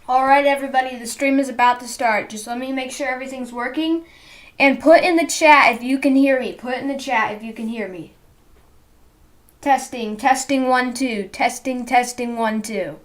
Alright everybody, the stream is about to start. Just let me make sure everything's working. And put in the chat if you can hear me. Put in the chat if you can hear me. Testing, testing 1, 2. Testing, testing 1, 2.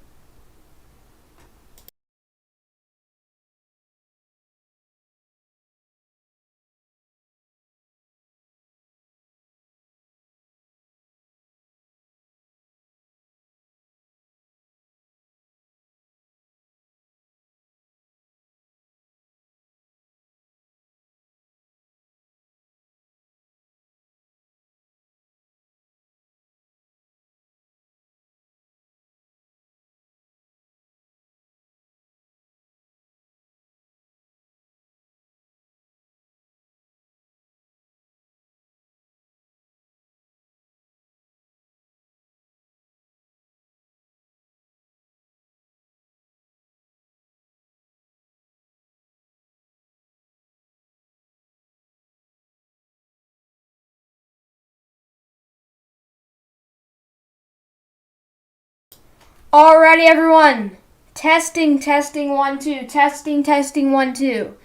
Alrighty everyone. Testing, testing 1, 2. Testing, testing 1, 2.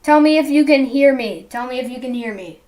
Tell me if you can hear me. Tell me if you can hear me.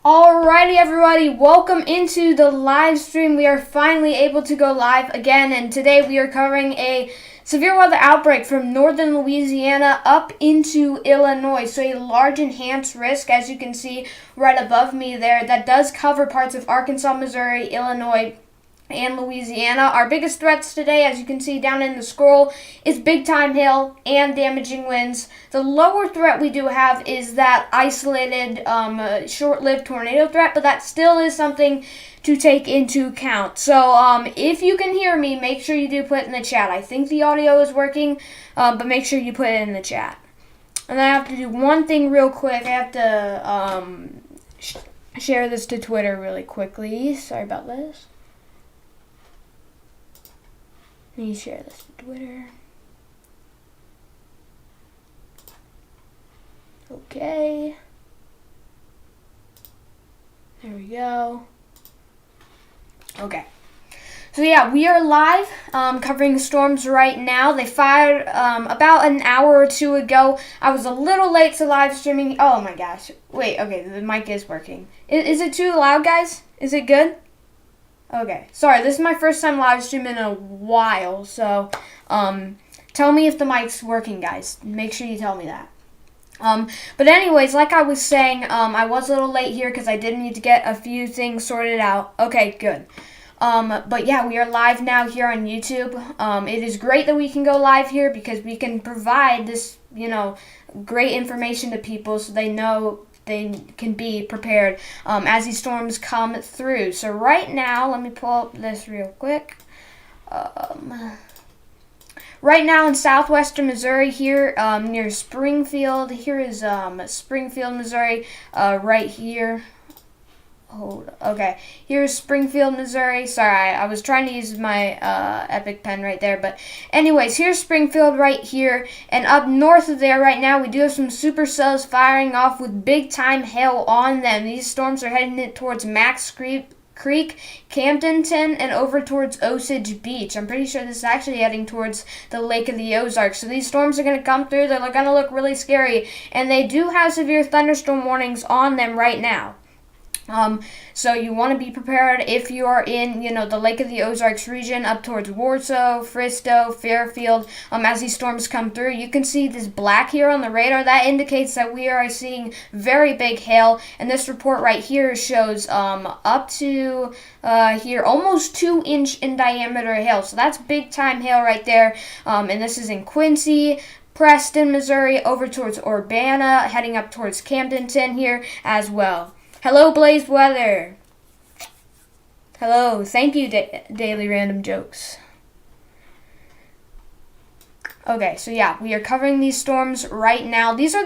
Alrighty everybody, welcome into the live stream. We are finally able to go live again, and today we are covering a severe weather outbreak from northern Louisiana up into Illinois. So a large enhanced risk, as you can see right above me there, that does cover parts of Arkansas, Missouri, Illinois, and Louisiana. Our biggest threats today, as you can see down in the scroll, is big time hail and damaging winds. The lower threat we do have is that isolated short-lived tornado threat, but that still is something to take into account. So if you can hear me, make sure you do put it in the chat. I think the audio is working, but make sure you put it in the chat. And then I have to do one thing real quick. I have to share this to Twitter really quickly. Sorry about this. Let me share this to Twitter. Okay. There we go. Okay. So yeah, we are live covering storms right now. They fired about an hour or two ago. I was a little late to live streaming. Oh my gosh. Wait, okay, the mic is working. Is it too loud, guys? Is it good? Okay, sorry, this is my first time live streaming in a while, so tell me if the mic's working, guys. Make sure you tell me that. But anyways, like I was saying, I was a little late here because I did need to get a few things sorted out. Okay, good. But yeah, we are live now here on YouTube. It is great that we can go live here because we can provide this, great information to people so they know they can be prepared as these storms come through. So right now, let me pull up this real quick. Right now in southwestern Missouri here near Springfield, here is Springfield, Missouri, right here. Okay, here's Springfield, Missouri. Sorry, I was trying to use my Epic pen right there. But anyways, here's Springfield right here. And up north of there right now, we do have some supercells firing off with big-time hail on them. These storms are heading towards Max Creek, Camdenton, and over towards Osage Beach. I'm pretty sure this is actually heading towards the Lake of the Ozarks. So these storms are going to come through. They're going to look really scary. And they do have severe thunderstorm warnings on them right now. So you want to be prepared if you are in, the Lake of the Ozarks region up towards Warsaw, Fristo, Fairfield. As these storms come through, you can see this black here on the radar. That indicates that we are seeing very big hail. And this report right here shows up to here almost 2-inch in diameter hail. So that's big time hail right there. And this is in Quincy, Preston, Missouri, over towards Urbana, heading up towards Camdenton here as well. Hello, Blaze Weather. Hello. Thank you, Daily Random Jokes. Okay, so yeah, we are covering these storms right now. These are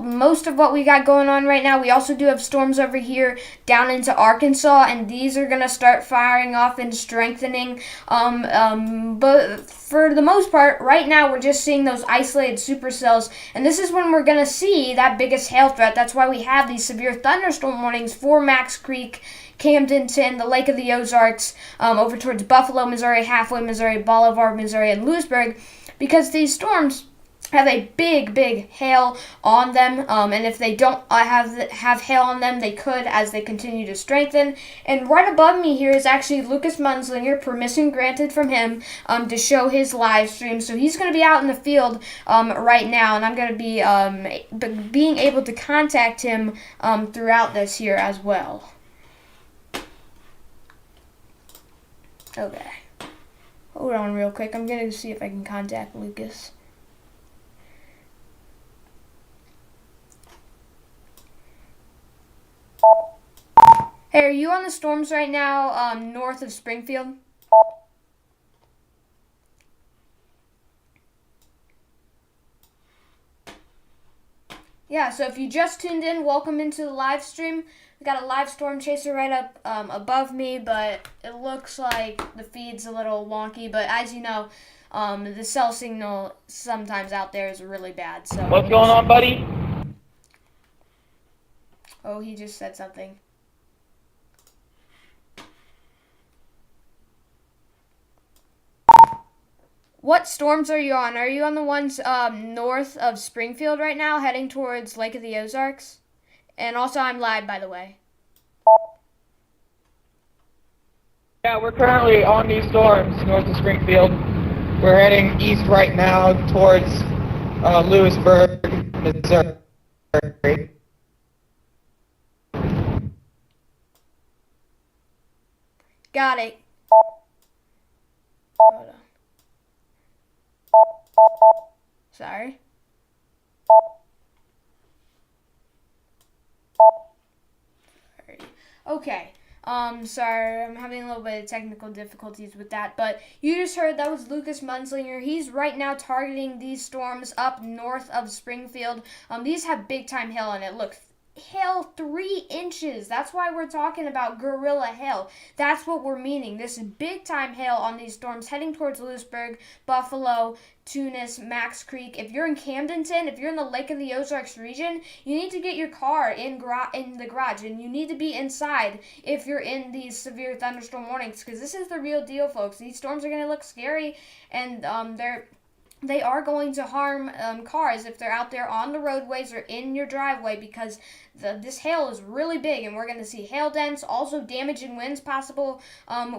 most of what we got going on right now. We also do have storms over here down into Arkansas, and these are going to start firing off and strengthening. But for the most part, right now, we're just seeing those isolated supercells, and this is when we're going to see that biggest hail threat. That's why we have these severe thunderstorm warnings for Max Creek, Camdenton, the Lake of the Ozarks, over towards Buffalo, Missouri, Halfway, Missouri, Bolivar, Missouri, and Lewisburg, because these storms have a big hail on them, and if they don't have hail on them, they could as they continue to strengthen. And right above me here is actually Lucas Munslinger, permission granted from him to show his live stream. So he's going to be out in the field right now, and I'm going to be being able to contact him throughout this here as well. Okay. Hold on real quick. I'm going to see if I can contact Lucas. Hey, are you on the storms right now north of Springfield? Yeah, so if you just tuned in, welcome into the live stream. We got a live storm chaser right up above me, but it looks like the feed's a little wonky. But as you know, the cell signal sometimes out there is really bad. So what's going on, buddy? Oh, he just said something. What storms are you on? Are you on the ones north of Springfield right now, heading towards Lake of the Ozarks? And also, I'm live, by the way. Yeah, we're currently on these storms north of Springfield. We're heading east right now towards Lewisburg, Missouri. Got it. Hold on. Sorry. Okay. Sorry, I'm having a little bit of technical difficulties with that, but you just heard that was Lucas Munslinger. He's right now targeting these storms up north of Springfield. These have big time hail on it. Look, hail 3 inches. That's why we're talking about gorilla hail. That's what we're meaning. This is big time hail on these storms heading towards Lewisburg, Buffalo, Tunis, Max Creek. If you're in Camdenton, if you're in the Lake of the Ozarks region, you need to get your car in the garage, and you need to be inside if you're in these severe thunderstorm warnings, because this is the real deal, folks. These storms are going to look scary, and they are going to harm cars if they're out there on the roadways or in your driveway, because this hail is really big, and we're going to see hail dents, also damage and winds possible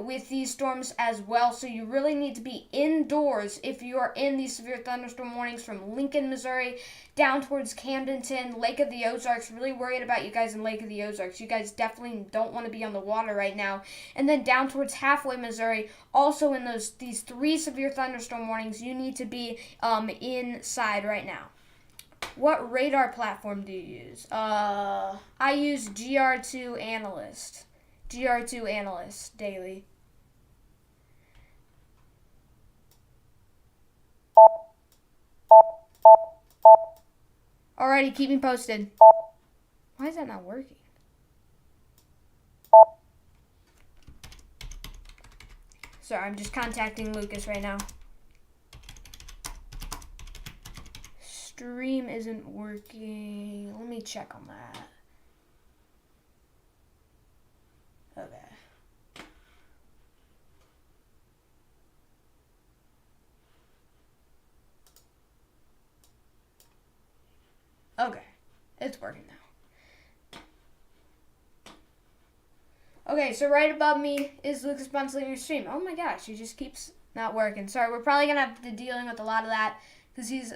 with these storms as well. So you really need to be indoors if you are in these severe thunderstorm warnings from Lincoln, Missouri, down towards Camdenton, Lake of the Ozarks. Really worried about you guys in Lake of the Ozarks. You guys definitely don't want to be on the water right now. And then down towards Halfway, Missouri, also in these 3 severe thunderstorm warnings, you need to be inside right now. What radar platform do you use? I use GR2 Analyst. GR2 Analyst daily. Alrighty, keep me posted. Why is that not working? Sorry, I'm just contacting Lucas right now. Stream isn't working. Let me check on that. Okay. Okay. It's working now. Okay, so right above me is Lucas Bunslinger's stream. Oh my gosh, he just keeps not working. Sorry, we're probably gonna have to dealing with a lot of that because he's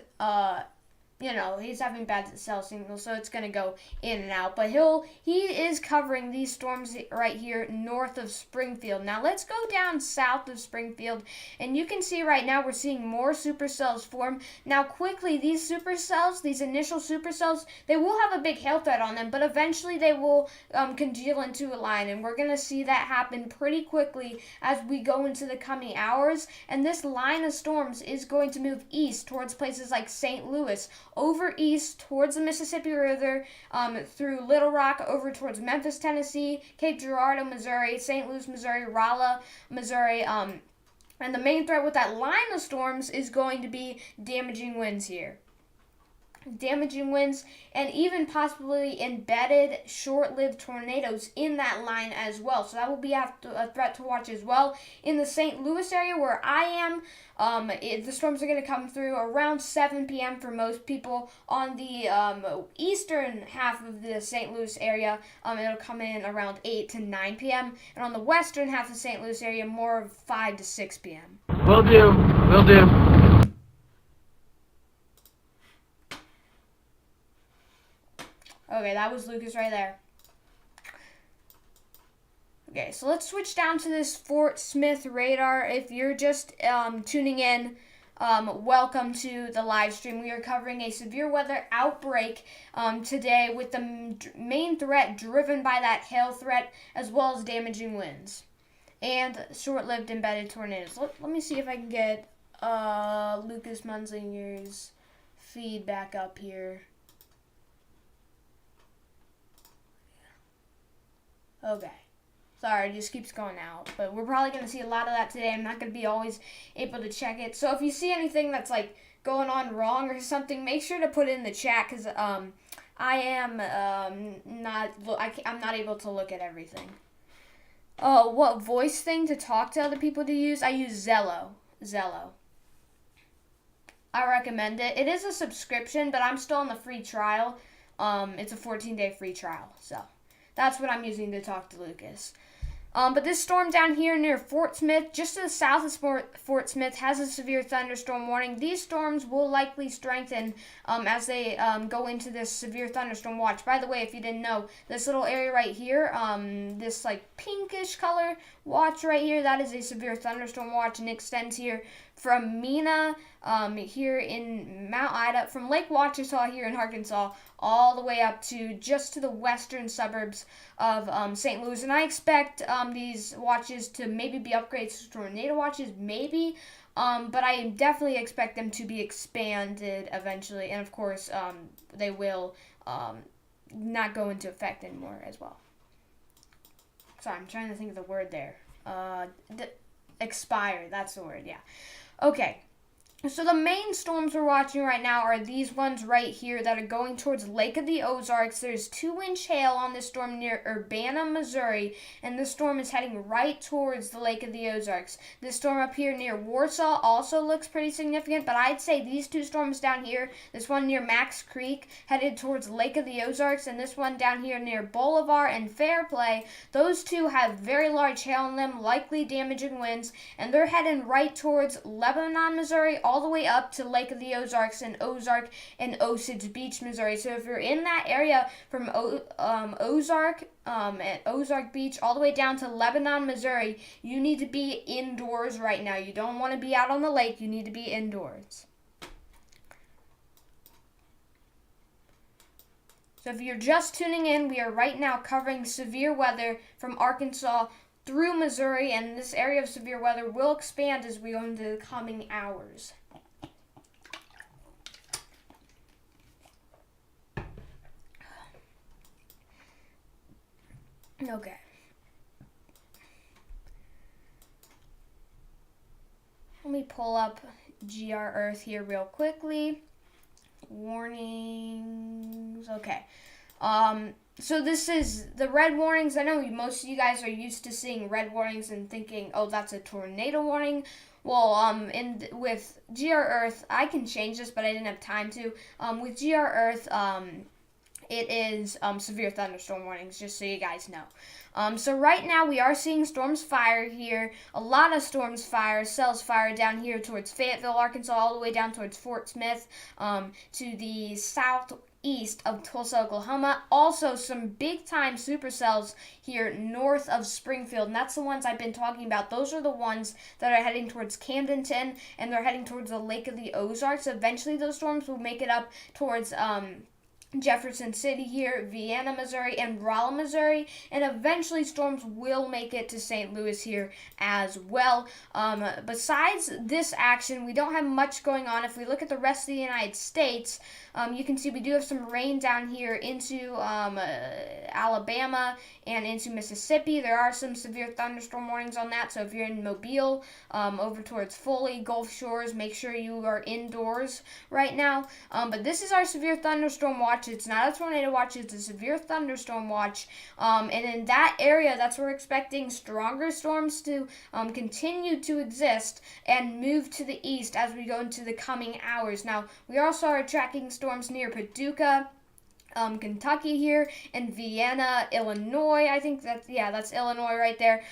he's having bad cell signal, so it's gonna go in and out. But he is covering these storms right here north of Springfield. Now let's go down south of Springfield, and you can see right now we're seeing more supercells form. Now quickly, these supercells, these initial supercells, they will have a big hail threat on them, but eventually they will congeal into a line, and we're gonna see that happen pretty quickly as we go into the coming hours. And this line of storms is going to move east towards places like St. Louis, over east towards the Mississippi River, through Little Rock, over towards Memphis, Tennessee, Cape Girardeau, Missouri, St. Louis, Missouri, Rolla, Missouri, and the main threat with that line of storms is going to be damaging winds here. Damaging winds, and even possibly embedded short-lived tornadoes in that line as well. So that will be a threat to watch as well. In the St. Louis area where I am, the storms are going to come through around 7 p.m. for most people. On the eastern half of the St. Louis area, it'll come in around 8 to 9 p.m. And on the western half of St. Louis area, more of 5 to 6 p.m. Will do. Will do. Okay, that was Lucas right there. Okay, so let's switch down to this Fort Smith radar. If you're just tuning in, welcome to the live stream. We are covering a severe weather outbreak today with the main threat driven by that hail threat as well as damaging winds and short-lived embedded tornadoes. Let me see if I can get Lucas Munslinger's feed back up here. Okay. Sorry, it just keeps going out. But we're probably going to see a lot of that today. I'm not going to be always able to check it. So if you see anything that's like going on wrong or something, make sure to put it in the chat because I am I'm not able to look at everything. Oh, what voice thing to talk to other people to use? I use Zello. I recommend it. It is a subscription, but I'm still on the free trial. It's a 14-day free trial, so that's what I'm using to talk to Lucas. But this storm down here near Fort Smith, just to the south of Fort Smith, has a severe thunderstorm warning. These storms will likely strengthen as they go into this severe thunderstorm watch. By the way, if you didn't know, this little area right here, this like pinkish color watch right here, that is a severe thunderstorm watch, and extends here from Mena, here in Mount Ida, from Lake Ouachita here in Arkansas, all the way up to just to the western suburbs of St. Louis. And I expect these watches to maybe be upgrades to tornado watches, maybe, but I definitely expect them to be expanded eventually. And of course, they will not go into effect anymore as well. Sorry, I'm trying to think of the word there. Expire, that's the word, yeah. Okay, so the main storms we're watching right now are these ones right here that are going towards Lake of the Ozarks. There's 2-inch hail on this storm near Urbana, Missouri, and this storm is heading right towards the Lake of the Ozarks. This storm up here near Warsaw also looks pretty significant, but I'd say these two storms down here, this one near Max Creek, headed towards Lake of the Ozarks, and this one down here near Bolivar and Fairplay, those two have very large hail on them, likely damaging winds, and they're heading right towards Lebanon, Missouri, all the way up to Lake of the Ozarks and Ozark and Osage Beach, Missouri. So if you're in that area from Ozark at Ozark Beach all the way down to Lebanon, Missouri, you need to be indoors right now. You don't want to be out on the lake. You need to be indoors. So if you're just tuning in, we are right now covering severe weather from Arkansas through Missouri, and this area of severe weather will expand as we go into the coming hours. Okay. Let me pull up GR Earth here real quickly. Warnings. Okay. So this is the red warnings. I know most of you guys are used to seeing red warnings and thinking, oh, that's a tornado warning. Well, with GR Earth, I can change this, but I didn't have time to. With GR Earth, it is severe thunderstorm warnings, just so you guys know. So right now we are seeing storms fire here. A lot of storms fire, cells fire down here towards Fayetteville, Arkansas, all the way down towards Fort Smith, to the southeast of Tulsa, Oklahoma. Also, some big-time supercells here north of Springfield, and that's the ones I've been talking about. Those are the ones that are heading towards Camdenton, and they're heading towards the Lake of the Ozarks. Eventually, those storms will make it up towards Jefferson City here, Vienna, Missouri, and Rolla, Missouri, and eventually storms will make it to St. Louis here as well. Besides this action, we don't have much going on. If we look at the rest of the United States, you can see we do have some rain down here into Alabama and into Mississippi. There are some severe thunderstorm warnings on that, so if you're in Mobile, over towards Foley, Gulf Shores, make sure you are indoors right now. But this is our severe thunderstorm watch. It's not a tornado watch, it's a severe thunderstorm watch. And in that area, that's where we're expecting stronger storms to continue to exist and move to the east as we go into the coming hours. Now, we also are tracking storms near Paducah, Kentucky here, and Vienna, Illinois. I think that's Illinois right there.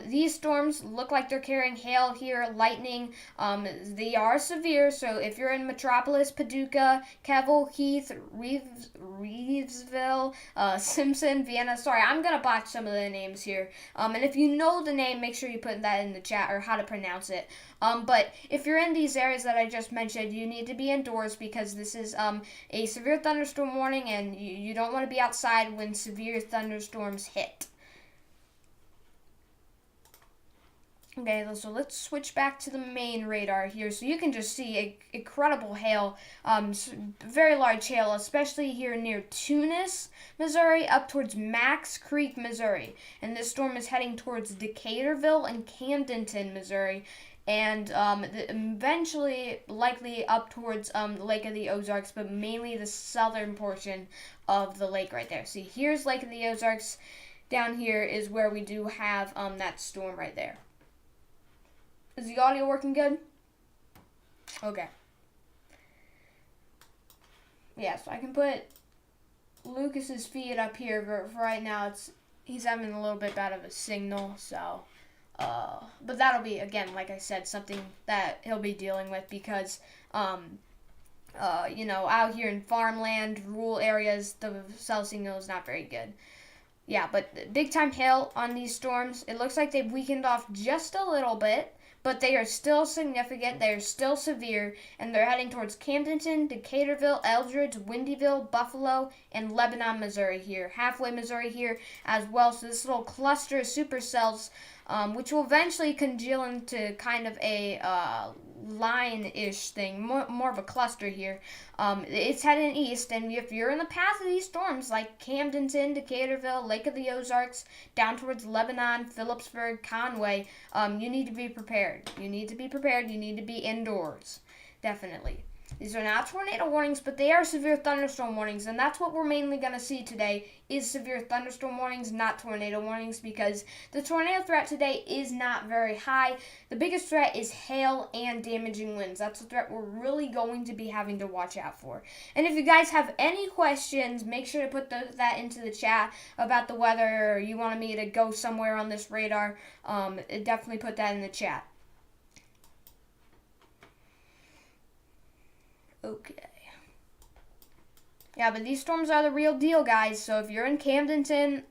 These storms look like they're carrying hail here, lightning. They are severe, so if you're in Metropolis, Paducah, Kevel, Heath, Reevesville, Simpson, Vienna. Sorry, I'm going to botch some of the names here. And if you know the name, make sure you put that in the chat or how to pronounce it. But if you're in these areas that I just mentioned, you need to be indoors because this is a severe thunderstorm warning, and you don't want to be outside when severe thunderstorms hit. Okay, so let's switch back to the main radar here. So you can just see incredible hail, very large hail, especially here near Tunis, Missouri, up towards Max Creek, Missouri. And this storm is heading towards Decaturville and Camdenton, Missouri. And eventually likely up towards the Lake of the Ozarks, but mainly the southern portion of the lake right there. See, here's Lake of the Ozarks. Down here is where we do have that storm right there. Is the audio working good? Okay. Yeah, so I can put Lucas's feed up here for right now. He's having a little bit bad of a signal, so... but that'll be, again, like I said, something that he'll be dealing with because, out here in farmland, rural areas, the cell signal is not very good. Yeah, but big time hail on these storms. It looks like they've weakened off just a little bit, but they are still significant, they are still severe, and they're heading towards Camdenton, Decaturville, Eldridge, Windyville, Buffalo, and Lebanon, Missouri here. Halfway Missouri here as well. So this little cluster of supercells, which will eventually congeal into kind of a line-ish thing, more of a cluster here. It's heading east, and if you're in the path of these storms, like Camdenton, Decaturville, Lake of the Ozarks, down towards Lebanon, Phillipsburg, Conway, you need to be prepared. You need to be prepared. You need to be indoors, definitely. These are not tornado warnings, but they are severe thunderstorm warnings, and that's what we're mainly going to see today is severe thunderstorm warnings, not tornado warnings, because the tornado threat today is not very high. The biggest threat is hail and damaging winds. That's the threat we're really going to be having to watch out for. And if you guys have any questions, make sure to put that into the chat about the weather, or you want me to go somewhere on this radar, definitely put that in the chat. Okay. Yeah, but these storms are the real deal, guys. So if you're in Camdenton,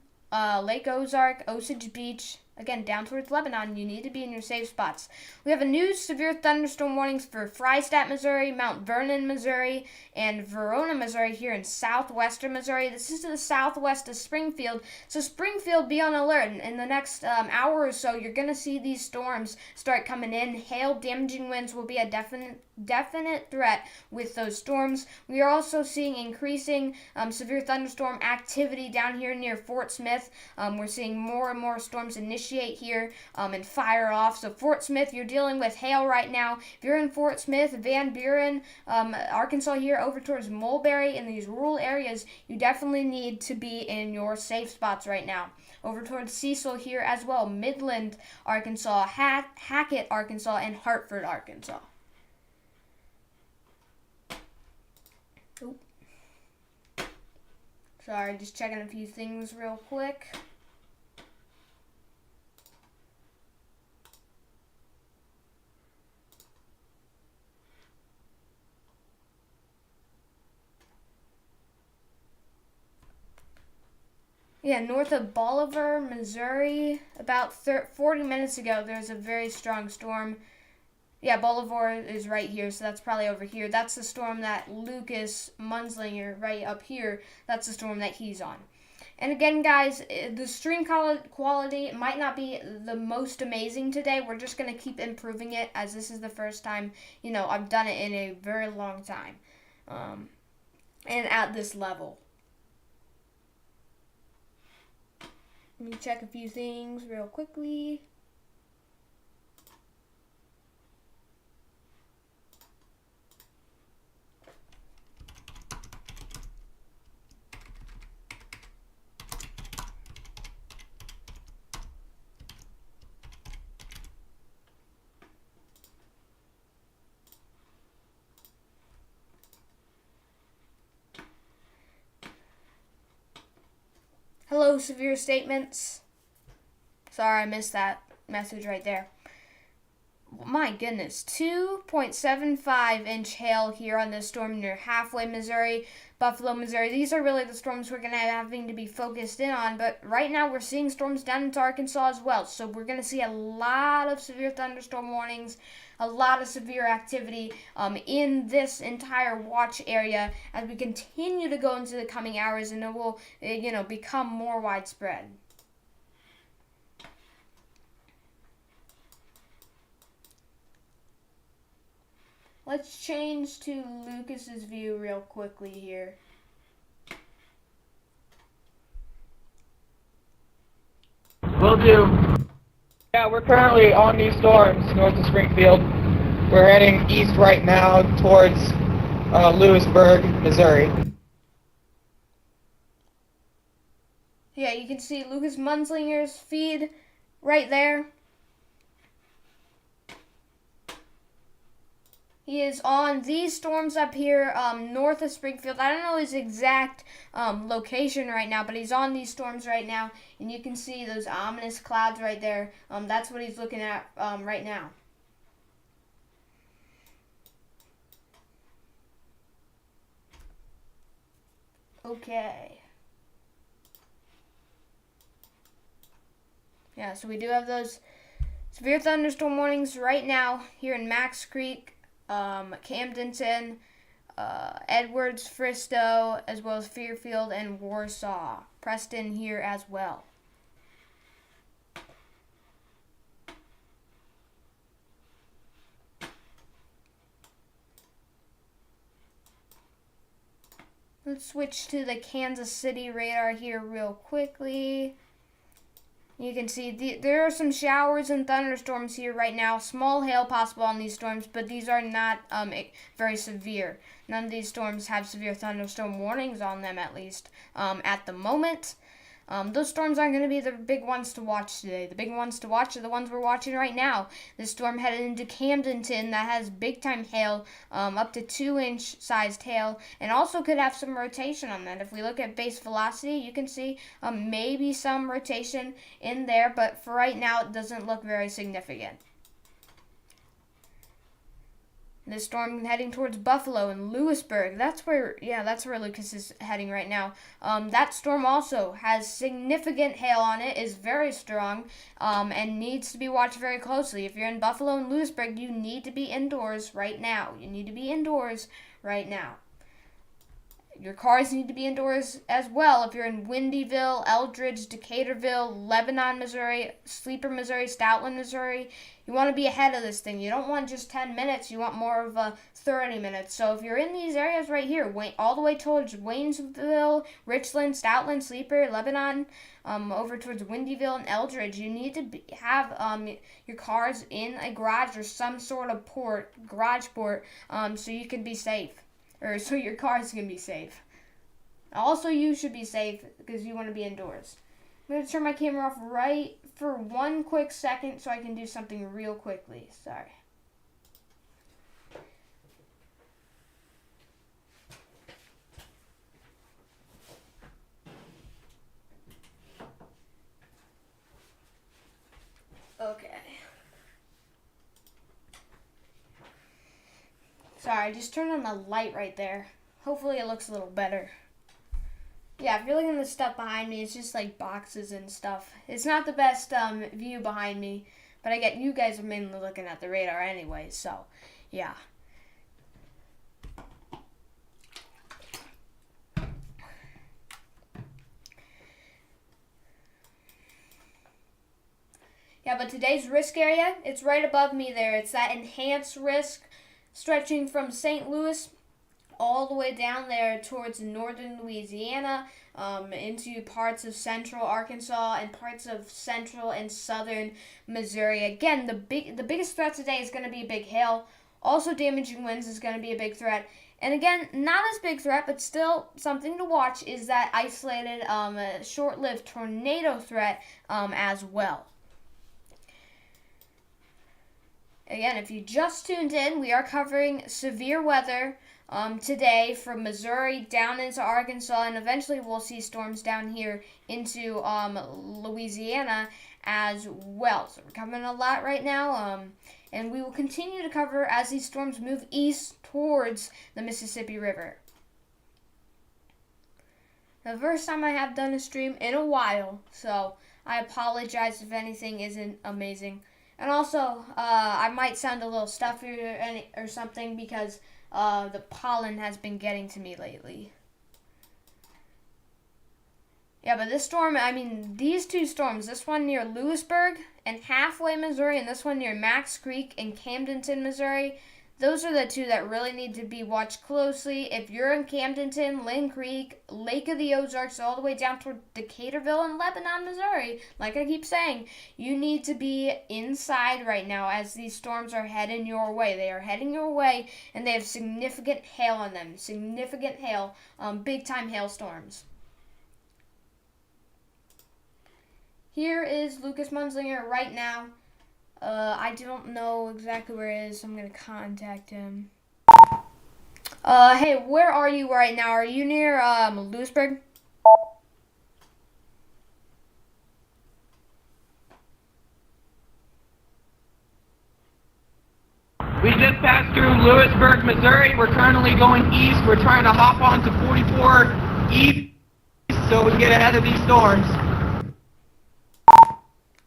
Lake Ozark, Osage Beach, again, down towards Lebanon, you need to be in your safe spots. We have a new severe thunderstorm warnings for Freistatt, Missouri, Mount Vernon, Missouri, and Verona, Missouri here in southwestern Missouri. This is to the southwest of Springfield. So Springfield, be on alert. In the next hour or so, you're going to see these storms start coming in. Hail, damaging winds will be a definite threat with those storms. We are also seeing increasing severe thunderstorm activity down here near Fort Smith. We're seeing more and more storms initiate here and fire off. So Fort Smith, you're dealing with hail right now. If you're in Fort Smith, Van Buren, Arkansas here, over towards Mulberry, in these rural areas, you definitely need to be in your safe spots right now. Over towards Cecil here as well, Midland, Arkansas, Hackett, Arkansas, and Hartford, Arkansas. Oop. Sorry, just checking a few things real quick. Yeah, north of Bolivar, Missouri, about 40 minutes ago, there's a very strong storm. Yeah, Bolivar is right here, so that's probably over here. That's the storm that Lucas Munslinger, right up here, that's the storm that he's on. And again, guys, the stream quality might not be the most amazing today. We're just going to keep improving it, as this is the first time, I've done it in a very long time. And at this level. Let me check a few things real quickly. Hello, severe statements. Sorry, I missed that message right there. My goodness, 2.75-inch hail here on this storm near Halfway, Missouri, Buffalo, Missouri. These are really the storms we're going to having to be focused in on, but right now we're seeing storms down into Arkansas as well, so we're going to see a lot of severe thunderstorm warnings, a lot of severe activity in this entire watch area as we continue to go into the coming hours, and it will, become more widespread. Let's change to Lucas's view real quickly here. Will do. Yeah, we're currently on these storms north of Springfield. We're heading east right now towards Lewisburg, Missouri. Yeah, you can see Lucas Munslinger's feed right there. He is on these storms up here north of Springfield. I don't know his exact location right now, but he's on these storms right now. And you can see those ominous clouds right there. That's what he's looking at right now. Okay. Yeah, so we do have those severe thunderstorm warnings right now here in Max Creek, Camdenton, Edwards, Fristow, as well as Fairfield and Warsaw. Preston here as well. Let's switch to the Kansas City radar here real quickly. You can see there are some showers and thunderstorms here right now. Small hail possible on these storms, but these are not very severe. None of these storms have severe thunderstorm warnings on them, at least at the moment. Those storms aren't going to be the big ones to watch today. The big ones to watch are the ones we're watching right now. This storm headed into Camdenton that has big-time hail, up to 2-inch sized hail, and also could have some rotation on that. If we look at base velocity, you can see maybe some rotation in there, but for right now, it doesn't look very significant. This storm heading towards Buffalo and Lewisburg. That's where Lucas is heading right now. That storm also has significant hail on it, is very strong, and needs to be watched very closely. If you're in Buffalo and Lewisburg, you need to be indoors right now. Your cars need to be indoors as well. If you're in Windyville, Eldridge, Decaturville, Lebanon, Missouri, Sleeper, Missouri, Stoutland, Missouri, you want to be ahead of this thing. You don't want just 10 minutes. You want more of 30 minutes. So if you're in these areas right here, all the way towards Waynesville, Richland, Stoutland, Sleeper, Lebanon, over towards Windyville and Eldridge, you need to have your cars in a garage or some sort of garage port, so you can be safe. Or so your cars can be safe. Also, you should be safe because you want to be indoors. I'm going to turn my camera off right for 1 quick second so I can do something real quickly. Sorry. Sorry, I just turned on the light right there. Hopefully it looks a little better. Yeah, if you're looking at the stuff behind me, it's just like boxes and stuff. It's not the best view behind me, but I get you guys are mainly looking at the radar anyways, so yeah. Yeah, but today's risk area, it's right above me there. It's that enhanced risk stretching from St. Louis all the way down there towards northern Louisiana, into parts of central Arkansas and parts of central and southern Missouri. Again, the biggest threat today is going to be big hail. Also, damaging winds is going to be a big threat. And again, not as big threat, but still something to watch is that isolated, short-lived tornado threat as well. Again, if you just tuned in, we are covering severe weather today from Missouri down into Arkansas, and eventually we'll see storms down here into Louisiana as well. So we're covering a lot right now, and we will continue to cover as these storms move east towards the Mississippi River. The first time I have done a stream in a while, so I apologize if anything isn't amazing. And also, I might sound a little stuffy or something because the pollen has been getting to me lately. Yeah, but this storm, I mean, these two storms, this one near Lewisburg and Halfway, Missouri, and this one near Max Creek and Camdenton, Missouri, those are the two that really need to be watched closely. If you're in Camdenton, Lynn Creek, Lake of the Ozarks, all the way down toward Decaturville and Lebanon, Missouri, like I keep saying, you need to be inside right now as these storms are heading your way. They are heading your way, and they have significant hail on them. Significant hail, big-time hailstorms. Here is Lucas Munzlinger right now. I don't know exactly where he is, so I'm going to contact him. Hey, where are you right now? Are you near, Lewisburg? We just passed through Lewisburg, Missouri. We're currently going east. We're trying to hop on to 44 east so we can get ahead of these storms.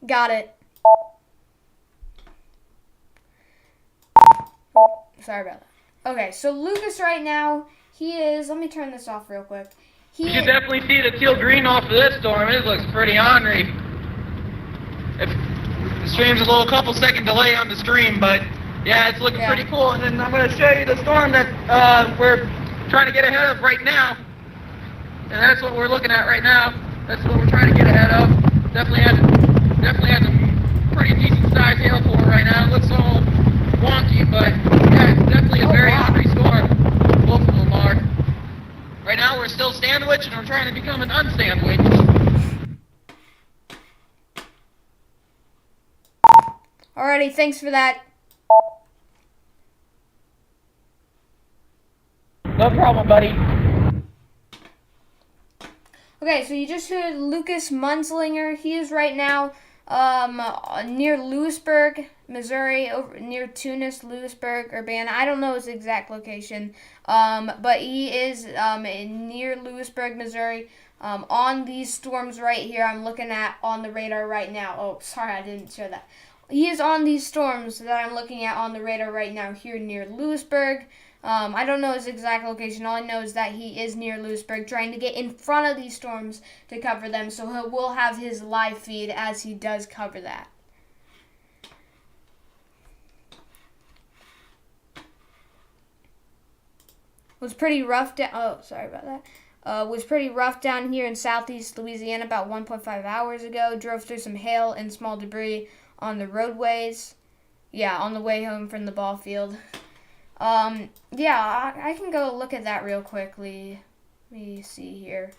Got it. Sorry about that. Okay, so Lucas right now, he is, let me turn this off real quick. You can definitely see the teal green off of this storm. It looks pretty ornery. The stream's a little couple second delay on the stream, but yeah, it's looking pretty cool. And then I'm going to show you the storm that we're trying to get ahead of right now. And that's what we're looking at right now. That's what we're trying to get ahead of. Definitely has a pretty decent sized hailfall right now. It looks all wonky, but yeah, it's definitely a very ornery storm. Both of them are. Right now we're still sandwiched and we're trying to become an unsandwiched. Alrighty, thanks for that. No problem, buddy. Okay, so you just heard Lucas Munzlinger. He is right now near Lewisburg, Missouri, over near Tunis, Lewisburg, Urbana. I don't know his exact location, but he is near Lewisburg, Missouri, on these storms right here I'm looking at on the radar right now. Oh, sorry, I didn't show that. He is on these storms that I'm looking at on the radar right now here near Lewisburg. I don't know his exact location. All I know is that he is near Lewisburg, trying to get in front of these storms to cover them, so he will have his live feed as he does cover that. Was pretty rough down. Oh, sorry about that. Was pretty rough down here in southeast Louisiana about 1.5 hours ago. Drove through some hail and small debris on the roadways. Yeah, on the way home from the ball field. Yeah, I can go look at that real quickly. Let me see here.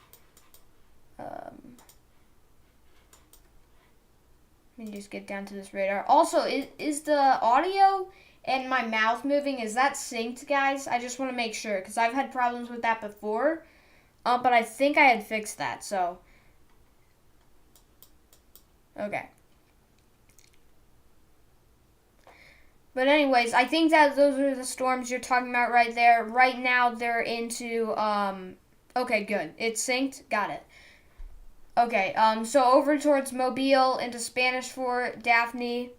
Let me just get down to this radar. Also, is the audio and my mouth moving, is that synced, guys? I just want to make sure, because I've had problems with that before. But I think I had fixed that, so. Okay. But anyways, I think that those are the storms you're talking about right there. Right now they're into okay, good. It's synced. Got it. Okay, so over towards Mobile into Spanish Fort, Daphne.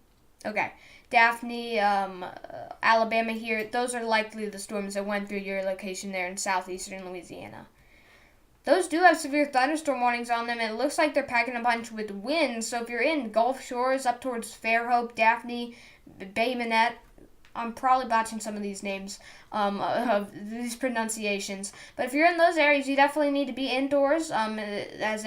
Okay. Daphne, Alabama here. Those are likely the storms that went through your location there in southeastern Louisiana. Those do have severe thunderstorm warnings on them, and it looks like they're packing a punch with winds. So if you're in Gulf Shores up towards Fairhope, Daphne, Bay Minette, I'm probably botching some of these names, of these pronunciations. But if you're in those areas, you definitely need to be indoors, as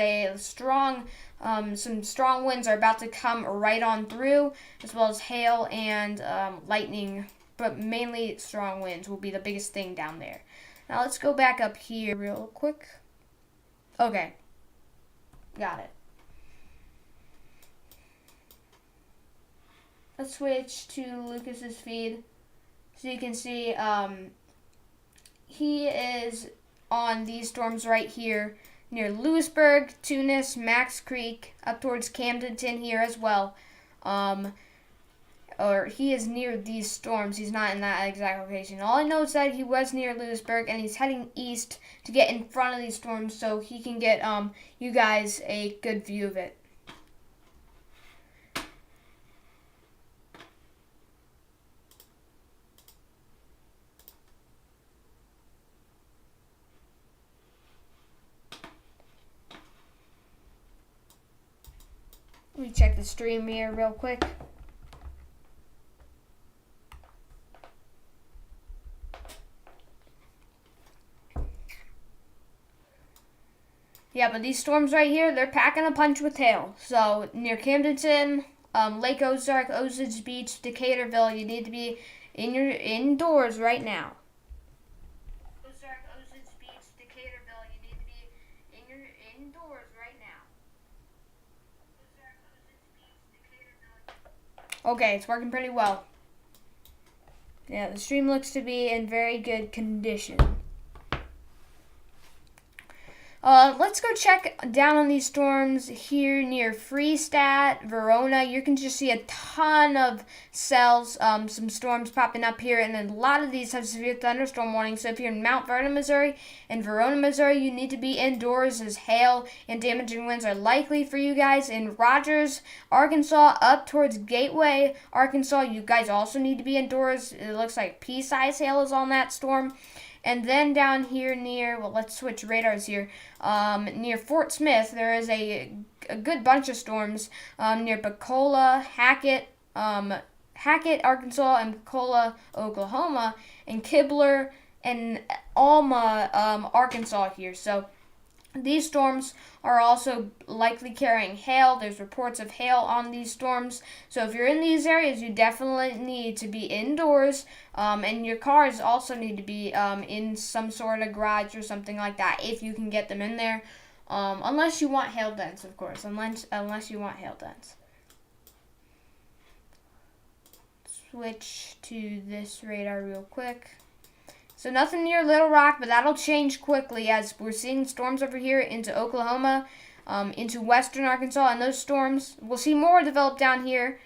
some strong winds are about to come right on through, as well as hail and lightning, but mainly strong winds will be the biggest thing down there. Now let's go back up here real quick. Okay, got it. Let's switch to Lucas's feed so you can see he is on these storms right here near Lewisburg, Tunis, Max Creek, up towards Camdenton here as well. Or he is near these storms. He's not in that exact location. All I know is that he was near Lewisburg and he's heading east to get in front of these storms so he can get you guys a good view of it. Let me check the stream here real quick. Yeah, but these storms right here, they're packing a punch with hail. So near Camdenton, Lake Ozark, Osage Beach, Decaturville, you need to be indoors right now. Ozark, Osage Beach, Decaturville, you need to be indoors right now. Ozark, Osage Beach, Decaturville. Okay, it's working pretty well. Yeah, the stream looks to be in very good condition. Let's go check down on these storms here near Freestat, Verona. You can just see a ton of cells, some storms popping up here, and a lot of these have severe thunderstorm warnings. So if you're in Mount Vernon, Missouri, and Verona, Missouri, you need to be indoors as hail and damaging winds are likely for you guys. In Rogers, Arkansas, up towards Gateway, Arkansas, you guys also need to be indoors. It looks like pea-sized hail is on that storm. And then down here near, well, let's switch radars here. Near Fort Smith, there is a good bunch of storms near Bacola, Hackett, Arkansas, and Bacola, Oklahoma, and Kibler and Alma, Arkansas here. So these storms are also likely carrying hail. There's reports of hail on these storms. So if you're in these areas, you definitely need to be indoors. And your cars also need to be in some sort of garage or something like that if you can get them in there. Unless you want hail dents, of course. Unless you want hail dents. Switch to this radar real quick. So nothing near Little Rock, but that'll change quickly as we're seeing storms over here into Oklahoma, into western Arkansas, and those storms, we'll see more develop down here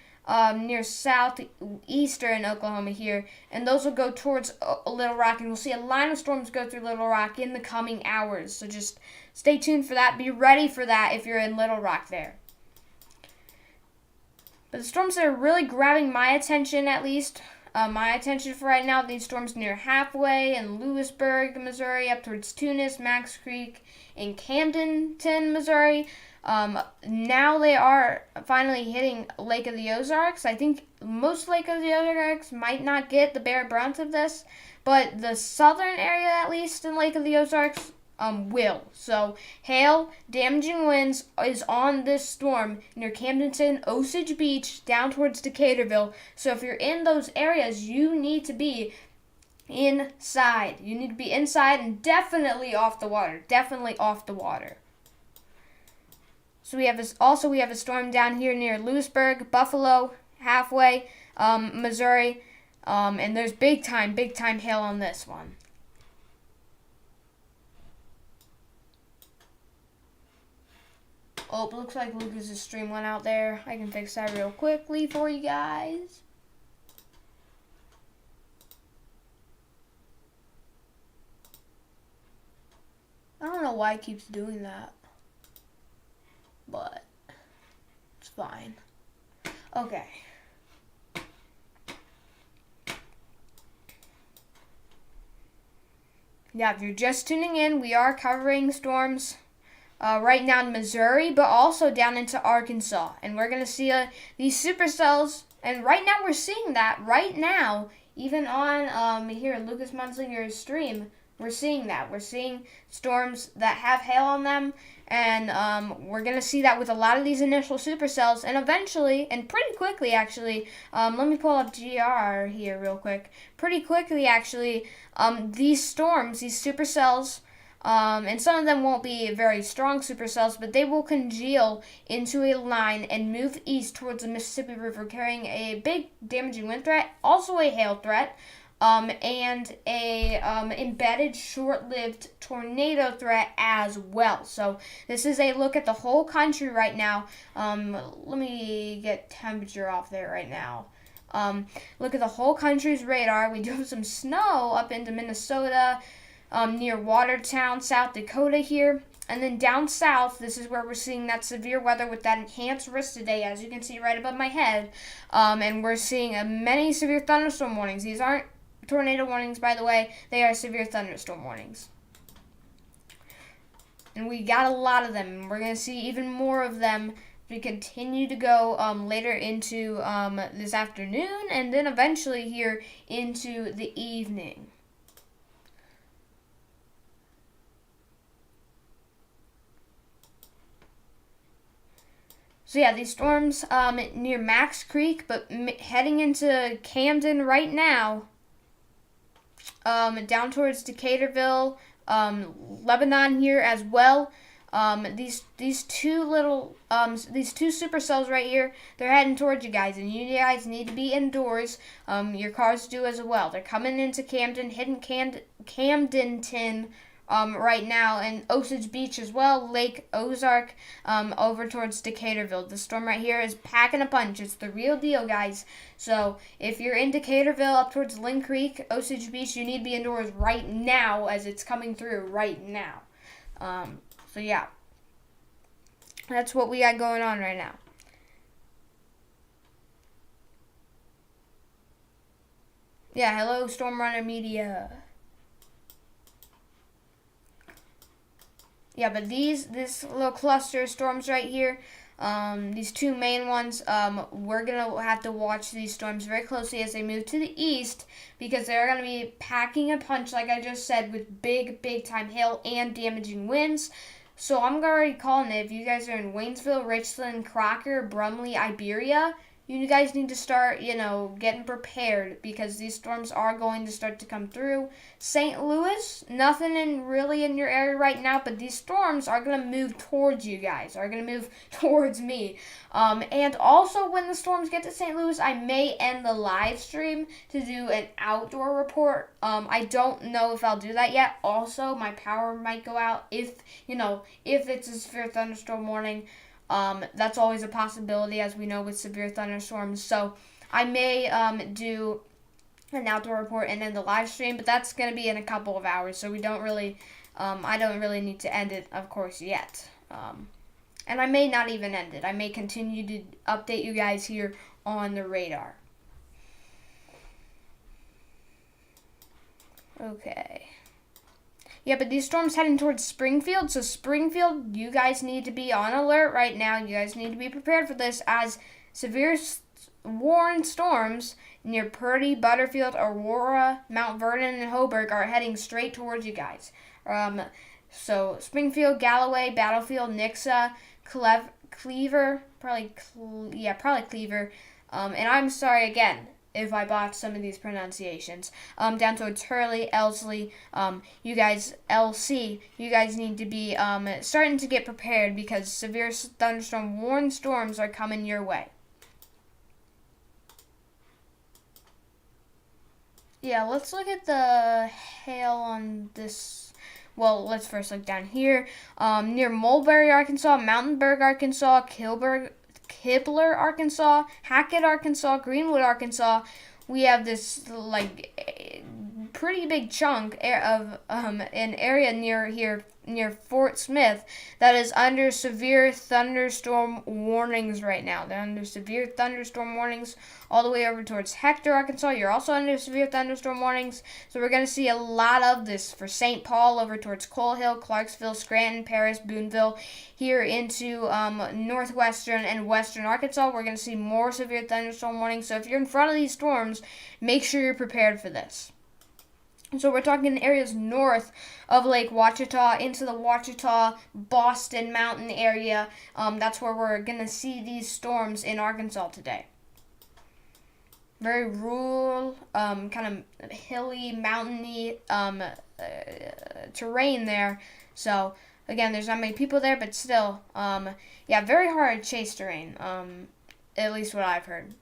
near southeastern Oklahoma here, and those will go towards Little Rock, and we'll see a line of storms go through Little Rock in the coming hours. So just stay tuned for that. Be ready for that if you're in Little Rock there. But the storms that are really grabbing my attention, at least, my attention for right now, these storms near Halfway and Lewisburg, Missouri, up towards Tunis, Max Creek, and Camdenton, Missouri. Now they are finally hitting Lake of the Ozarks. I think most Lake of the Ozarks might not get the bare brunt of this, but the southern area, at least in Lake of the Ozarks, will. So hail, damaging winds is on this storm near Camdenton, Osage Beach, down towards Decaturville. So if you're in those areas, you need to be inside. You need to be inside and definitely off the water. Definitely off the water. So we have this. Also, we have a storm down here near Lewisburg, Buffalo, Halfway, Missouri, and there's big time hail on this one. Oh, it looks like Lucas's stream went out there. I can fix that real quickly for you guys. know why it keeps doing that, but it's fine. Okay. Yeah, if you're just tuning in, we are covering storms right now in Missouri, but also down into Arkansas. And we're going to see these supercells. And right now we're seeing that right now, even on here, Lucas Munslinger's stream, we're seeing that. We're seeing storms that have hail on them. And we're going to see that with a lot of these initial supercells. And eventually, and pretty quickly actually, let me pull up GR here real quick. Pretty quickly actually, these storms, these supercells, and some of them won't be very strong supercells, but they will congeal into a line and move east towards the Mississippi River, carrying a big damaging wind threat, also a hail threat, and a embedded short-lived tornado threat as well. So this is a look at the whole country right now. Let me get temperature off there right now. Look at the whole country's radar. We do have some snow up into Minnesota, near Watertown, South Dakota here. And then down south, this is where we're seeing that severe weather with that enhanced risk today, as you can see right above my head. And we're seeing many severe thunderstorm warnings. These aren't tornado warnings, by the way. They are severe thunderstorm warnings. And we got a lot of them. We're going to see even more of them. We continue to go later into this afternoon, and then eventually here into the evening. So yeah, these storms near Max Creek, but heading into Camden right now, down towards Decaturville, Lebanon here as well. These two supercells right here, they're heading towards you guys, and you guys need to be indoors. Your cars do as well. They're coming into Camden, hitting Camdenton right now, and Osage Beach as well, Lake Ozark, over towards Decaturville. The storm right here is packing a punch. It's the real deal, guys. So if you're in Decaturville up towards Lynn Creek, Osage Beach, you need to be indoors right now as it's coming through right now. So yeah, that's what we got going on right now. Yeah, hello, Storm Runner Media. Yeah, but this little cluster of storms right here, these two main ones, we're going to have to watch these storms very closely as they move to the east, because they're going to be packing a punch, like I just said, with big time hail and damaging winds. So I'm already calling it. If you guys are in Waynesville, Richland, Crocker, Brumley, Iberia, you guys need to start, getting prepared, because these storms are going to start to come through. St. Louis, nothing really in your area right now, but these storms are going to move towards you guys, are going to move towards me. And also when the storms get to St. Louis, I may end the live stream to do an outdoor report. I don't know if I'll do that yet. Also, my power might go out if it's a severe thunderstorm warning. That's always a possibility, as we know, with severe thunderstorms. So I may do an outdoor report and then the live stream, but that's going to be in a couple of hours. So we don't really, I don't really need to end it, of course, yet. And I may not even end it. I may continue to update you guys here on the radar. Okay. Yeah, but these storms heading towards Springfield. So Springfield, you guys need to be on alert right now. You guys need to be prepared for this, as severe warned storms near Purdy, Butterfield, Aurora, Mount Vernon, and Hoburg are heading straight towards you guys. So Springfield, Galloway, Battlefield, Nixa, Cleaver, probably Cleaver. And I'm sorry again if I botched some of these pronunciations. Down towards Hurley, Elsley, you guys, LC, you guys need to be starting to get prepared, because severe thunderstorm warned storms are coming your way. Yeah, let's look at the hail on this. Well, let's first look down here. Near Mulberry, Arkansas, Mountainburg, Arkansas, Kibler, Arkansas, Hackett, Arkansas, Greenwood, Arkansas. We have this pretty big chunk of an area near Fort Smith that is under severe thunderstorm warnings right now. They're under severe thunderstorm warnings all the way over towards Hector, Arkansas. You're also under severe thunderstorm warnings. So we're going to see a lot of this for St. Paul over towards Coal Hill, Clarksville, Scranton, Paris, Boonville, here into northwestern and western Arkansas. We're going to see more severe thunderstorm warnings. So if you're in front of these storms, make sure you're prepared for this. So we're talking areas north of Lake Ouachita into the Ouachita, Boston mountain area. That's where we're going to see these storms in Arkansas today. Very rural, kind of hilly, mountainy terrain there. So, again, there's not many people there, but still, very hard chase terrain, at least what I've heard.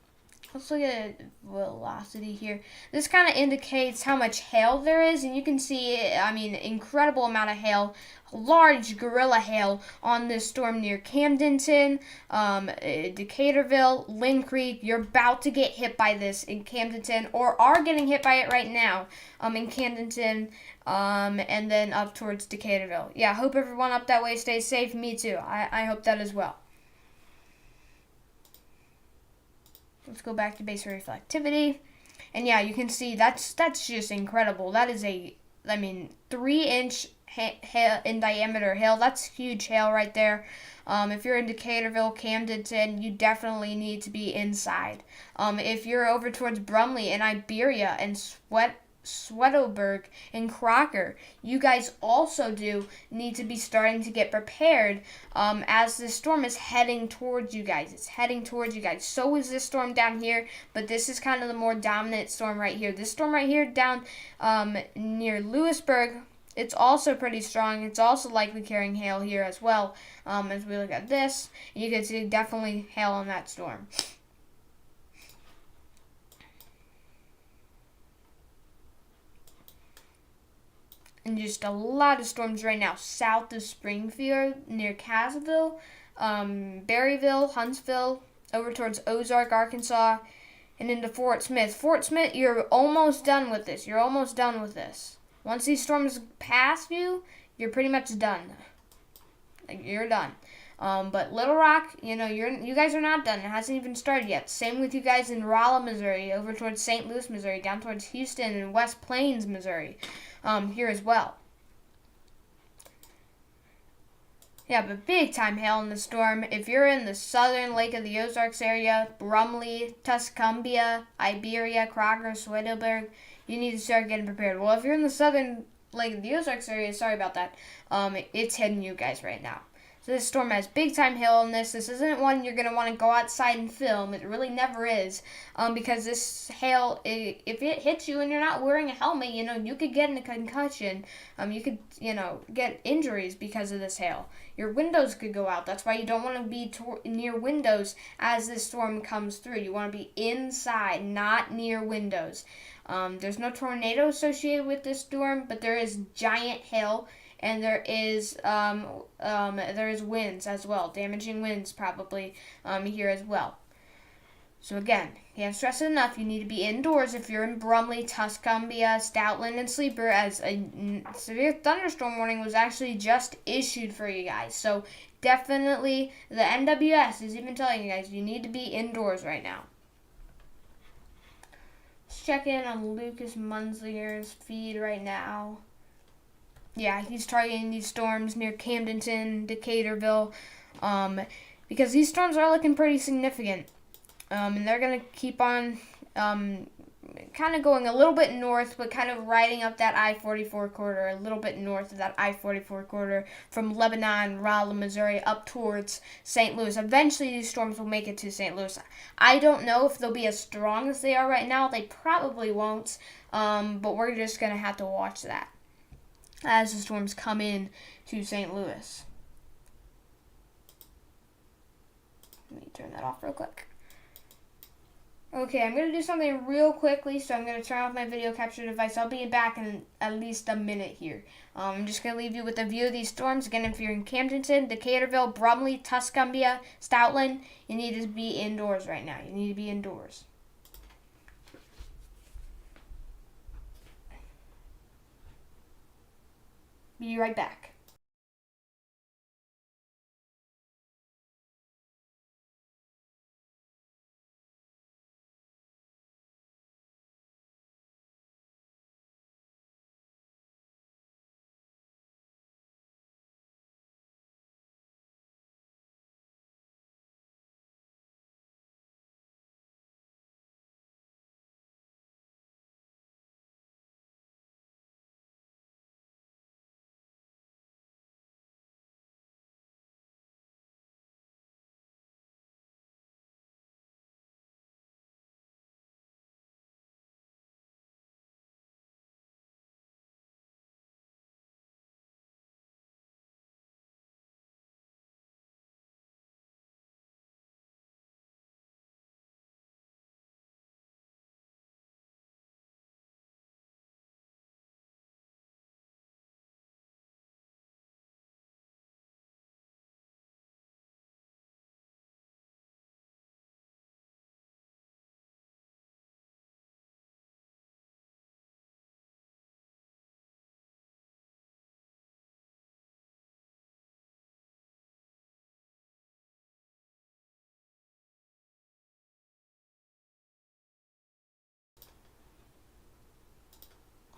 Let's look at velocity here. This kind of indicates how much hail there is, and you can see, incredible amount of hail, large gorilla hail on this storm near Camdenton, Decaturville, Lynn Creek. You're about to get hit by this in Camdenton, or are getting hit by it right now in Camdenton, and then up towards Decaturville. Yeah, hope everyone up that way stays safe. Me too. I hope that as well. Let's go back to base reflectivity. And yeah, you can see that's just incredible. That is 3-inch hail in diameter hail. That's huge hail right there. If you're in Decaturville, Camdenton, you definitely need to be inside. If you're over towards Brumley and Iberia and Swedelberg and Crocker, you guys also do need to be starting to get prepared as this storm is heading towards you guys. It's heading towards you guys. So is this storm down here, but this is kind of the more dominant storm right here. This storm right here down near Lewisburg, it's also pretty strong. It's also likely carrying hail here as well. As we look at this, you can see definitely hail on that storm. And just a lot of storms right now south of Springfield, near Cassville, Berryville, Huntsville, over towards Ozark, Arkansas, and into Fort Smith. Fort Smith, you're almost done with this. Once these storms pass you, you're pretty much done. You're done. But Little Rock, you guys are not done. It hasn't even started yet. Same with you guys in Rolla, Missouri, over towards St. Louis, Missouri, down towards Houston and West Plains, Missouri, here as well. Yeah, but big time hail in the storm. If you're in the southern Lake of the Ozarks area, Brumley, Tuscumbia, Iberia, Crocker, Swedelberg, you need to start getting prepared. Well, if you're in the southern Lake of the Ozarks area, sorry about that, it's hitting you guys right now. So this storm has big time hail in this. This isn't one you're going to want to go outside and film. It really never is. Because this hail, if it hits you and you're not wearing a helmet, you could get a concussion. You could, get injuries because of this hail. Your windows could go out. That's why you don't want to be near windows as this storm comes through. You want to be inside, not near windows. There's no tornado associated with this storm, but there is giant hail. And there is winds as well, damaging winds probably here as well. So again, can't stress it enough. You need to be indoors if you're in Brumley, Tuscumbia, Stoutland, and Sleeper, as a severe thunderstorm warning was actually just issued for you guys. So definitely, the NWS is even telling you guys you need to be indoors right now. Let's check in on Lucas Munslinger's feed right now. Yeah, he's targeting these storms near Camdenton, Decaturville, because these storms are looking pretty significant. And they're going to keep on kind of going a little bit north, but kind of riding up that I-44 corridor, a little bit north of that I-44 corridor from Lebanon, Rolla, Missouri, up towards St. Louis. Eventually, these storms will make it to St. Louis. I don't know if they'll be as strong as they are right now. They probably won't, but we're just going to have to watch that as the storms come in to St. Louis. Let me turn that off real quick. Okay, I'm going to do something real quickly, so I'm going to turn off my video capture device. I'll be back in at least a minute here. I'm just going to leave you with a view of these storms. Again, if you're in Camdenton, Decaturville, Brumley, Tuscumbia, Stoutland, you need to be indoors right now. You need to be indoors. Be right back.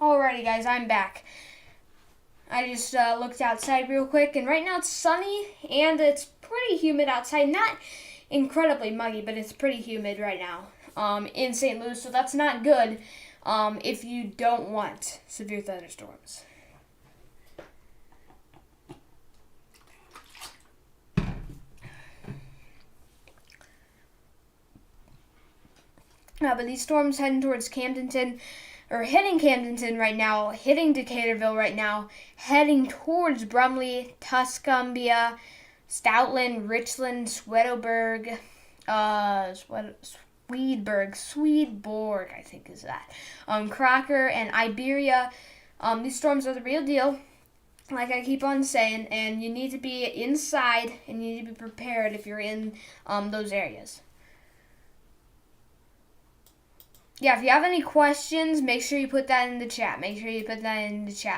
Alrighty, guys, I'm back. I just looked outside real quick, and right now it's sunny and it's pretty humid outside. Not incredibly muggy, but it's pretty humid right now in St. Louis, so that's not good if you don't want severe thunderstorms. But these storms heading towards Camdenton, or hitting Camdenton right now, hitting Decaturville right now, heading towards Brumley, Tuscumbia, Stoutland, Richland, Swedberg, Swedenborg, I think is that, Crocker, and Iberia. These storms are the real deal, like I keep on saying, and you need to be inside and you need to be prepared if you're in those areas. Yeah, if you have any questions, make sure you put that in the chat.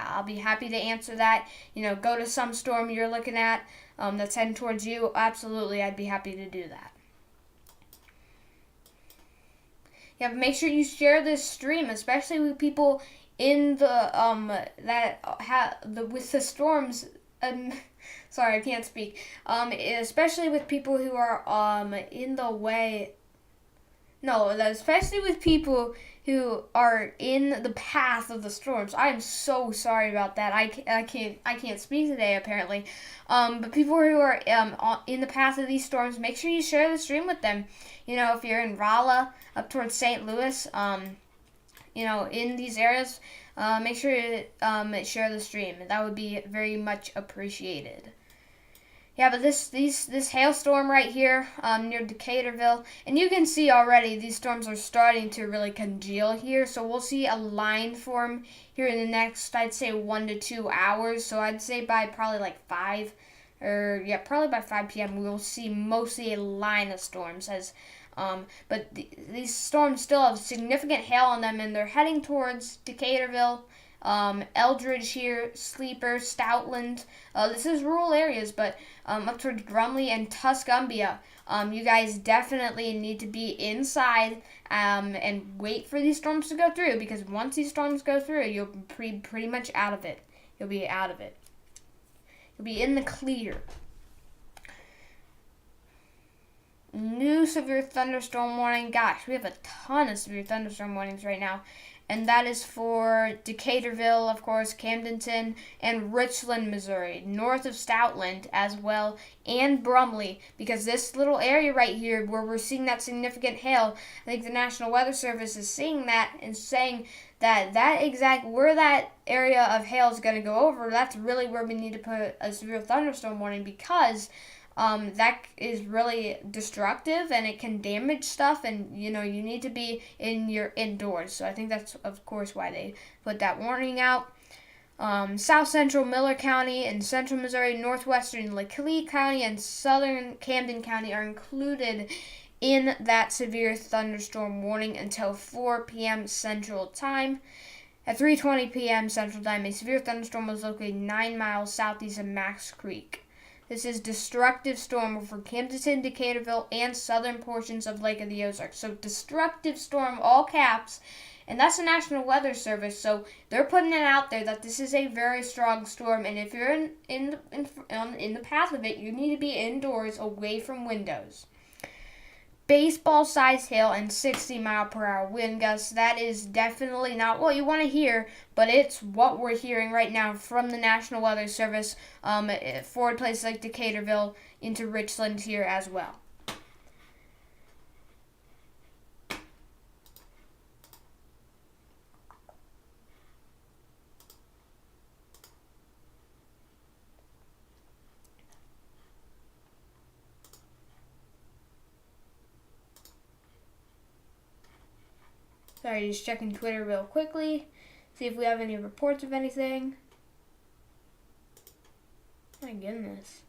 I'll be happy to answer that. Go to some storm you're looking at that's heading towards you. Absolutely, I'd be happy to do that. Yeah, but make sure you share this stream, especially with people in the with the storms. Sorry, I can't speak. Especially with people who are in the way. No, especially with people who are in the path of the storms. I am so sorry about that. I can't speak today apparently. But people who are in the path of these storms, make sure you share the stream with them. If you're in Rolla up towards St. Louis, in these areas, make sure to share the stream. That would be very much appreciated. Yeah, but this hailstorm right here near Decaturville, and you can see already these storms are starting to really congeal here, so we'll see a line form here in the next, I'd say, 1 to 2 hours. So I'd say by probably like 5 p.m. we'll see mostly a line of storms. But these storms still have significant hail on them, and they're heading towards Decaturville, Eldridge here, Sleeper, Stoutland. This is rural areas, but up towards Brumley and Tuscumbia. You guys definitely need to be inside and wait for these storms to go through, because once these storms go through, you'll be pretty much out of it. You'll be out of it. You'll be in the clear. New severe thunderstorm warning. Gosh, we have a ton of severe thunderstorm warnings right now. And that is for Decaturville, of course, Camdenton, and Richland, Missouri, north of Stoutland as well, and Brumley, because this little area right here where we're seeing that significant hail, I think the National Weather Service is seeing that and saying that where that area of hail is going to go over, that's really where we need to put a severe thunderstorm warning, because that is really destructive and it can damage stuff, and you need to be indoors. So I think that's of course why they put that warning out. South Central Miller County and Central Missouri, Northwestern Leclerc County, and Southern Camden County are included in that severe thunderstorm warning until 4 p.m. Central Time. At 3:20 p.m. Central Time, a severe thunderstorm was located 9 miles southeast of Max Creek. This is destructive storm over Camden, Decaturville, and southern portions of Lake of the Ozarks. So destructive storm, all caps, and that's the National Weather Service. So they're putting it out there that this is a very strong storm, and if you're in the path of it, you need to be indoors, away from windows. Baseball-sized hail and 60-mile-per-hour wind gusts. That is definitely not what you want to hear, but it's what we're hearing right now from the National Weather Service for places like Decaturville into Richland here as well. Sorry, just checking Twitter real quickly. See if we have any reports of anything. My goodness.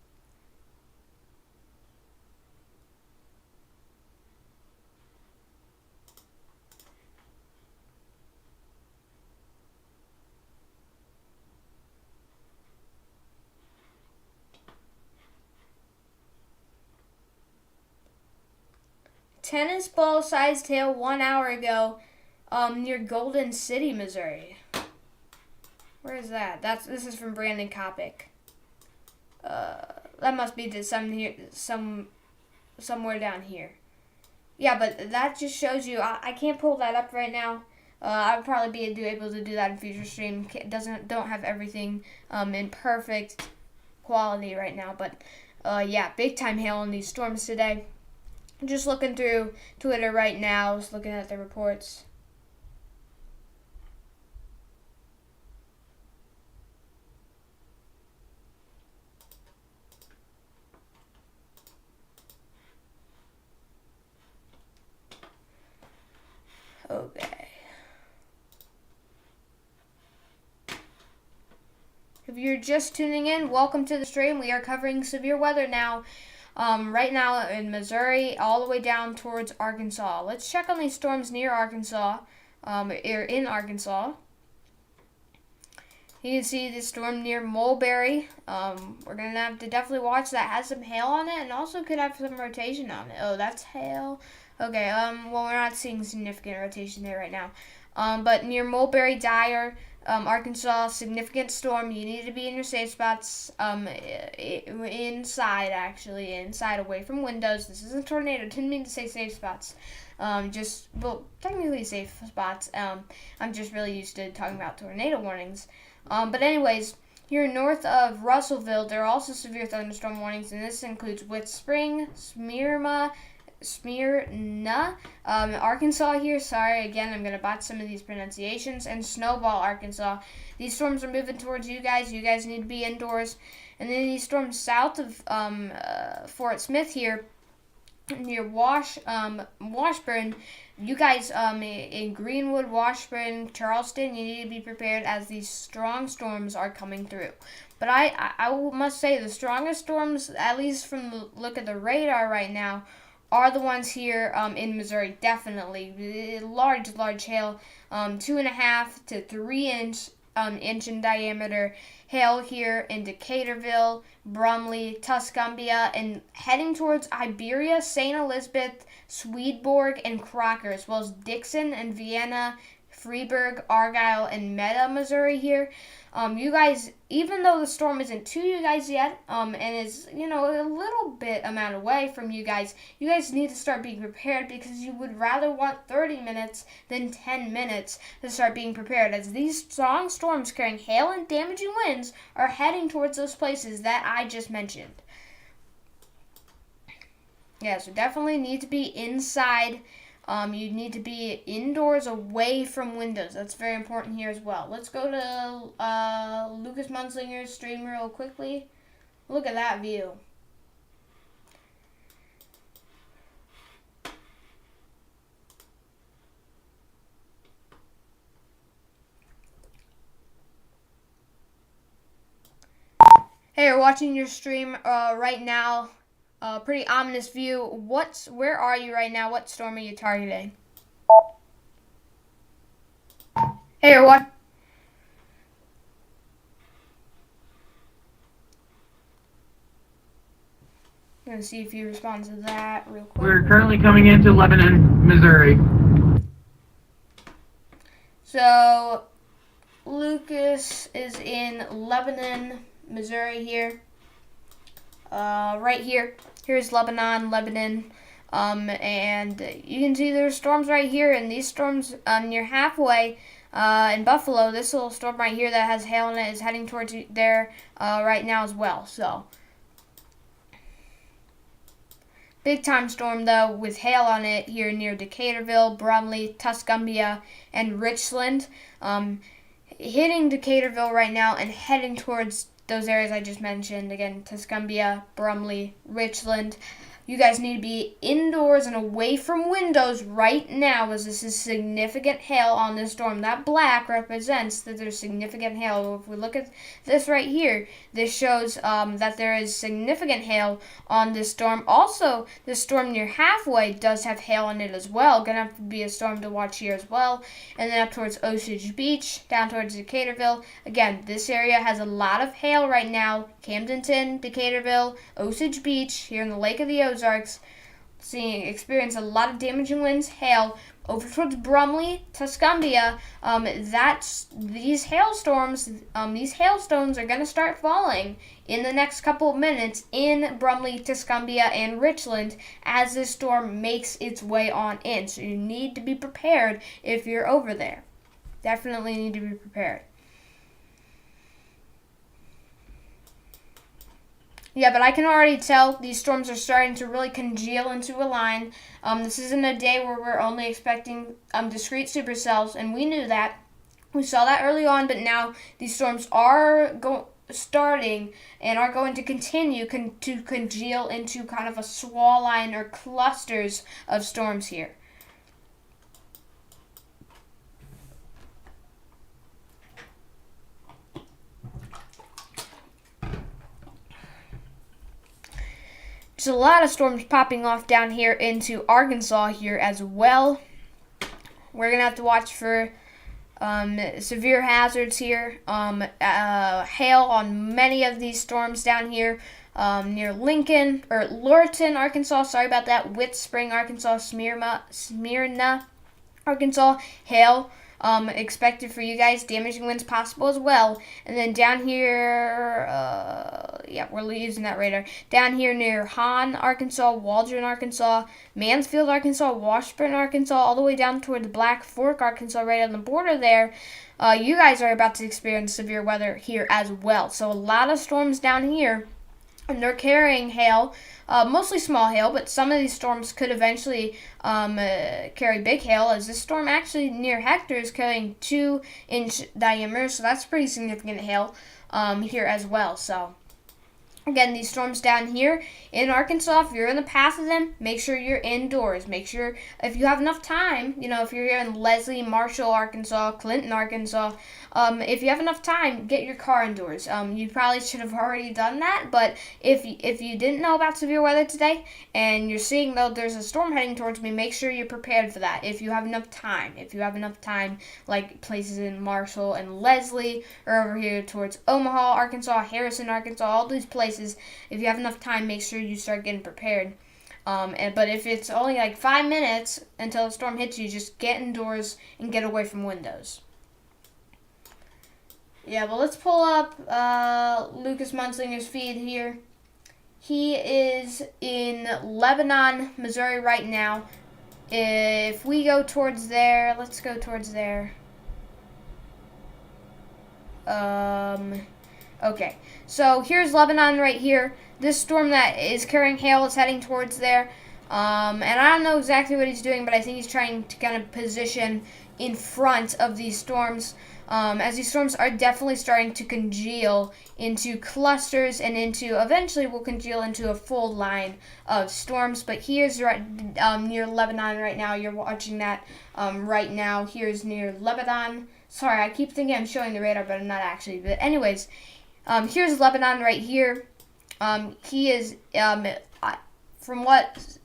Tennis ball sized hail 1 hour ago. Near Golden City, Missouri. Where is that? This is from Brandon Kopic. That must be somewhere down here. Yeah, but that just shows you. I can't pull that up right now. I would probably be able to do that in future stream. Don't have everything in perfect quality right now, but yeah, big time hail in these storms today. Just looking through Twitter right now, just looking at the reports. Okay. If you're just tuning in, welcome to the stream. We are covering severe weather now. Right now in Missouri, all the way down towards Arkansas. Let's check on these storms near Arkansas, or in Arkansas. You can see the storm near Mulberry. We're going to have to definitely watch that. Has some hail on it and also could have some rotation on it. Oh, that's hail. Okay, well, we're not seeing significant rotation there right now. But near Mulberry, Dyer, Arkansas, significant storm. You need to be in your safe spots, inside, away from windows. This isn't a tornado. Didn't mean to say safe spots. Technically safe spots. I'm just really used to talking about tornado warnings. But anyways, here north of Russellville, there are also severe thunderstorm warnings, and this includes Whit Spring, Smyrna, Arkansas here. Sorry, again, I'm going to botch some of these pronunciations. And Snowball, Arkansas. These storms are moving towards you guys. You guys need to be indoors. And then these storms south of Fort Smith here, near Washburn. You guys in Greenwood, Washburn, Charleston, you need to be prepared as these strong storms are coming through. But I must say the strongest storms, at least from the look at the radar right now, are the ones here in Missouri. Definitely large hail, 2.5 to 3 inch in diameter hail here in Decaturville, Brumley, Tuscumbia, and heading towards Iberia, St. Elizabeth, Swedenborg, and Crocker, as well as Dixon and Vienna, Freeburg, Argyle, and Meta, Missouri here. You guys, even though the storm isn't to you guys yet, and is, a little bit amount away from you guys need to start being prepared, because you would rather want 30 minutes than 10 minutes to start being prepared, as these strong storms carrying hail and damaging winds are heading towards those places that I just mentioned. Yeah, so definitely need to be inside. You need to be indoors, away from windows. That's very important here as well. Let's go to Lucas Munslinger's stream real quickly. Look at that view. Hey, you're watching your stream right now. Pretty ominous view. Where are you right now? What storm are you targeting? Hey, I'm going to see if he responds to that real quick. We're currently coming into Lebanon, Missouri. So, Lucas is in Lebanon, Missouri here. Right here. Here's Lebanon. And you can see there's storms right here, and these storms near halfway in Buffalo, this little storm right here that has hail in it is heading towards there right now as well. So, big time storm though with hail on it here near Decaturville, Brumley, Tuscumbia, and Richland. Hitting Decaturville right now and heading towards those areas I just mentioned. Again, Tuscumbia, Brumley, Richland. You guys need to be indoors and away from windows right now, as this is significant hail on this storm. That black represents that there's significant hail. If we look at this right here, this shows that there is significant hail on this storm. Also, this storm near halfway does have hail in it as well. Gonna have to be a storm to watch here as well. And then up towards Osage Beach, down towards Decaturville. Again, this area has a lot of hail right now. Camdenton, Decaturville, Osage Beach, here in the Lake of the Ozarks, experience a lot of damaging winds, hail. Over towards Brumley, Tuscumbia, these hailstones are going to start falling in the next couple of minutes in Brumley, Tuscumbia, and Richland as this storm makes its way on in. So you need to be prepared if you're over there. Definitely need to be prepared. Yeah, but I can already tell these storms are starting to really congeal into a line. This isn't a day where we're only expecting discrete supercells, and we knew that. We saw that early on, but now these storms are starting and are going to continue to congeal into kind of a swall line or clusters of storms here. There's a lot of storms popping off down here into Arkansas here as well. We're going to have to watch for severe hazards here. Hail on many of these storms down here near Lorton, Arkansas. Sorry about that. Whit Spring, Arkansas. Smyrna, Arkansas. Hail expected for you guys. Damaging winds possible as well. And then down here, we're using that radar. Down here near Hahn, Arkansas, Waldron, Arkansas, Mansfield, Arkansas, Washburn, Arkansas, all the way down toward the Black Fork, Arkansas, right on the border there. You guys are about to experience severe weather here as well. So a lot of storms down here, and they're carrying hail. Mostly small hail, but some of these storms could eventually carry big hail, as this storm actually near Hector is carrying 2-inch diameter, so that's pretty significant hail here as well. So again, these storms down here in Arkansas, if you're in the path of them, make sure you're indoors. Make sure if you have enough time, if you're here in Leslie, Marshall, Arkansas, Clinton, Arkansas, if you have enough time, get your car indoors. You probably should have already done that, but if you didn't know about severe weather today and you're seeing though there's a storm heading towards me, make sure you're prepared for that. If you have enough time, like places in Marshall and Leslie, or over here towards Omaha, Arkansas, Harrison, Arkansas, all these places, if you have enough time, make sure you start getting prepared. But if it's only like 5 minutes until the storm hits you, just get indoors and get away from windows. Yeah, well, let's pull up Lucas Munslinger's feed here. He is in Lebanon, Missouri right now. If we go towards there, let's go towards there. Okay, so here's Lebanon right here. This storm that is carrying hail is heading towards there. And I don't know exactly what he's doing, but I think he's trying to kind of position in front of these storms. As these storms are definitely starting to congeal into clusters and eventually will congeal into a full line of storms. But here's right near Lebanon right now. You're watching that right now. Here's near Lebanon. Sorry, I keep thinking I'm showing the radar, but I'm not actually. But anyways, here's Lebanon right here. He is, from what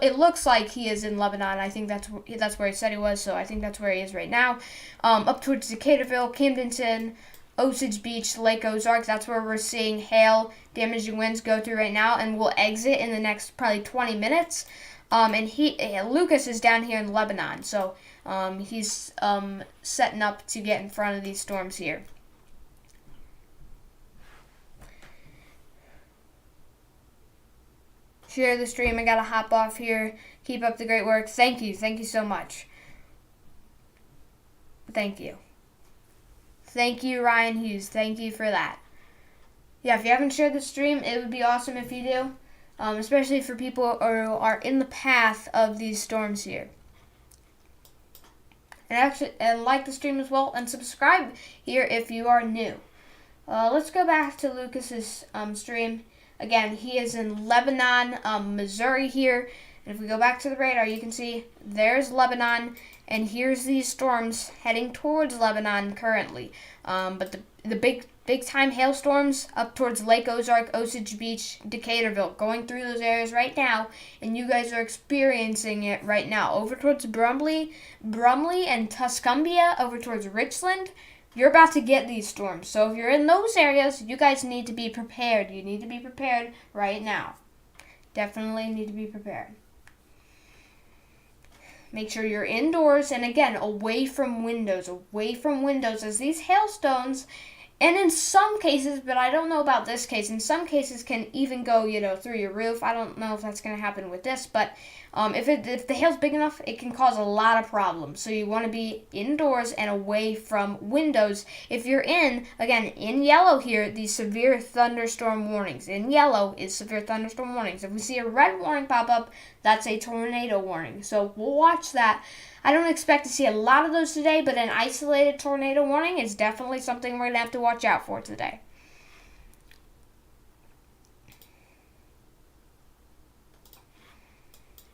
it looks like, he is in Lebanon. I think that's where he said he was, so I think that's where he is right now. Up towards Decaturville, Camdenton, Osage Beach, Lake Ozark. That's where we're seeing hail damaging winds go through right now, and we'll exit in the next probably 20 minutes. And Lucas is down here in Lebanon, so he's setting up to get in front of these storms here. Share the stream. I gotta hop off here. Keep up the great work. Thank you so much. Thank you, Ryan Hughes. Thank you for that. Yeah, if you haven't shared the stream, it would be awesome if you do. Especially for people who are in the path of these storms here. And like the stream as well, and subscribe here if you are new. Let's go back to Lucas's stream. Again, he is in Lebanon, Missouri here. And if we go back to the radar, you can see there's Lebanon, and here's these storms heading towards Lebanon currently. But the big time hailstorms up towards Lake Ozark, Osage Beach, Decaturville, going through those areas right now, and you guys are experiencing it right now. Over towards Brumley and Tuscumbia, over towards Richland, you're about to get these storms. So if you're in those areas, you guys need to be prepared. You need to be prepared right now. Definitely need to be prepared. Make sure you're indoors, and again, away from windows, as these hailstones, and in some cases, but I don't know about this case, in some cases can even go, through your roof. I don't know if that's going to happen with this, but if the hail's big enough, it can cause a lot of problems. So you want to be indoors and away from windows. If you're in yellow here, these severe thunderstorm warnings. In yellow is severe thunderstorm warnings. If we see a red warning pop up, that's a tornado warning. So we'll watch that. I don't expect to see a lot of those today, but an isolated tornado warning is definitely something we're going to have to watch out for today.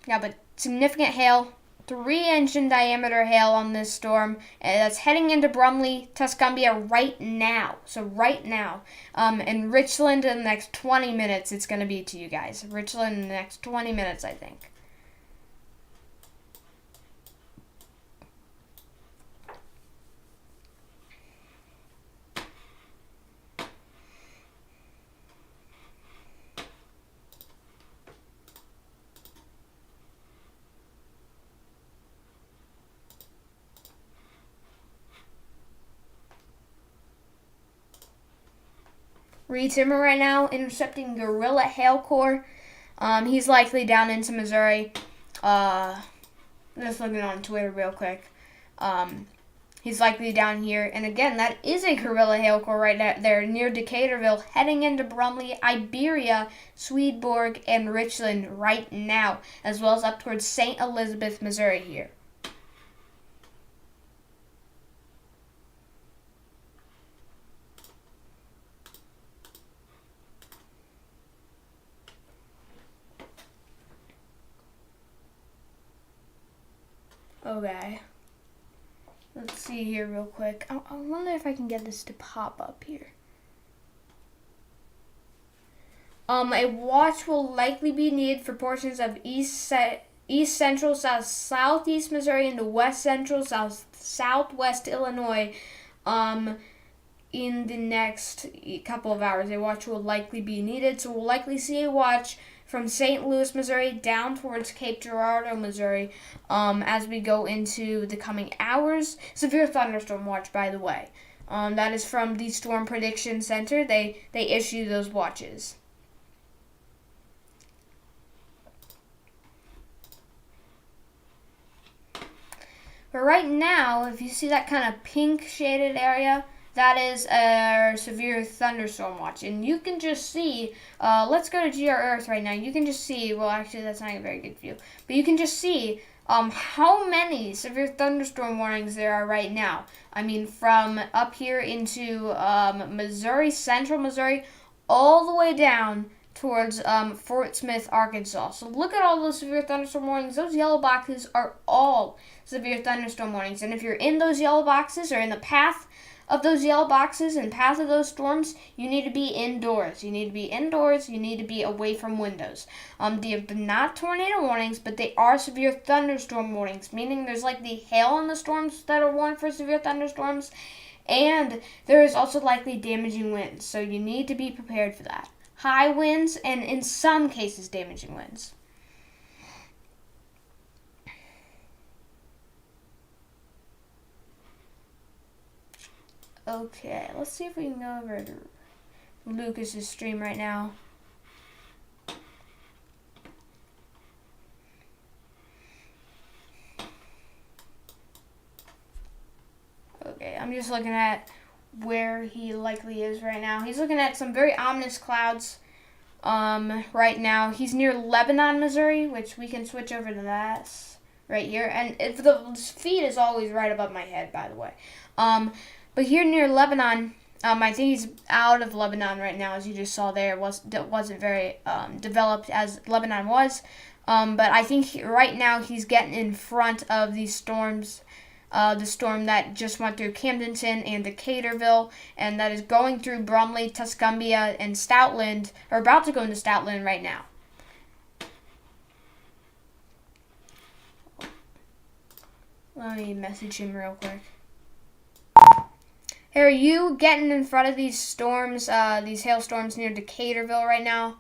Yeah, but significant hail, 3-inch in diameter hail on this storm. That's heading into Brumley, Tuscumbia right now. So right now. And Richland in the next 20 minutes it's going to be to you guys. Richland in the next 20 minutes, I think. Reed Timmer right now intercepting Gorilla Hail Core. He's likely down into Missouri. Just looking on Twitter real quick. He's likely down here. And again, that is a Gorilla Hail Core right there near Decaturville, heading into Brumley, Iberia, Swedenborg, and Richland right now, as well as up towards St. Elizabeth, Missouri here. Okay. Let's see here real quick. I wonder if I can get this to pop up here. A watch will likely be needed for portions of east central, southeast Missouri into west central, southwest Illinois. In the next couple of hours, a watch will likely be needed. So we'll likely see a watch from St. Louis, Missouri, down towards Cape Girardeau, Missouri, as we go into the coming hours. Severe thunderstorm watch, by the way. That is from the Storm Prediction Center. They issue those watches. But right now, if you see that kind of pink shaded area, that is a severe thunderstorm watch. And you can just see, let's go to GR Earth right now. You can just see, well, actually, that's not a very good view. But you can just see how many severe thunderstorm warnings there are right now. I mean, from up here into Missouri, central Missouri, all the way down towards Fort Smith, Arkansas. So look at all those severe thunderstorm warnings. Those yellow boxes are all severe thunderstorm warnings. And if you're in those yellow boxes or in the path of those yellow boxes and path of those storms, you need to be indoors. You need to be indoors. You need to be away from windows. They are not tornado warnings, but they are severe thunderstorm warnings, meaning there's like the hail in the storms that are warned for severe thunderstorms, And there is also likely damaging winds, so you need to be prepared for that. High winds and in some cases damaging winds. Okay, let's see if we can go over to Lucas's stream right now. Okay, I'm just looking at where he likely is right now. He's looking at some very ominous clouds right now. He's near Lebanon, Missouri, which we can switch over to that right here. And the feed is always right above my head, by the way. But here near Lebanon, I think he's out of Lebanon right now, as you just saw there. It wasn't very developed as Lebanon was. But I think right now he's getting in front of these storms. The storm that just went through Camdenton and Decaturville, and that is going through Brumley, Tuscumbia, and Stoutland, or about to go into Stoutland right now. Let me message him real quick. Hey, are you getting in front of these storms, these hailstorms near Decaturville right now?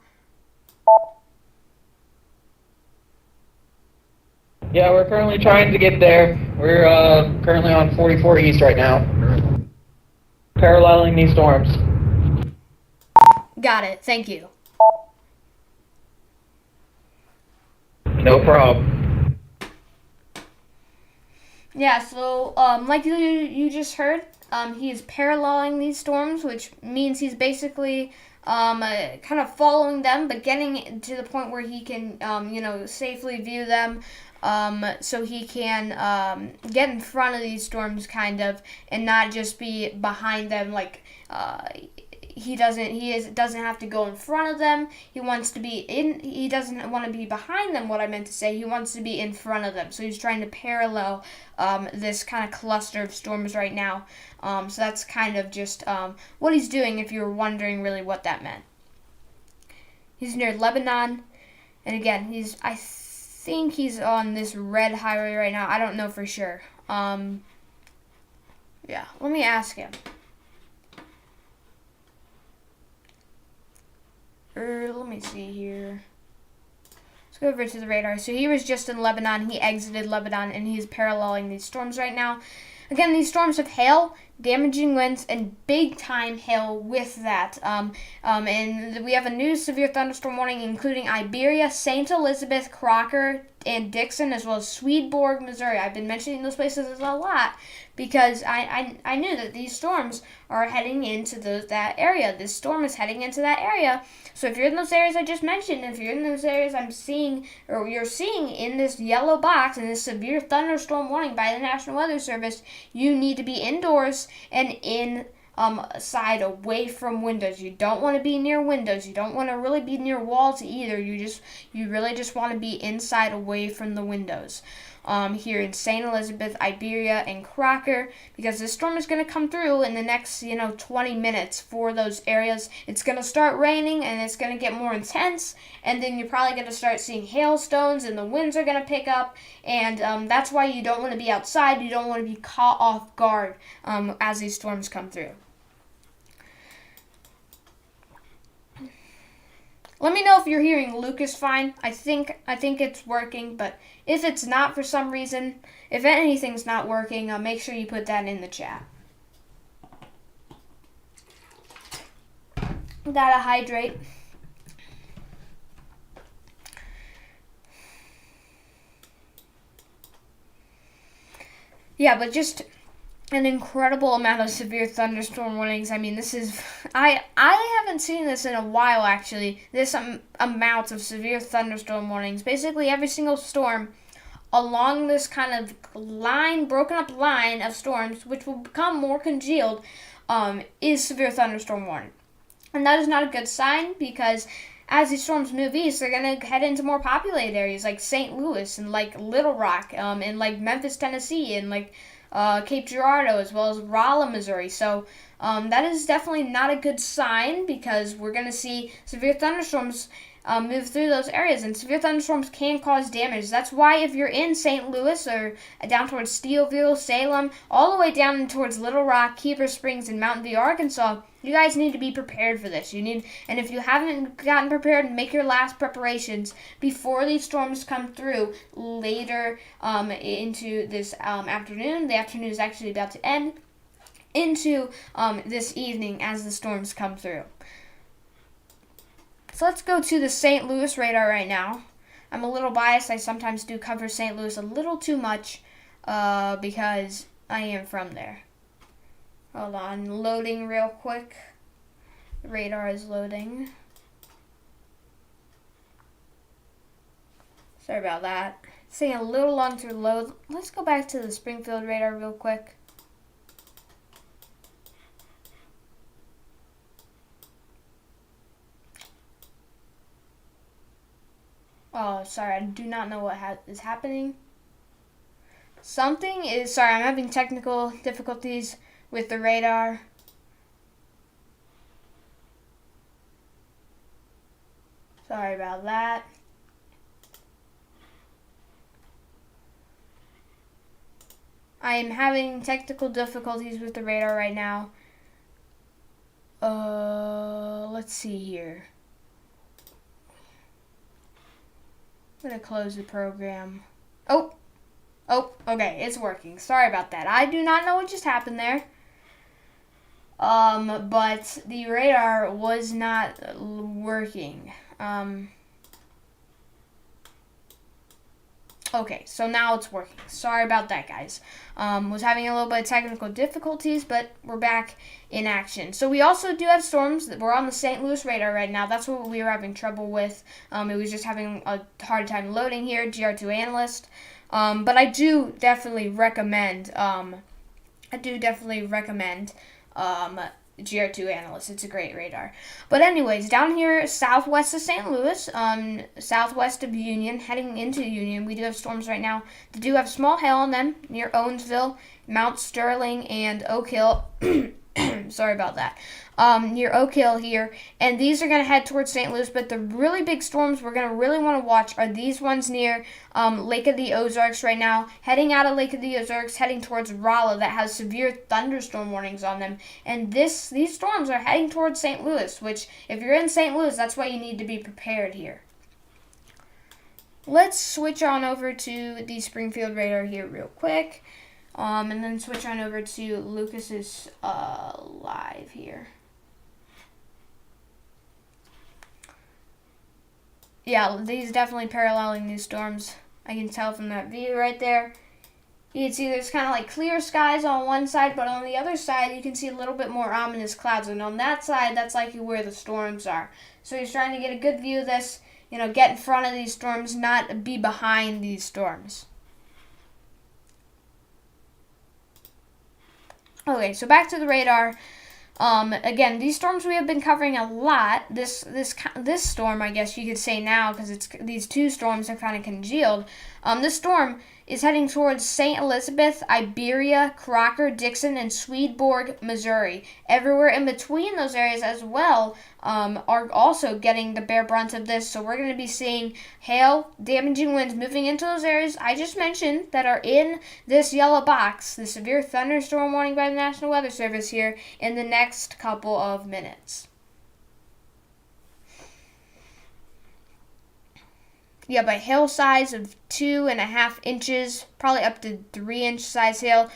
Yeah, we're currently trying to get there. We're currently on 44 East right now, paralleling these storms. Got it. Thank you. No problem. Yeah, so like you just heard, he is paralleling these storms, which means he's basically kind of following them, but getting to the point where he can, safely view them. So he can get in front of these storms, kind of, and not just be behind them. Like he doesn't have to go in front of them. He wants to be in. He doesn't want to be behind them. What I meant to say, he wants to be in front of them. So he's trying to parallel this kind of cluster of storms right now. So that's kind of just what he's doing. If you're wondering really what that meant, he's near Lebanon, and again, I think he's on this red highway right now. I don't know for sure. Yeah, let me ask him. Let me see here. Let's go over to the radar. So he was just in Lebanon. He exited Lebanon, and he's paralleling these storms right now. Again, these storms have hail, damaging winds, and big-time hail with that. And we have a new severe thunderstorm warning, including Iberia, St. Elizabeth, Crocker, and Dixon, as well as Swedenborg, Missouri. I've been mentioning those places a lot because I knew that these storms are heading into that area. This storm is heading into that area. So if you're in those areas I just mentioned, if you're in those areas I'm seeing, or you're seeing in this yellow box, in this severe thunderstorm warning by the National Weather Service, you need to be indoors and inside, away from windows. You don't want to be near windows. You don't want to really be near walls either. You really just want to be inside, away from the windows. Here in St. Elizabeth, Iberia, and Crocker, because this storm is going to come through in the next 20 minutes for those areas. It's going to start raining, and it's going to get more intense, and then you're probably going to start seeing hailstones, and the winds are going to pick up, and that's why you don't want to be outside. You don't want to be caught off guard as these storms come through. Let me know if you're hearing Lucas fine. I think it's working, but if it's not for some reason, if anything's not working, make sure you put that in the chat. Gotta hydrate. Yeah, but just an incredible amount of severe thunderstorm warnings. I mean, this is, I haven't seen this in a while, actually. This amount of severe thunderstorm warnings. Basically, every single storm along this kind of line, broken up line of storms, which will become more congealed, is severe thunderstorm warning. And that is not a good sign, because as these storms move east, they're going to head into more populated areas like St. Louis and like Little Rock and like Memphis, Tennessee, and like Cape Girardeau, as well as Rolla, Missouri. So that is definitely not a good sign, because we're going to see severe thunderstorms move through those areas, and severe thunderstorms can cause damage. That's why if you're in St. Louis or down towards Steelville, Salem, all the way down towards Little Rock, Heber Springs, and Mountain View, Arkansas, you guys need to be prepared for this. And if you haven't gotten prepared, make your last preparations before these storms come through later into this afternoon. The afternoon is actually about to end into this evening as the storms come through. So let's go to the St. Louis radar right now. I'm a little biased. I sometimes do cover St. Louis a little too much because I am from there. Hold on, loading real quick. The radar is loading. Sorry about that. It's taking a little long to load. Let's go back to the Springfield radar real quick. Oh, sorry, I do not know what is happening. Sorry, I'm having technical difficulties with the radar. Sorry about that. I am having technical difficulties with the radar right now. Let's see here. I'm gonna close the program. Oh, okay, it's working. Sorry about that. I do not know what just happened there. But the radar was not working. Okay, so now it's working. Sorry about that, guys. Was having a little bit of technical difficulties, but we're back in action. So we also do have storms. We're on the St. Louis radar right now. That's what we were having trouble with. It was just having a hard time loading here, GR2 analyst. But I do definitely recommend, GR2 analyst. It's a great radar. But anyways, down here southwest of St. Louis, southwest of Union, heading into Union, we do have storms right now. They do have small hail on them near Owensville, Mount Sterling, and Oak Hill. Sorry about that. Near Oak Hill here, and these are going to head towards St. Louis, but the really big storms we're going to really want to watch are these ones near Lake of the Ozarks right now, heading out of Lake of the Ozarks, heading towards Rolla that has severe thunderstorm warnings on them, and these storms are heading towards St. Louis, which if you're in St. Louis, that's why you need to be prepared here. Let's switch on over to the Springfield radar here real quick. And then switch on over to Lucas's live here. Yeah, these definitely paralleling these storms. I can tell from that view right there. You can see there's kind of like clear skies on one side, but on the other side you can see a little bit more ominous clouds. And on that side, that's likely where the storms are. So he's trying to get a good view of this, get in front of these storms, not be behind these storms. Okay, so back to the radar. Again, these storms we have been covering a lot. This storm, I guess you could say now, because these two storms are kind of congealed. This storm is heading towards St. Elizabeth, Iberia, Crocker, Dixon, and Swedenborg, Missouri. Everywhere in between those areas as well are also getting the bare brunt of this. So we're going to be seeing hail, damaging winds moving into those areas I just mentioned that are in this yellow box, the severe thunderstorm warning by the National Weather Service here, in the next couple of minutes. You have a hail size of 2.5 inches, probably up to 3-inch size hail.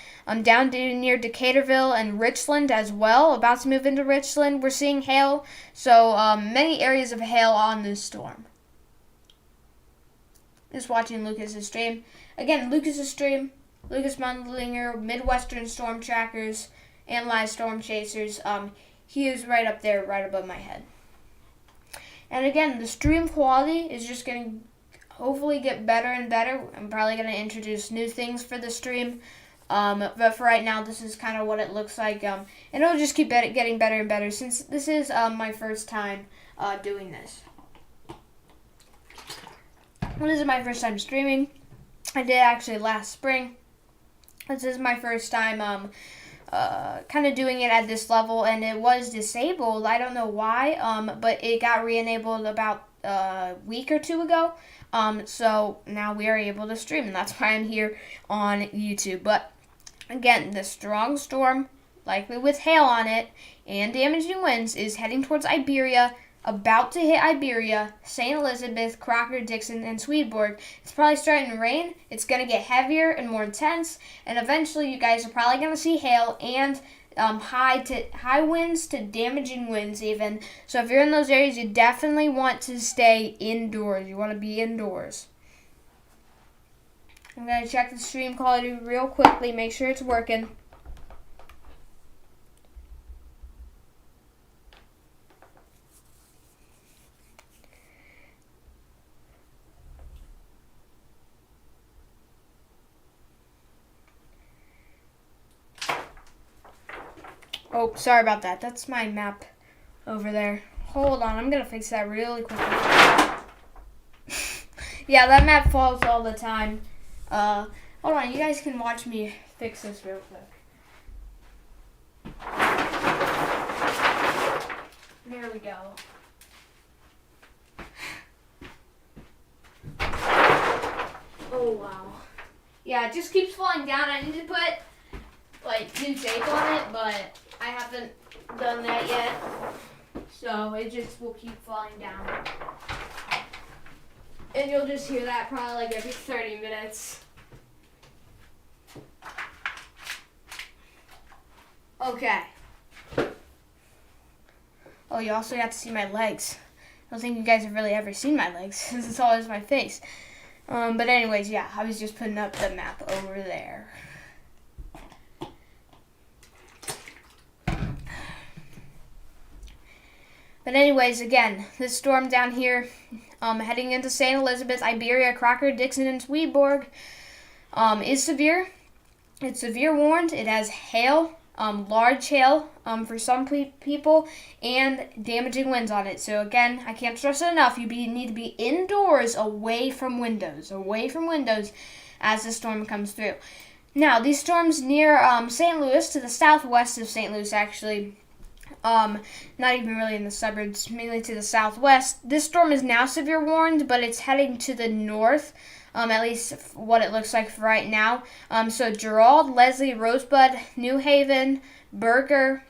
Down to near Decaturville and Richland as well. About to move into Richland, we're seeing hail. So many areas of hail on this storm. Just watching Lucas's stream. Again, Lucas's stream, Lucas Mundlinger, Midwestern Storm Trackers, Analyze Storm Chasers. He is right up there, right above my head. And again, the stream quality is just going to hopefully get better and better. I'm probably going to introduce new things for the stream. But for right now, this is kind of what it looks like. And it'll just keep getting better and better since this is my first time doing this. Well, this is my first time streaming. I did actually last spring. This is my first time kind of doing it at this level, and it was disabled. I don't know why, but it got re-enabled about a week or two ago. So now we are able to stream, and that's why I'm here on YouTube. But again, the strong storm, likely with hail on it and damaging winds, is heading towards Iberia, about to hit Iberia, St. Elizabeth, Crocker, Dixon, and Swedenborg. It's probably starting to rain. It's going to get heavier and more intense, and eventually you guys are probably going to see hail and high winds to damaging winds even. So if you're in those areas, you definitely want to stay indoors. You want to be indoors. I'm going to check the stream quality real quickly, make sure it's working. Oh, sorry about that. That's my map over there. Hold on, I'm going to fix that really quickly. Yeah, that map falls all the time. Hold on, you guys can watch me fix this real quick. There we go. Oh, wow. Yeah, it just keeps falling down. I need to put, new tape on it, but I haven't done that yet. So it just will keep falling down. And you'll just hear that probably every 30 minutes. Okay. Oh, you also got to see my legs. I don't think you guys have really ever seen my legs, since it's always my face. But anyways, yeah, I was just putting up the map over there. But anyways, again, this storm down here, heading into St. Elizabeth, Iberia, Crocker, Dixon, and Swedenborg, is severe. It's severe warned. It has hail, large hail for some people, and damaging winds on it. So again, I can't stress it enough. You need to be indoors, away from windows, as the storm comes through. Now, these storms near St. Louis, to the southwest of St. Louis, actually, not even really in the suburbs, mainly to the southwest. This storm is now severe warned, but it's heading to the north, at least what it looks like for right now. So Gerald, Leslie, Rosebud, New Haven, Berger,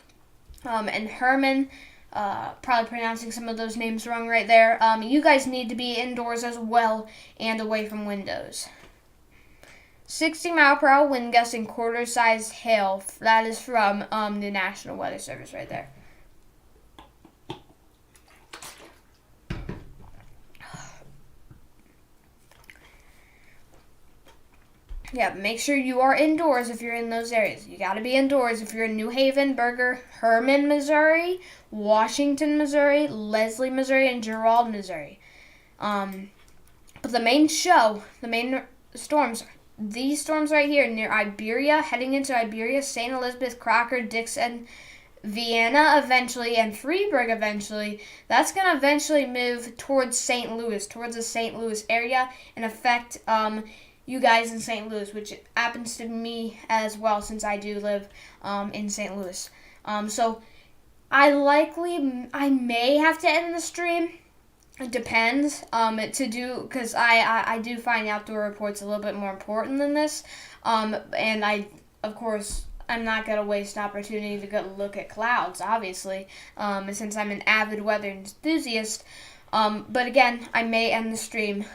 and Herman, probably pronouncing some of those names wrong right there. You guys need to be indoors as well and away from windows. 60-mile-per-hour wind gusts and quarter-sized hail. That is from the National Weather Service right there. Yeah, make sure you are indoors if you're in those areas. You got to be indoors if you're in New Haven, Berger, Herman, Missouri, Washington, Missouri, Leslie, Missouri, and Gerald, Missouri. But the main storms, these storms right here near Iberia, heading into Iberia, St. Elizabeth, Crocker, Dixon, Vienna eventually, and Freiburg eventually, that's going to eventually move towards St. Louis, towards the St. Louis area, and affect you guys in St. Louis, which happens to me as well, since I do live in St. Louis. So I may have to end the stream. It depends because I do find outdoor reports a little bit more important than this. And of course, I'm not going to waste an opportunity to go look at clouds, obviously, since I'm an avid weather enthusiast. But again, I may end the stream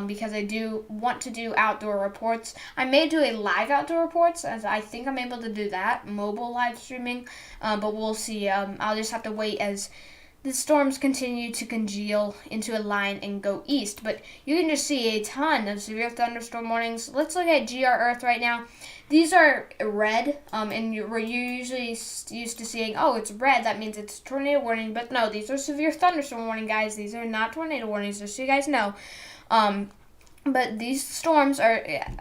because I do want to do outdoor reports. I may do a live outdoor reports, as I think I'm able to do that, mobile live streaming, but we'll see. I'll just have to wait as the storms continue to congeal into a line and go east. But you can just see a ton of severe thunderstorm warnings. Let's look at GR Earth right now. These are red, and you're usually used to seeing, oh, it's red, that means it's tornado warning. But no, these are severe thunderstorm warning, guys. These are not tornado warnings, just so you guys know. But these storms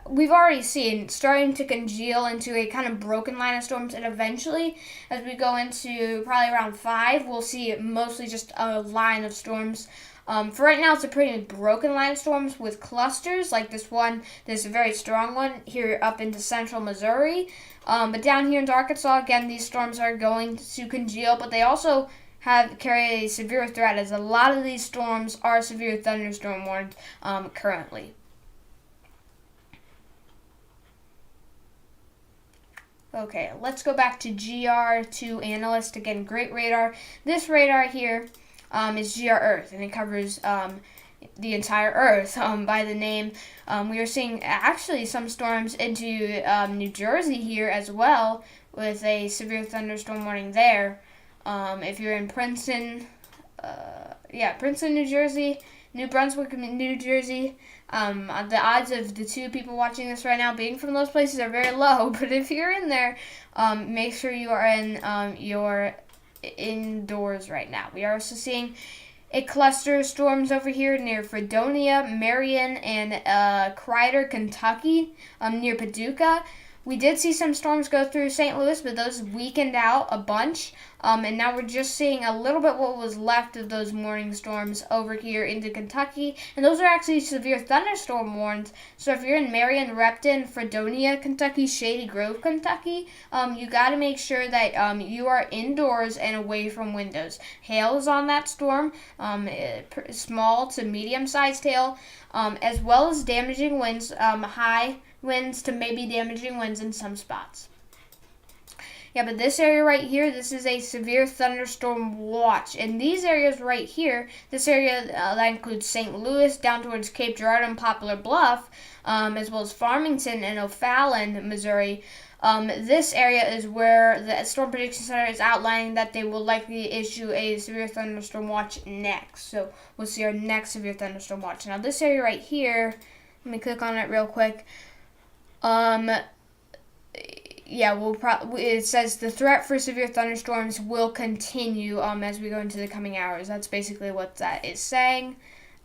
we've already seen, starting to congeal into a kind of broken line of storms. And eventually, as we go into probably around 5, we'll see mostly just a line of storms. For right now, it's a pretty broken line of storms with clusters, like this very strong one here up into central Missouri. But down here in Arkansas, again, these storms are going to congeal, but they also carry a severe threat, as a lot of these storms are severe thunderstorm warned currently. Okay, let's go back to GR2 analyst. Again, great radar. This radar here is GR Earth, and it covers the entire Earth by the name. We are seeing actually some storms into New Jersey here as well, with a severe thunderstorm warning there. If you're in Princeton, Princeton, New Jersey, New Brunswick, New Jersey, the odds of the two people watching this right now being from those places are very low. But if you're in there, make sure you are in your indoors right now. We are also seeing a cluster of storms over here near Fredonia, Marion, and Crider, Kentucky, near Paducah. We did see some storms go through St. Louis, but those weakened out a bunch. And now we're just seeing a little bit what was left of those morning storms over here into Kentucky. And those are actually severe thunderstorm warned. So if you're in Marion, Repton, Fredonia, Kentucky, Shady Grove, Kentucky, you got to make sure that you are indoors and away from windows. Hail is on that storm, small to medium-sized hail, as well as damaging winds, high winds to maybe damaging winds in some spots. Yeah, but this area right here, this is a severe thunderstorm watch. And these areas right here, this area that includes St. Louis down towards Cape Girardeau and Poplar Bluff, as well as Farmington and O'Fallon, Missouri. This area is where the Storm Prediction Center is outlining that they will likely issue a severe thunderstorm watch next. So we'll see our next severe thunderstorm watch. Now this area right here, let me click on it real quick. It says the threat for severe thunderstorms will continue as we go into the coming hours. That's basically what that is saying.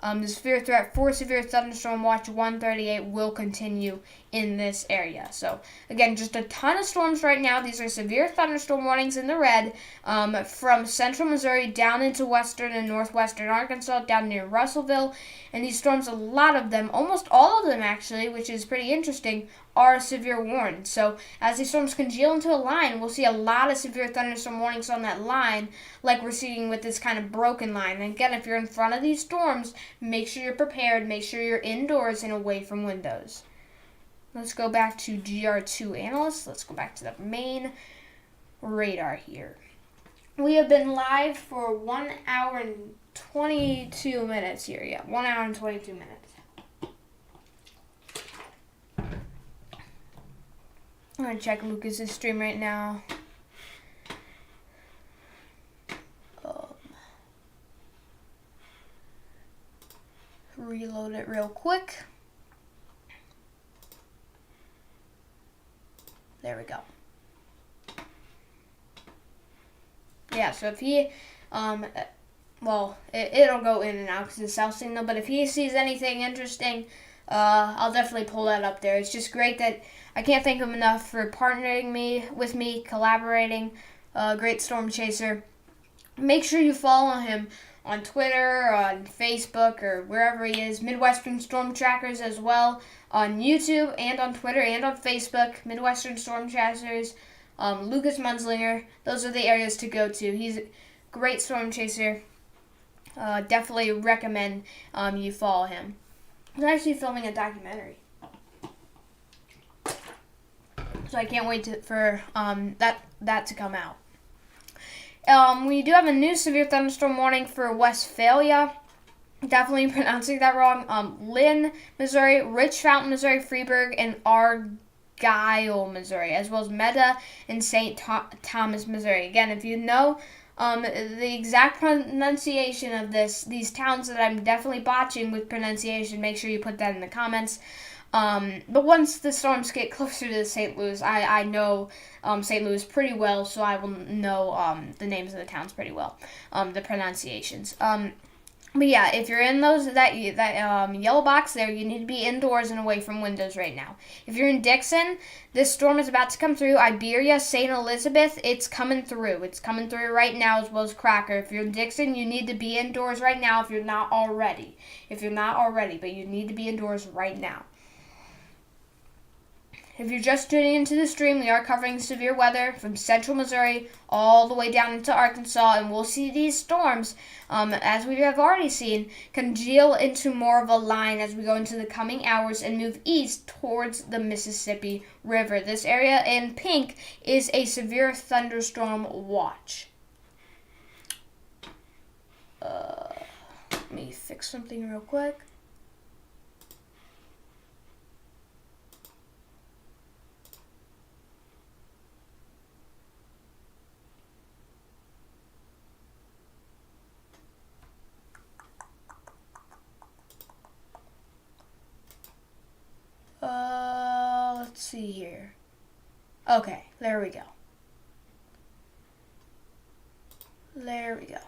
The severe threat for severe thunderstorm watch 138 will continue in this area. So again, just a ton of storms right now. These are severe thunderstorm warnings in the red, from central Missouri down into western and northwestern Arkansas, down near Russellville. And these storms, a lot of them, almost all of them actually, which is pretty interesting, are severe warned. So as these storms congeal into a line, we'll see a lot of severe thunderstorm warnings on that line, like we're seeing with this kind of broken line. And again, if you're in front of these storms, make sure you're prepared, make sure you're indoors and away from windows. Let's go back to GR2 analyst. Let's go back to the main radar here. We have been live for 1 hour and 22 minutes here. Yeah, 1 hour and 22 minutes. I'm going to check Lucas's stream right now. Reload it real quick. There we go. Yeah, so if he, it'll go in and out because it's cell signal, but if he sees anything interesting, I'll definitely pull that up there. It's just great that I can't thank him enough for partnering with me, collaborating. Great storm chaser. Make sure you follow him on Twitter, on Facebook, or wherever he is. Midwestern Storm Trackers as well on YouTube and on Twitter and on Facebook. Midwestern Storm Chasers, Lucas Munslinger. Those are the areas to go to. He's a great storm chaser. Definitely recommend you follow him. He's actually filming a documentary, so I can't wait for that to come out. We do have a new severe thunderstorm warning for Westphalia. Definitely pronouncing that wrong. Lynn, Missouri, Rich Fountain, Missouri, Freeburg, and Argyle, Missouri, as well as Meta and St. Thomas, Missouri. Again, if you know the exact pronunciation of these towns that I'm definitely botching with pronunciation, make sure you put that in the comments. But once the storms get closer to St. Louis, I know St. Louis pretty well, so I will know the names of the towns pretty well, the pronunciations. But yeah, if you're in that yellow box there, you need to be indoors and away from windows right now. If you're in Dixon, this storm is about to come through. Iberia, St. Elizabeth, it's coming through. It's coming through right now, as well as Cracker. If you're in Dixon, you need to be indoors right now if you're not already. But you need to be indoors right now. if you're just tuning into the stream, we are covering severe weather from central Missouri all the way down into Arkansas, and we'll see these storms, as we have already seen, congeal into more of a line as we go into the coming hours and move east towards the Mississippi River. This area in pink is a severe thunderstorm watch. Let me fix something real quick. Let's see here. Okay, there we go. There we go.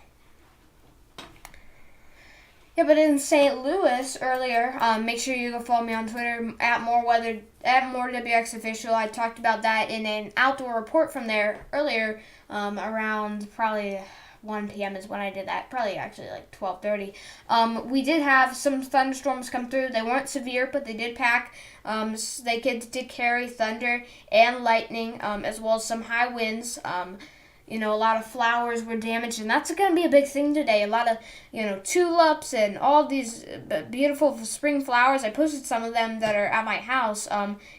Yeah, but in St. Louis earlier, make sure you go follow me on Twitter at MoreWXOfficial. I talked about that in an outdoor report from there earlier, around probably 1 p.m. is when I did that. Probably actually like 12:30. We did have some thunderstorms come through. They weren't severe, but they did pack. They did carry thunder and lightning, as well as some high winds. A lot of flowers were damaged, and that's going to be a big thing today. A lot of, tulips and all these beautiful spring flowers. I posted some of them that are at my house.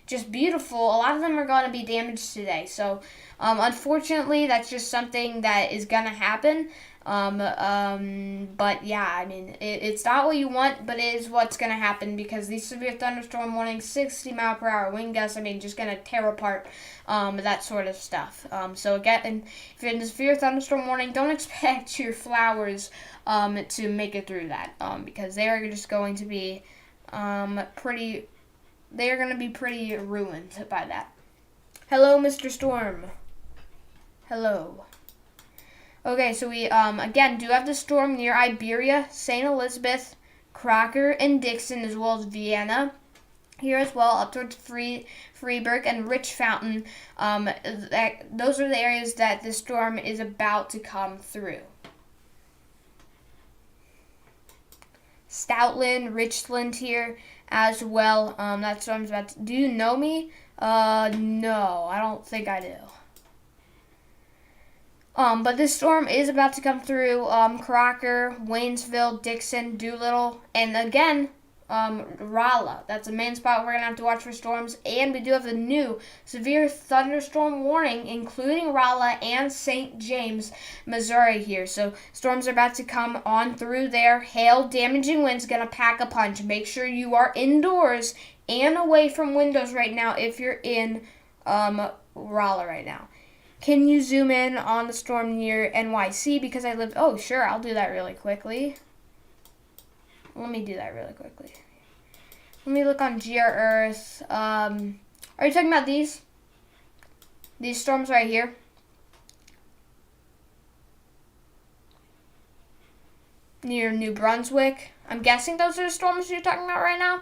Just beautiful. A lot of them are going to be damaged today. So, unfortunately, that's just something that is going to happen. But yeah, I mean, it's not what you want, but it is what's going to happen because these severe thunderstorm warnings, 60 mile per hour wind gusts, just going to tear apart, that sort of stuff. So again, if you're in the severe thunderstorm warning, don't expect your flowers, to make it through that, because they are just going to be, pretty ruined by that. Hello, Mr. Storm. Hello. Okay, so we, again, do have the storm near Iberia, St. Elizabeth, Crocker, and Dixon, as well as Vienna. Here as well, up towards Freiburg and Rich Fountain. Those are the areas that the storm is about to come through. Stoutland, Richland here as well. That storm's about to... Do you know me? No, I don't think I do. But this storm is about to come through Crocker, Waynesville, Dixon, Doolittle, and again, Rolla. That's the main spot we're going to have to watch for storms. And we do have a new severe thunderstorm warning, including Rolla and St. James, Missouri here. So storms are about to come on through there. Hail, damaging winds going to pack a punch. Make sure you are indoors and away from windows right now if you're in Rolla right now. Can you zoom in on the storm near NYC? Because I live... Oh, sure, I'll do that really quickly. Let me do that really quickly. Let me look on GR Earth. Are you talking about these? These storms right here? Near New Brunswick. I'm guessing those are the storms you're talking about right now.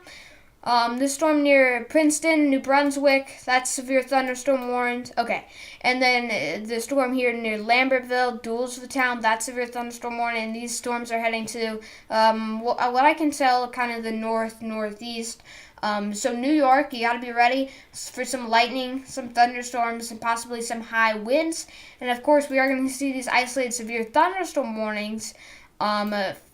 This storm near Princeton, New Brunswick, that's severe thunderstorm warned. Okay. And then the storm here near Lambertville, Doolesville, that's severe thunderstorm warning. And these storms are heading to, what I can tell, kind of the northeast. So New York, you got to be ready for some lightning, some thunderstorms, and possibly some high winds. And of course, we are going to see these isolated severe thunderstorm warnings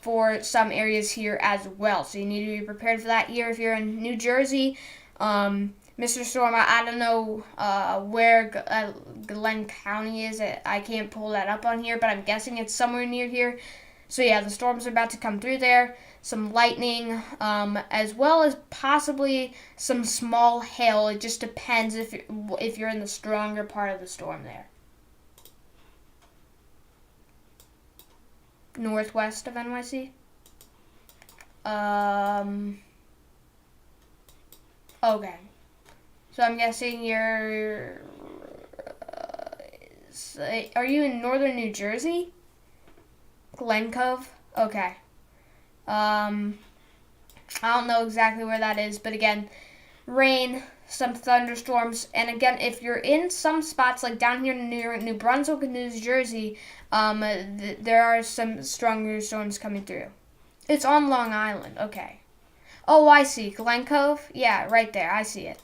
for some areas here as well. So you need to be prepared for that here. If you're in New Jersey, Mr. Storm, I don't know where Glenn County is. I can't pull that up on here, but I'm guessing it's somewhere near here. So yeah, the storms are about to come through there. Some lightning, as well as possibly some small hail. It just depends if you're in the stronger part of the storm there. Northwest of NYC. Okay. So I'm guessing you're... are you in northern New Jersey? Glen Cove? Okay. I don't know exactly where that is, but again, rain, some thunderstorms, and again, if you're in some spots like down here near New Brunswick and New Jersey, there are some stronger storms coming through. It's on Long Island. Okay. Oh, I see. Glen Cove? Yeah, right there. I see it.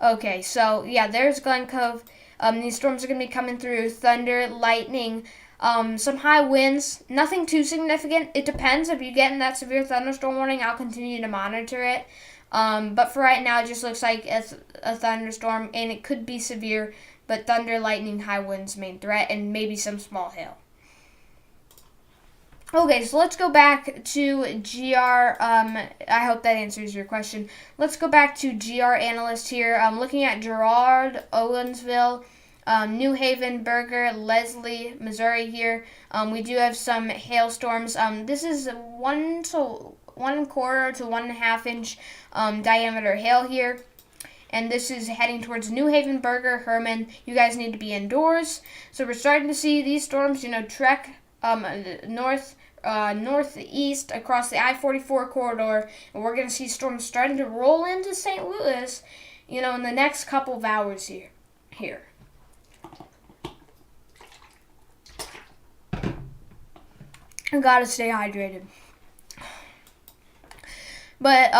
Okay, so yeah, there's Glen Cove. These storms are going to be coming through. Thunder, lightning, some high winds. Nothing too significant. It depends. If you get in that severe thunderstorm warning, I'll continue to monitor it. But for right now, it just looks like it's a thunderstorm, and it could be severe. But thunder, lightning, high winds main threat, and maybe some small hail. Okay, so let's go back to GR. I hope that answers your question. Let's go back to GR analyst here. Looking at Girard, Owensville, New Haven, Berger, Leslie, Missouri here. We do have some hailstorms. This is 1 1/4 to 1.5 inch diameter hail here. And this is heading towards New Haven, Berger, Herman. You guys need to be indoors. So we're starting to see these storms, trek northeast across the I-44 corridor, and we're going to see storms starting to roll into St. Louis, in the next couple of hours here. I gotta stay hydrated. But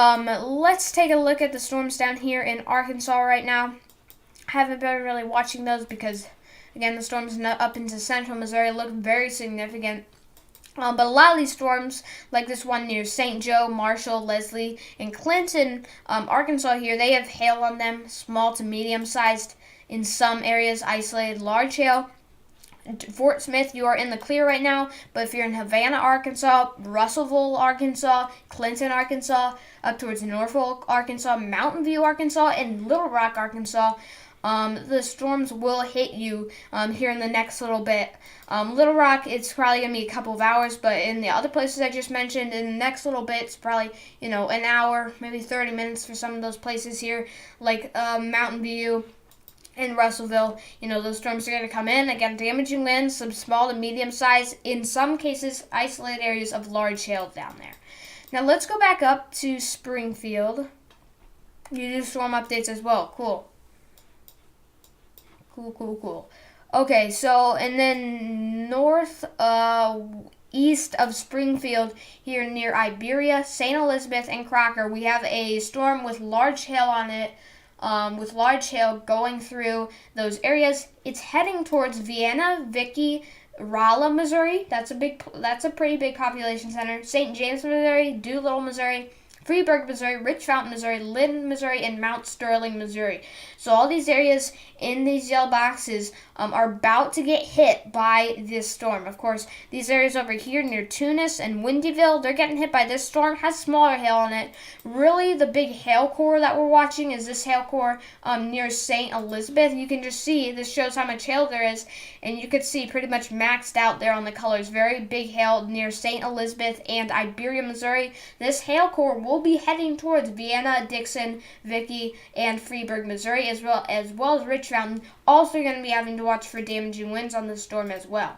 let's take a look at the storms down here in Arkansas right now. I haven't been really watching those because, again, the storms up into central Missouri look very significant. But a lot of these storms, like this one near St. Joe, Marshall, Leslie, and Clinton, Arkansas here, they have hail on them, small to medium-sized. In some areas, isolated large hail. Fort Smith, you are in the clear right now, but if you're in Havana, Arkansas, Russellville, Arkansas, Clinton, Arkansas, up towards Norfolk, Arkansas, Mountain View, Arkansas, and Little Rock, Arkansas, the storms will hit you here in the next little bit. Little Rock, it's probably going to be a couple of hours, but in the other places I just mentioned, in the next little bit, it's probably, an hour, maybe 30 minutes for some of those places here, like Mountain View and Russellville. Those storms are going to come in. Again, damaging winds, some small to medium size, in some cases, isolated areas of large hail down there. Now, let's go back up to Springfield. You do storm updates as well. Cool. Cool. Okay, so, and then east of Springfield, here near Iberia, St. Elizabeth, and Crocker, we have a storm with large hail on it, with large hail going through those areas. It's heading towards Vienna, Vicky, Rolla, Missouri. That's a pretty big population center. St. James, Missouri, Doolittle, Missouri, Freeburg, Missouri, Rich Fountain, Missouri, Lynn, Missouri, and Mount Sterling, Missouri. So all these areas in these yellow boxes are about to get hit by this storm. Of course, these areas over here near Tunis and Windyville, they're getting hit by this storm. Has smaller hail on it. Really, the big hail core that we're watching is this hail core near St. Elizabeth. You can just see, this shows how much hail there is, and you could see pretty much maxed out there on the colors. Very big hail near St. Elizabeth and Iberia, Missouri. This hail core will be heading towards Vienna, Dixon, Vicky, and Freeburg, Missouri, as well as Rich Fountain. Also going to be having to watch for damaging winds on this storm as well.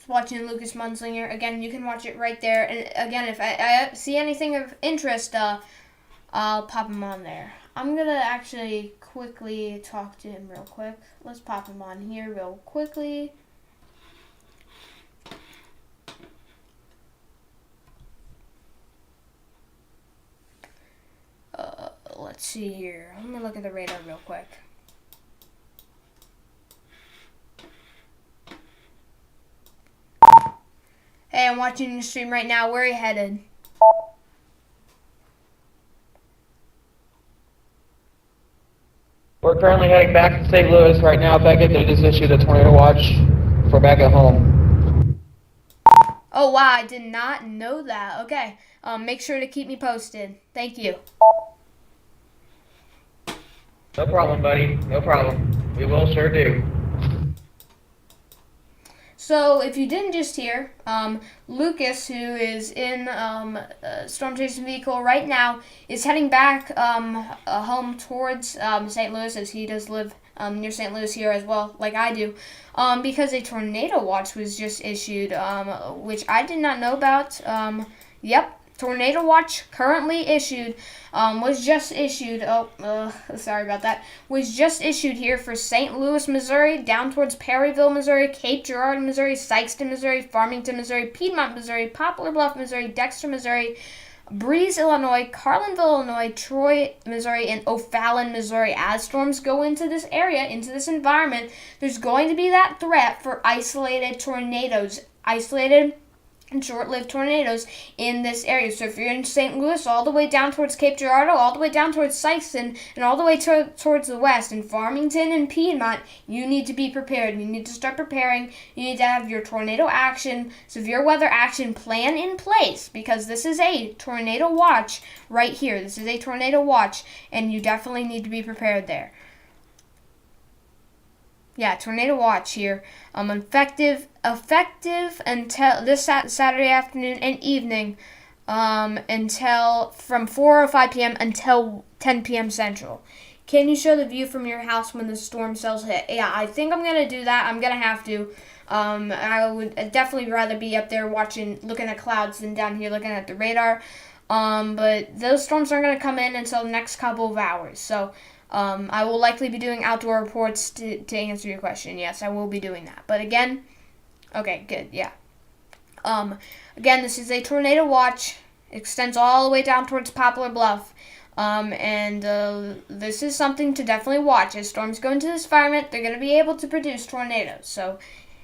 Watching Lucas Munslinger. Again, you can watch it right there. And again, if I see anything of interest, I'll pop him on there. I'm going to actually quickly talk to him real quick. Let's pop him on here real quickly. Let's see here. Let me look at the radar real quick. Hey, I'm watching your stream right now. Where are you headed? We're currently heading back to St. Louis right now. Beckett, they just issued a tornado watch for back at home. Oh, wow. I did not know that. Okay. Make sure to keep me posted. Thank you. No problem, buddy. No problem. We will sure do. So, if you didn't just hear, Lucas, who is in a storm chasing vehicle right now, is heading back home towards St. Louis, as he does live near St. Louis here as well, like I do, because a tornado watch was just issued, which I did not know about. Yep. tornado watch currently issued was just issued. Sorry about that. Was just issued here for St. Louis, Missouri, down towards Perryville, Missouri, Cape Girardeau, Missouri, Sikeston, Missouri, Farmington, Missouri, Piedmont, Missouri, Poplar Bluff, Missouri, Dexter, Missouri, Breeze, Illinois, Carlinville, Illinois, Troy, Missouri, and O'Fallon, Missouri. As storms go into this area, into this environment, there's going to be that threat for isolated tornadoes, isolated and short-lived tornadoes in this area. So if you're in St. Louis, all the way down towards Cape Girardeau, all the way down towards Sikeston, and all the way towards the west, in Farmington and Piedmont, you need to be prepared. You need to start preparing. You need to have your tornado action, severe weather action plan in place, because this is a tornado watch right here. This is a tornado watch, and you definitely need to be prepared there. Yeah, tornado watch here. Effective until this Saturday afternoon and evening, until from 4 or 5 p.m. until 10 p.m. Central. Can you show the view from your house when the storm cells hit? Yeah, I think I'm gonna do that. I'm gonna have to. I would definitely rather be up there looking at clouds than down here looking at the radar. But those storms aren't gonna come in until the next couple of hours. So. I will likely be doing outdoor reports to answer your question. Yes, I will be doing that. But again, okay, good, yeah. Again, this is a tornado watch. It extends all the way down towards Poplar Bluff. And this is something to definitely watch. As storms go into this environment, they're going to be able to produce tornadoes. So,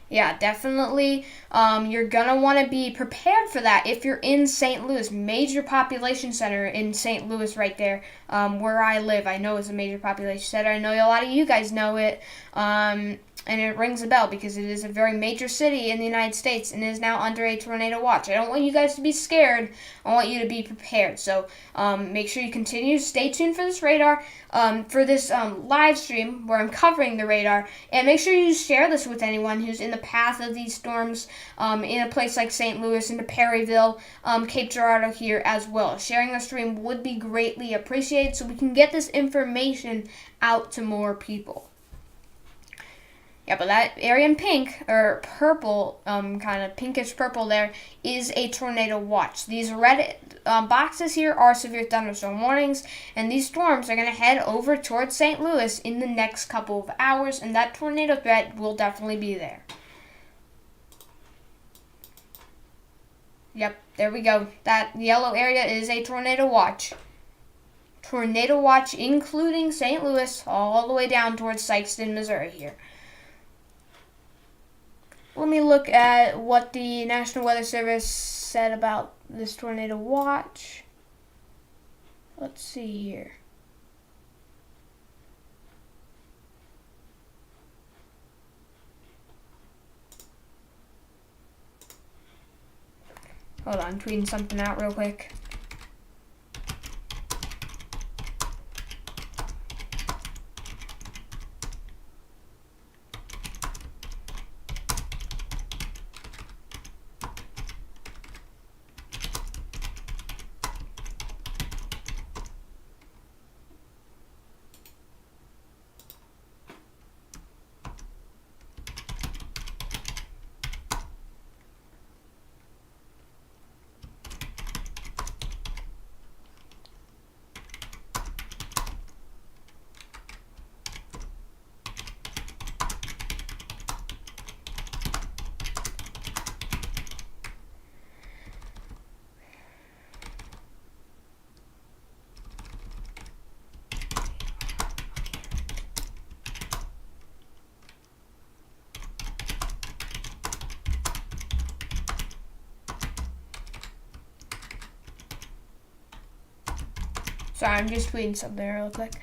yeah, definitely you're going to want to be prepared for that if you're in St. Louis, major population center in St. Louis right there, where I live. I know it's a major population center. I know a lot of you guys know it, and it rings a bell because it is a very major city in the United States and is now under a tornado watch. I don't want you guys to be scared. I want you to be prepared. So make sure you continue to stay tuned for this radar, for this live stream where I'm covering the radar, and make sure you share this with anyone who's in the path of these storms in a place like St. Louis, into Perryville, Cape Girardeau here as well. Sharing the stream would be greatly appreciated so we can get this information out to more people. Yeah, but that area in pink, or purple, kind of pinkish purple there, is a tornado watch. These red boxes here are severe thunderstorm warnings, and these storms are going to head over towards St. Louis in the next couple of hours, and that tornado threat will definitely be there. Yep, there we go. That yellow area is a tornado watch. Tornado watch including St. Louis all the way down towards Sikeston, Missouri here. Let me look at what the National Weather Service said about this tornado watch. Let's see here. Hold on, I'm tweeting something out real quick. Sorry, I'm just tweeting something real quick.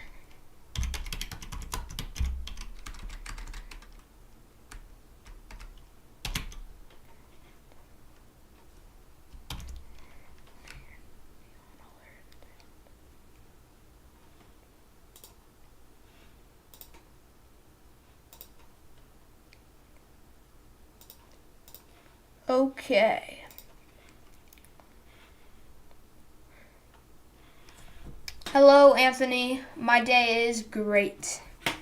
Okay. Hello, Anthony. My day is great. So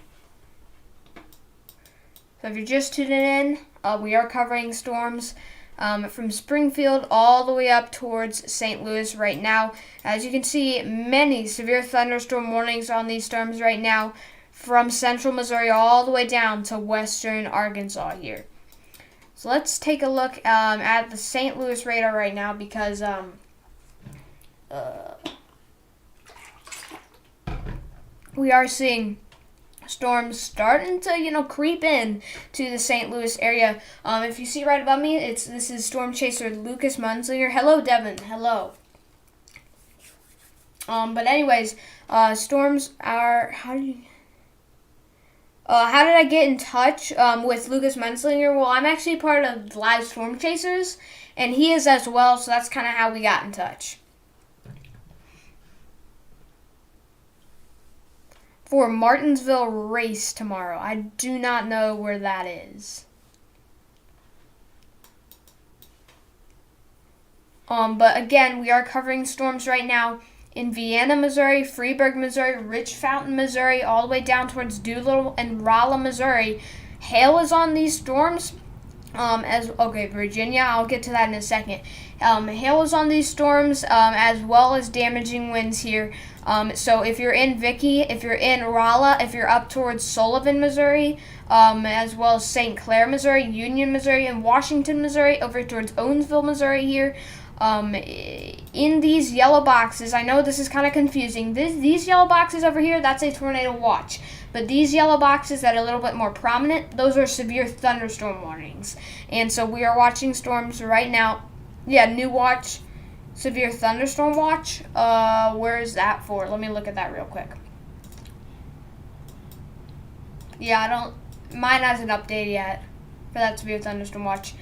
if you're just tuning in, we are covering storms from Springfield all the way up towards St. Louis right now. As you can see, many severe thunderstorm warnings on these storms right now, from central Missouri all the way down to western Arkansas here. So let's take a look at the St. Louis radar right now, because we are seeing storms starting to creep in to the St. Louis area. If you see right above me, this is storm chaser Lucas Munslinger. Hello, Devin. Hello. But anyways, storms are how did I get in touch with Lucas Munslinger? Well, I'm actually part of Live Storm Chasers, and he is as well, so that's kind of how we got in touch. For Martinsville race tomorrow. I do not know where that is. But again, we are covering storms right now in Vienna, Missouri, Freeburg, Missouri, Rich Fountain, Missouri, all the way down towards Doolittle and Rolla, Missouri. Hail is on these storms. Virginia, I'll get to that in a second. Hail is on these storms, as well as damaging winds here. So if you're in Vicky, if you're in Rolla, if you're up towards Sullivan, Missouri, as well as St. Clair, Missouri, Union, Missouri, and Washington, Missouri, over towards Owensville, Missouri here, in these yellow boxes, I know this is kind of confusing. These yellow boxes over here, that's a tornado watch. But these yellow boxes that are a little bit more prominent, those are severe thunderstorm warnings. And so we are watching storms right now. Yeah, new watch, severe thunderstorm watch. Where is that for? Let me look at that real quick. Yeah, mine hasn't updated yet for that severe thunderstorm watch.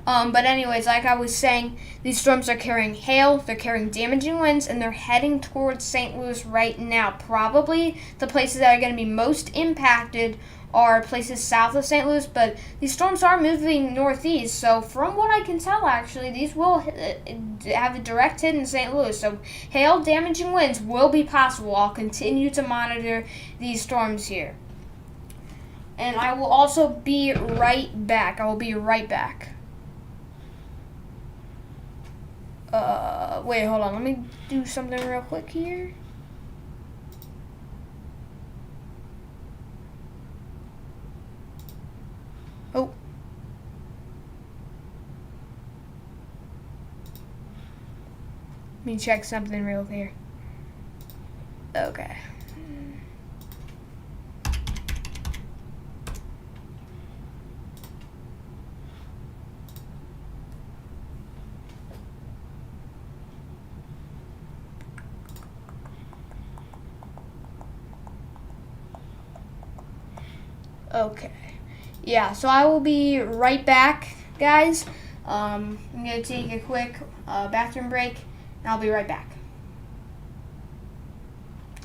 But anyways, like I was saying, these storms are carrying hail, they're carrying damaging winds, and they're heading towards St. Louis right now. Probably the places that are going to be most impacted are places south of St. Louis, but these storms are moving northeast. So from what I can tell, actually, these will have a direct hit in St. Louis. So hail, damaging winds will be possible. I'll continue to monitor these storms here. And I will also be right back. Wait, hold on. Let me do something real quick here. Oh. Let me check something real here. Okay. Okay. Yeah, so I will be right back, guys. I'm going to take a quick bathroom break, and I'll be right back.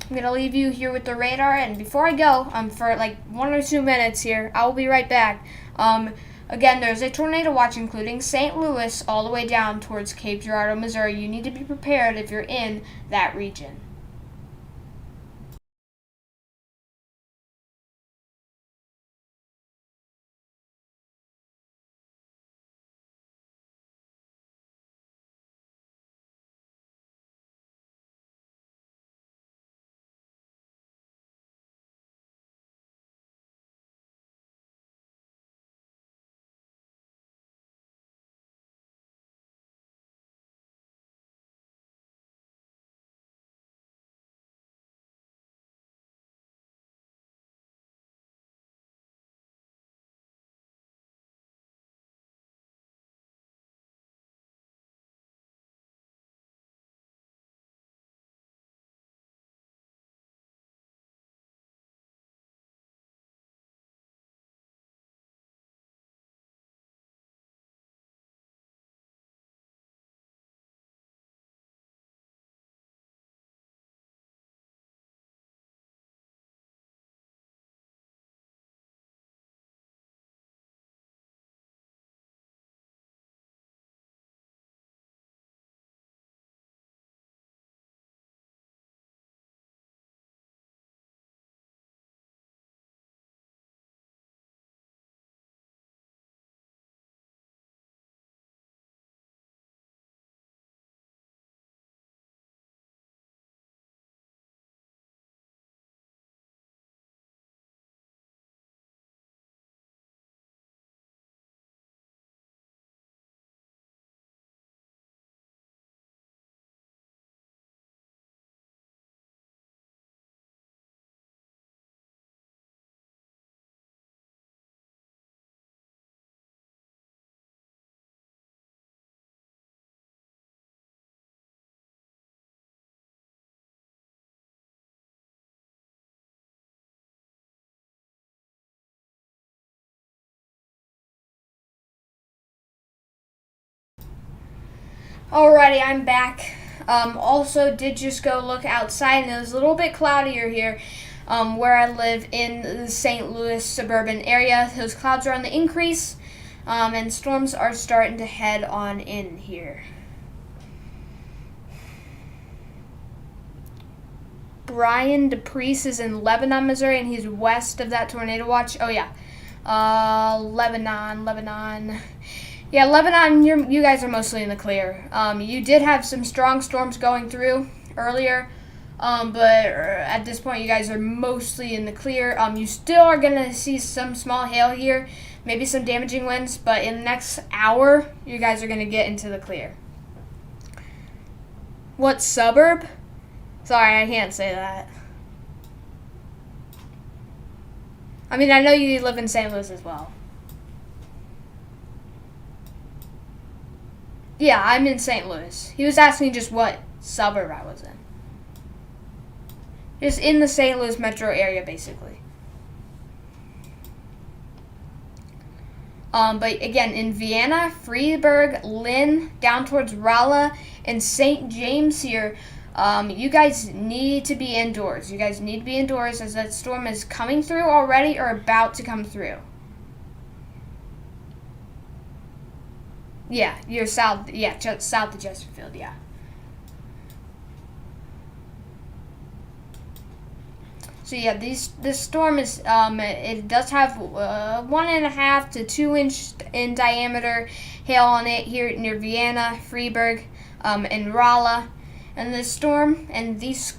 I'm going to leave you here with the radar, and before I go, for like 1 or 2 minutes here, I will be right back. Again, there's a tornado watch including St. Louis all the way down towards Cape Girardeau, Missouri. You need to be prepared if you're in that region. Alrighty, I'm back. Also, did just go look outside, and it was a little bit cloudier here where I live in the St. Louis suburban area. Those clouds are on the increase, and storms are starting to head on in here. Brian DePriest is in Lebanon, Missouri, and he's west of that tornado watch. Oh, yeah. Lebanon. Yeah, Lebanon, you guys are mostly in the clear. You did have some strong storms going through earlier, but at this point, you guys are mostly in the clear. You still are going to see some small hail here, maybe some damaging winds, but in the next hour, you guys are going to get into the clear. What suburb? Sorry, I can't say that. I mean, I know you live in St. Louis as well. Yeah, I'm in St. Louis. He was asking just what suburb I was in. Just in the St. Louis metro area, basically. But again, in Vienna, Freiburg, Lynn, down towards Rolla, and St. James here, you guys need to be indoors. You guys need to be indoors as that storm is coming through already or about to come through. Yeah, you're south. Yeah, south of Chesterfield. Yeah. So yeah, this storm is it does have 1.5 to 2 inch in diameter hail on it here near Vienna, Freiburg, and Rolla. And this storm and this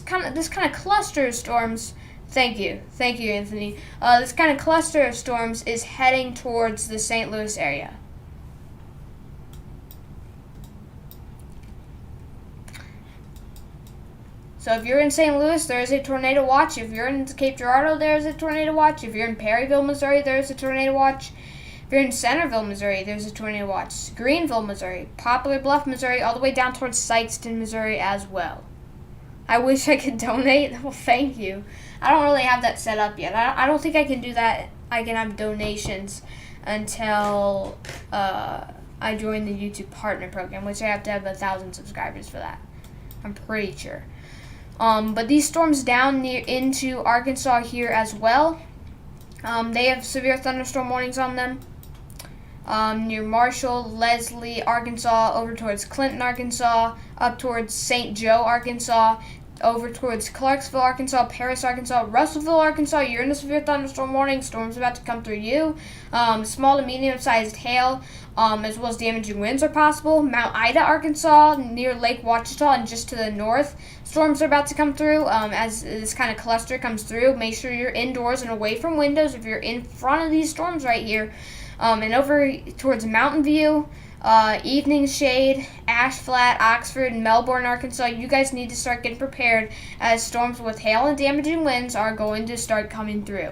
kind of cluster of storms. Thank you, Anthony. This kind of cluster of storms is heading towards the St. Louis area. So if you're in St. Louis, there is a tornado watch. If you're in Cape Girardeau, there is a tornado watch. If you're in Perryville, Missouri, there is a tornado watch. If you're in Centerville, Missouri, there's a tornado watch. Greenville, Missouri, Poplar Bluff, Missouri, all the way down towards Sykeston, Missouri as well. I wish I could donate. Well, thank you. I don't really have that set up yet. I don't think I can do that. I can have donations until I join the YouTube Partner Program, which I have to have 1,000 subscribers for that. I'm pretty sure. But these storms down near into Arkansas here as well. They have severe thunderstorm warnings on them. Near Marshall, Leslie, Arkansas, over towards Clinton, Arkansas, up towards St. Joe, Arkansas, over towards Clarksville, Arkansas, Paris, Arkansas, Russellville, Arkansas. You're in a severe thunderstorm warning. Storm's about to come through you. Small to medium-sized hail, as well as damaging winds are possible. Mount Ida, Arkansas, near Lake Ouachita and just to the north. Storms are about to come through. As this kind of cluster comes through, make sure you're indoors and away from windows if you're in front of these storms right here. And over towards Mountain View, Evening Shade, Ash Flat, Oxford, and Melbourne, Arkansas, you guys need to start getting prepared as storms with hail and damaging winds are going to start coming through.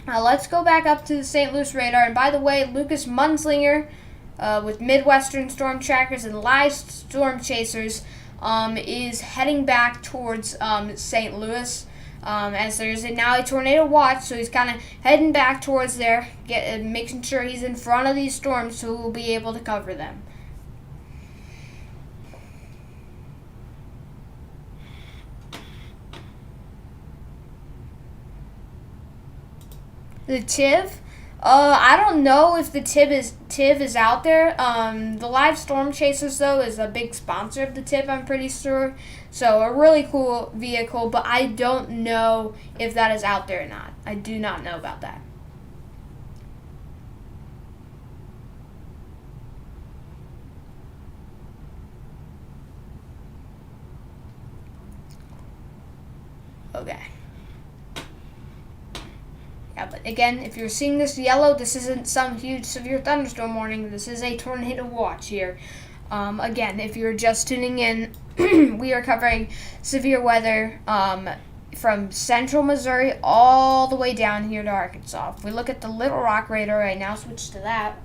Now let's go back up to the St. Louis radar. And by the way, Lucas Munslinger with Midwestern Storm Trackers and Live Storm Chasers is heading back towards St. Louis. As there's now a tornado watch, so he's kind of heading back towards there, making sure he's in front of these storms so we'll be able to cover them. The TIV? I don't know if the TIV is out there. The Live Storm Chasers, though, is a big sponsor of the TIV, I'm pretty sure. So a really cool vehicle, but I don't know if that is out there or not. I do not know about that. Okay. Yeah, but again, if you're seeing this yellow, this isn't some huge severe thunderstorm warning. This is a tornado watch here. Again, if you're just tuning in, we are covering severe weather from central Missouri all the way down here to Arkansas. If we look at the Little Rock radar right now, switch to that,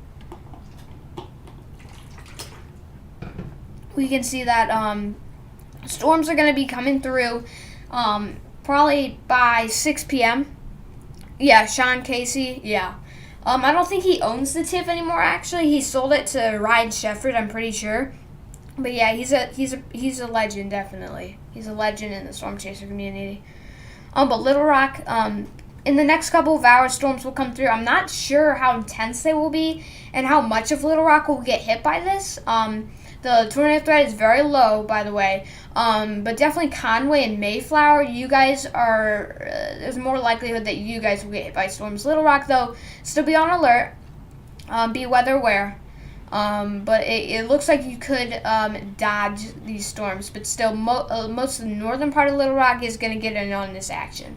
we can see that storms are going to be coming through probably by 6 p.m. Yeah, Sean Casey, yeah. I don't think he owns the TIFF anymore. Actually, he sold it to Ryan Shefford, I'm pretty sure. But yeah, he's a legend, definitely. He's a legend in the Storm Chaser community. But Little Rock, in the next couple of hours, storms will come through. I'm not sure how intense they will be and how much of Little Rock will get hit by this. The tornado threat is very low, by the way. But definitely Conway and Mayflower, you guys are, there's more likelihood that you guys will get hit by storms. Little Rock, though, still be on alert. Be weather aware. But it looks like you could dodge these storms. But still, most of the northern part of Little Rock is going to get in on this action.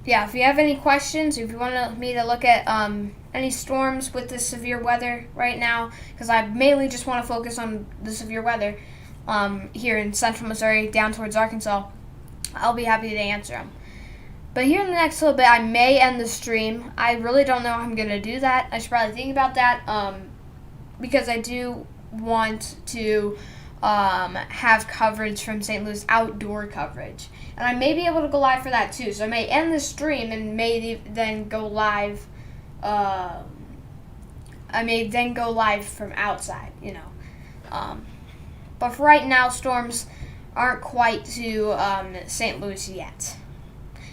Yeah, if you have any questions, if you want me to look at any storms with the severe weather right now, because I mainly just want to focus on the severe weather here in central Missouri down towards Arkansas, I'll be happy to answer them. But here in the next little bit, I may end the stream. I really don't know how I'm going to do that. I should probably think about that because I do want to have coverage from St. Louis, outdoor coverage. And I may be able to go live for that too. So I may end the stream and may then go live. I may then go live from outside, you know. But for right now, storms aren't quite to St. Louis yet.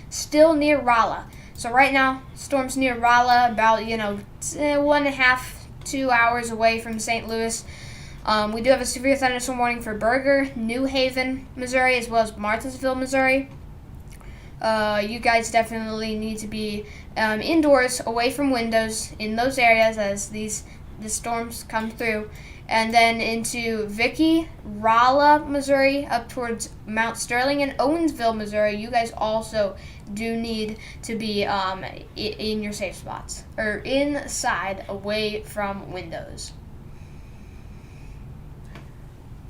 Still near Rolla. So right now, storms near Rolla, about 1.5 to 2 hours away from St. Louis. We do have a severe thunderstorm warning for Berger, New Haven, Missouri, as well as Martinsville, Missouri. You guys definitely need to be indoors, away from windows in those areas as the storms come through. And then into Vicky, Rolla, Missouri, up towards Mount Sterling, and Owensville, Missouri. You guys also do need to be in your safe spots, or inside, away from windows.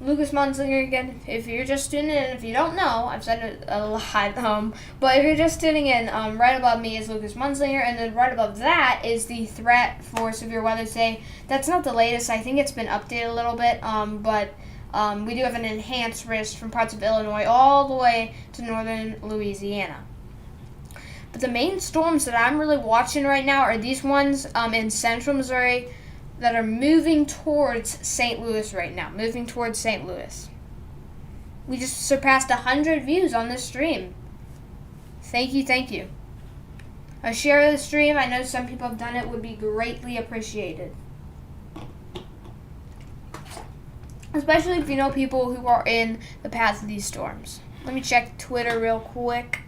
Lucas Munslinger again. If you're just tuning in, if you don't know, I've said it a lot, but if you're just tuning in, right above me is Lucas Munslinger, and then right above that is the threat for severe weather today. That's not the latest. I think it's been updated a little bit, but we do have an enhanced risk from parts of Illinois all the way to northern Louisiana. But the main storms that I'm really watching right now are these ones in central Missouri that are moving towards St. Louis right now. Moving towards St. Louis. We just surpassed 100 views on this stream. Thank you, thank you. A share of the stream, I know some people have done it, would be greatly appreciated. Especially if you know people who are in the path of these storms. Let me check Twitter real quick.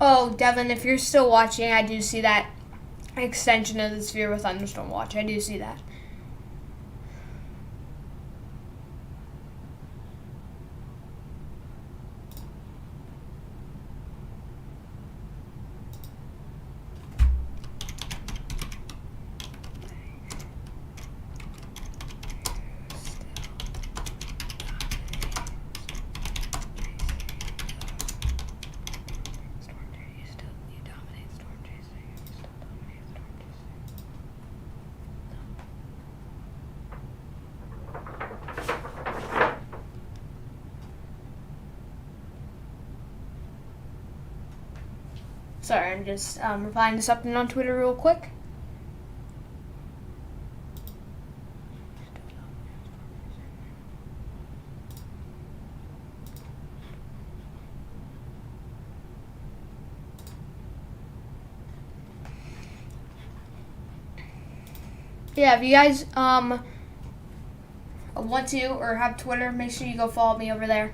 Oh, Devin, if you're still watching, I do see that extension of the Sphere with Thunderstorm Watch. I do see that. Sorry, I'm just replying to something on Twitter real quick. Yeah, if you guys want to or have Twitter, make sure you go follow me over there.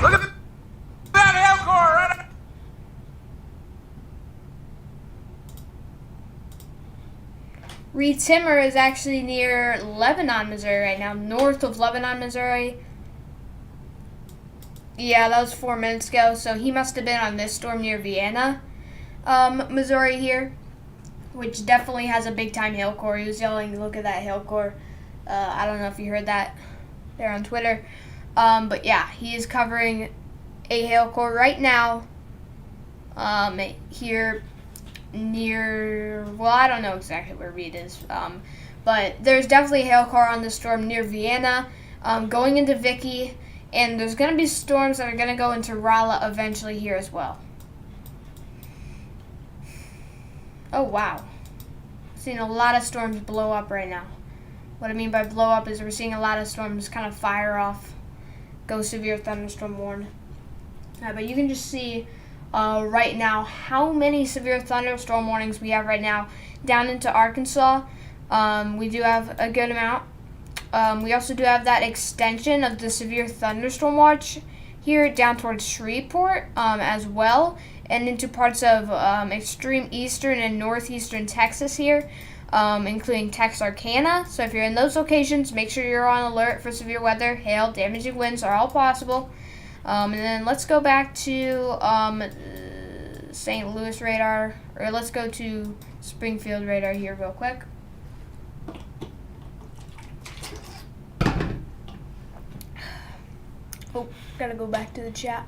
Look at that Elcor right. Reed Timmer is actually near Lebanon, Missouri right now, north of Lebanon, Missouri. Yeah, that was 4 minutes ago, so he must have been on this storm near Vienna, Missouri here, which definitely has a big-time hail core. He was yelling, look at that hail core. I don't know if you heard that there on Twitter. But yeah, he is covering a hail core right now here near, well, I don't know exactly where Reed is, but there's definitely a hail core on the storm near Vienna, going into Vicky, and there's going to be storms that are going to go into Rolla eventually here as well. Oh, wow. Seeing a lot of storms blow up right now. What I mean by blow up is we're seeing a lot of storms kind of fire off, go severe thunderstorm warn. But you can just see right now how many severe thunderstorm warnings we have right now down into Arkansas. We do have a good amount. We also do have that extension of the severe thunderstorm watch here down towards Shreveport as well, and into parts of extreme eastern and northeastern Texas here, including Texarkana. So if you're in those locations, make sure you're on alert for severe weather. Hail, damaging winds are all possible. And then let's go back to St. Louis radar, or let's go to Springfield radar here real quick. Oh, gotta go back to the chat.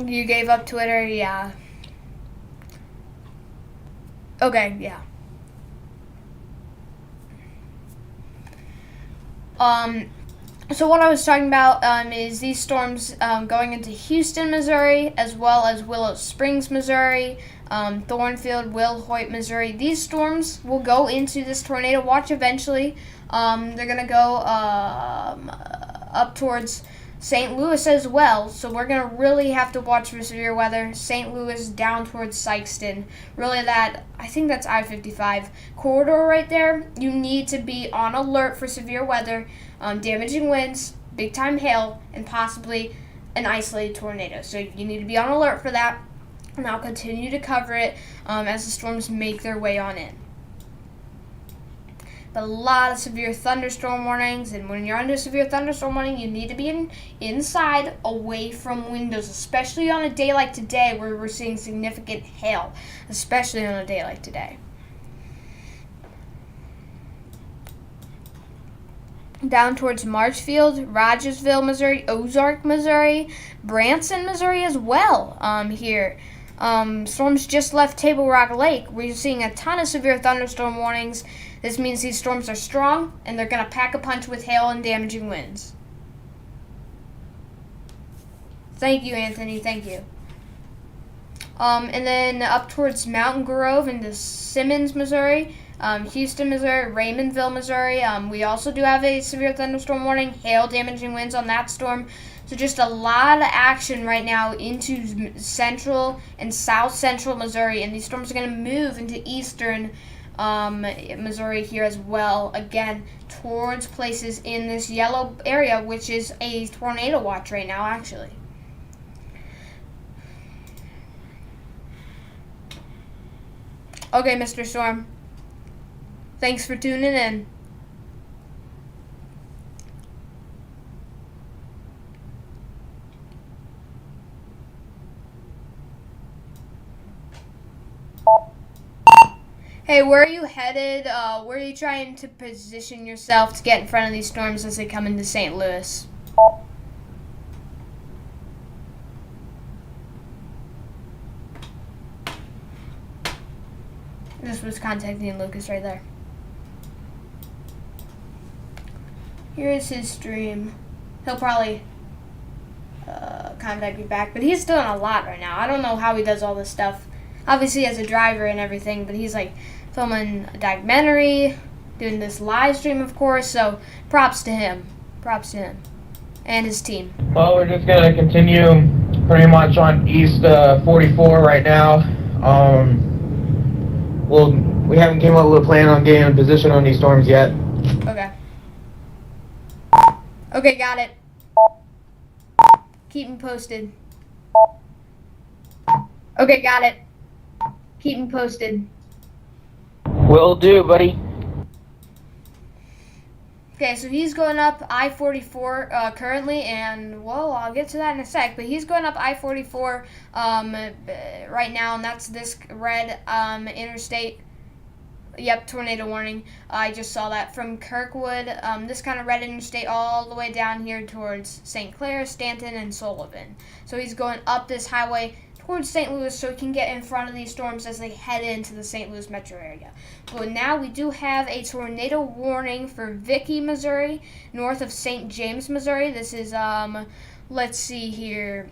You gave up Twitter? Yeah. Okay, yeah. So what I was talking about is these storms going into Houston, Missouri, as well as Willow Springs, Missouri, Thornfield, Will Hoyt, Missouri. These storms will go into this tornado watch eventually. They're going to go up towards St. Louis as well, so we're going to really have to watch for severe weather. St. Louis down towards Sykeston. Really I think that's I-55 corridor right there. You need to be on alert for severe weather, damaging winds, big-time hail, and possibly an isolated tornado. So you need to be on alert for that, and I'll continue to cover it as the storms make their way on in. But a lot of severe thunderstorm warnings, and when you're under severe thunderstorm warning, you need to be inside, away from windows, especially on a day like today where we're seeing significant hail, especially on a day like today. Down towards Marshfield, Rogersville, Missouri, Ozark, Missouri, Branson, Missouri as well here. Storms just left Table Rock Lake. We're seeing a ton of severe thunderstorm warnings. This means these storms are strong, and they're going to pack a punch with hail and damaging winds. Thank you, Anthony. Thank you. And then up towards Mountain Grove into Simmons, Missouri, Houston, Missouri, Raymondville, Missouri. We also do have a severe thunderstorm warning, hail, damaging winds on that storm. So just a lot of action right now into central and south central Missouri, and these storms are going to move into eastern Missouri here as well, again towards places in this yellow area, which is a tornado watch right now actually. Okay, Mr. Storm, thanks for tuning in. Hey, where are you headed? Where are you trying to position yourself to get in front of these storms as they come into St. Louis? This was contacting Lucas right there. Here is his stream. He'll probably contact me back, but he's doing a lot right now. I don't know how he does all this stuff. Obviously as a driver and everything, but he's like filming a documentary, doing this live stream, of course, so props to him. Props to him and his team. Well, we're just going to continue pretty much on East 44 right now. We haven't came up with a plan on getting in position on these storms yet. Okay. Okay, got it. Keep me posted. Okay, got it. Keep me posted. Will do, buddy. Okay, so he's going up I-44 currently, and well, I'll get to that in a sec. But he's going up I-44 right now, and that's this red interstate. Yep, tornado warning. I just saw that from Kirkwood. This kind of red interstate all the way down here towards St. Clair, Stanton, and Sullivan. So he's going up this highway towards St. Louis so he can get in front of these storms as they head into the St. Louis metro area. But now we do have a tornado warning for Vicky, Missouri, north of St. James, Missouri. This is, let's see here.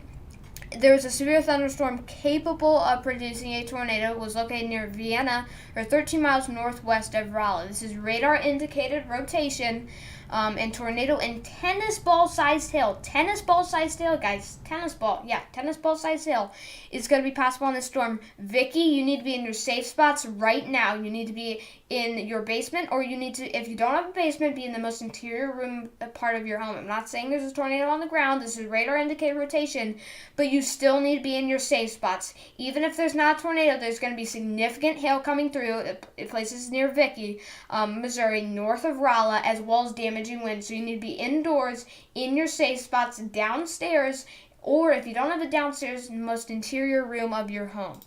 There was a severe thunderstorm capable of producing a tornado. It was located near Vienna, or 13 miles northwest of Raleigh. This is radar-indicated rotation, and tornado and tennis ball-sized hail. Tennis ball-sized hail, guys. Tennis ball-sized hail is going to be possible on this storm. Vicky, you need to be in your safe spots right now. You need to be in your basement, or you need to, if you don't have a basement, be in the most interior room part of your home. I'm not saying there's a tornado on the ground. This is radar-indicated rotation, but you still need to be in your safe spots. Even if there's not a tornado, there's going to be significant hail coming through places near Vicky, Missouri, north of Raleigh, as well as damaging winds. So you need to be indoors, in your safe spots, downstairs, or if you don't have a downstairs, most interior room of your home.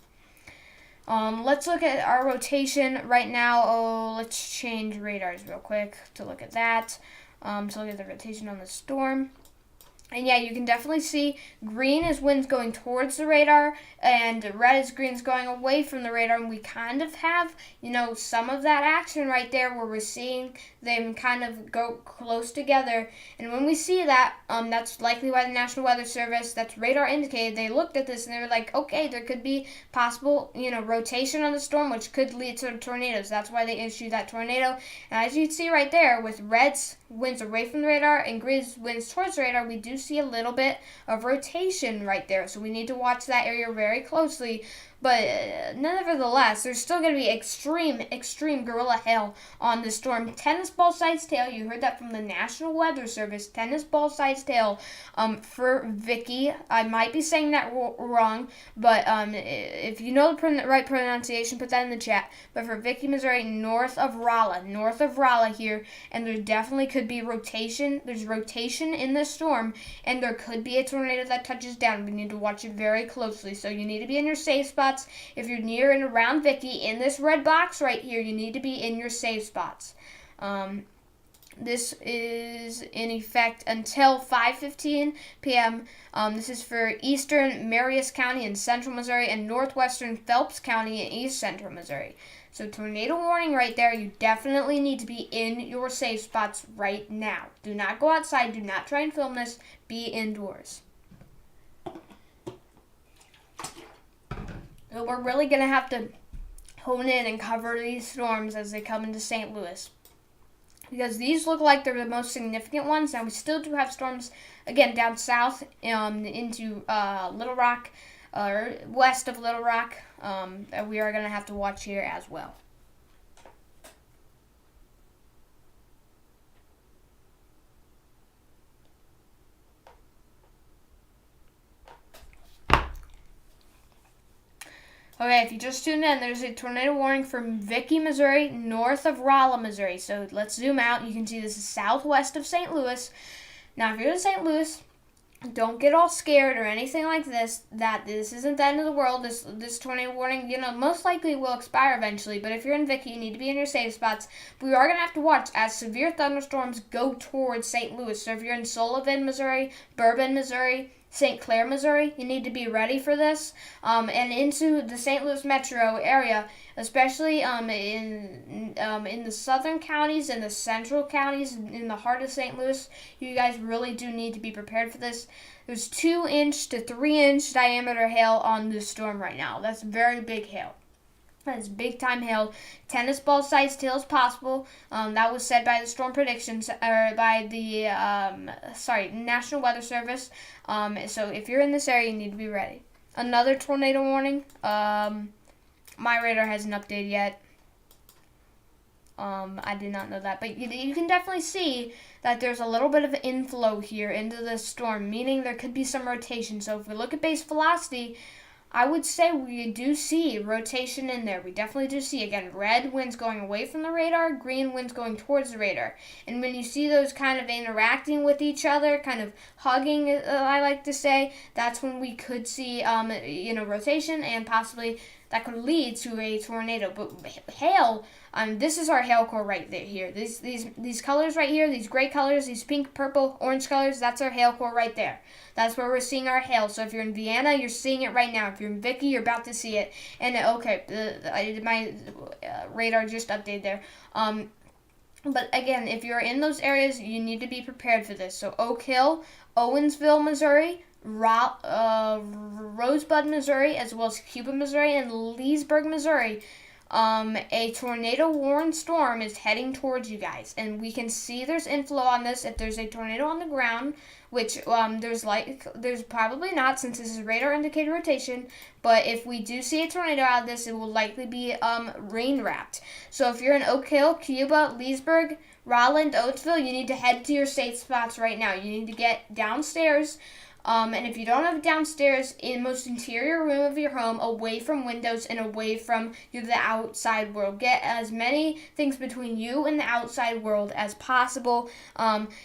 Let's look at our rotation right now. Oh, let's change radars real quick to look at that. So look at the rotation on the storm. And yeah, you can definitely see green is winds going towards the radar, and red is greens going away from the radar. And we kind of have, some of that action right there where we're seeing them kind of go close together. And when we see that, that's likely why the National Weather Service, that's radar indicated, they looked at this and they were like, okay, there could be possible, rotation on the storm, which could lead to tornadoes. That's why they issued that tornado. And as you can see right there, with reds winds away from the radar and greens winds towards the radar, we do see a little bit of rotation right there. So we need to watch that area very closely. But nevertheless, there's still going to be extreme gorilla hail on the storm. Tennis ball-sized hail. You heard that from the National Weather Service. Tennis ball-sized hail for Vicky. I might be saying that wrong, but if you know the right pronunciation, put that in the chat. But for Vicky, Missouri, north of Raleigh here, and there definitely could be rotation. There's rotation in this storm, and there could be a tornado that touches down. We need to watch it very closely. So you need to be in your safe spot. If you're near and around Vicky, in this red box right here, you need to be in your safe spots. This is in effect until 5:15 p.m. This is for eastern Marius County in central Missouri and northwestern Phelps County in east central Missouri. So tornado warning right there. You definitely need to be in your safe spots right now. Do not go outside. Do not try and film this. Be indoors. So we're really going to have to hone in and cover these storms as they come into St. Louis, because these look like they're the most significant ones. Now we still do have storms, again, down south into Little Rock, or west of Little Rock, that we are going to have to watch here as well. Okay, if you just tuned in, there's a tornado warning from Vicky, Missouri, north of Raleigh, Missouri. So let's zoom out. You can see this is southwest of St. Louis. Now, if you're in St. Louis, don't get all scared or anything like this, that this isn't the end of the world. This tornado warning, most likely will expire eventually. But if you're in Vicky, you need to be in your safe spots. We are going to have to watch as severe thunderstorms go towards St. Louis. So if you're in Sullivan, Missouri, Bourbon, Missouri, St. Clair, Missouri, you need to be ready for this. And into the St. Louis metro area, especially in the southern counties and the central counties in the heart of St. Louis, you guys really do need to be prepared for this. There's 2-inch to 3-inch diameter hail on this storm right now. That's very big hail. That is big time hail. Tennis ball sized hail is possible. That was said by the Storm Predictions, or by the National Weather Service. So if you're in this area, you need to be ready. Another tornado warning. My radar hasn't updated yet. I did not know that, but you can definitely see that there's a little bit of inflow here into the storm, meaning there could be some rotation. So if we look at base velocity, I would say we do see rotation in there. We definitely do see, again, red winds going away from the radar, green winds going towards the radar. And when you see those kind of interacting with each other, kind of hugging, I like to say, that's when we could see, rotation, and possibly that could lead to a tornado. But hail, this is our hail core right there here. These colors right here, these gray colors, these pink, purple, orange colors, that's our hail core right there. That's where we're seeing our hail. So if you're in Vienna, you're seeing it right now. If you're in Vicky, you're about to see it. And my radar just updated there. But again, if you're in those areas, you need to be prepared for this. So Oak Hill, Owensville, Missouri, Rosebud, Missouri, as well as Cuba, Missouri, and Leesburg, Missouri. A tornado warned storm is heading towards you guys, and we can see there's inflow on this. If there's a tornado on the ground, which there's probably not, since this is radar indicated rotation, but if we do see a tornado out of this, it will likely be rain wrapped. So if you're in Oak Hill, Cuba, Leesburg, Rowland, Oatsville, you need to head to your safe spots right now. You need to get downstairs. And if you don't have it downstairs, in the most interior room of your home, away from windows and away from the outside world. Get as many things between you and the outside world as possible.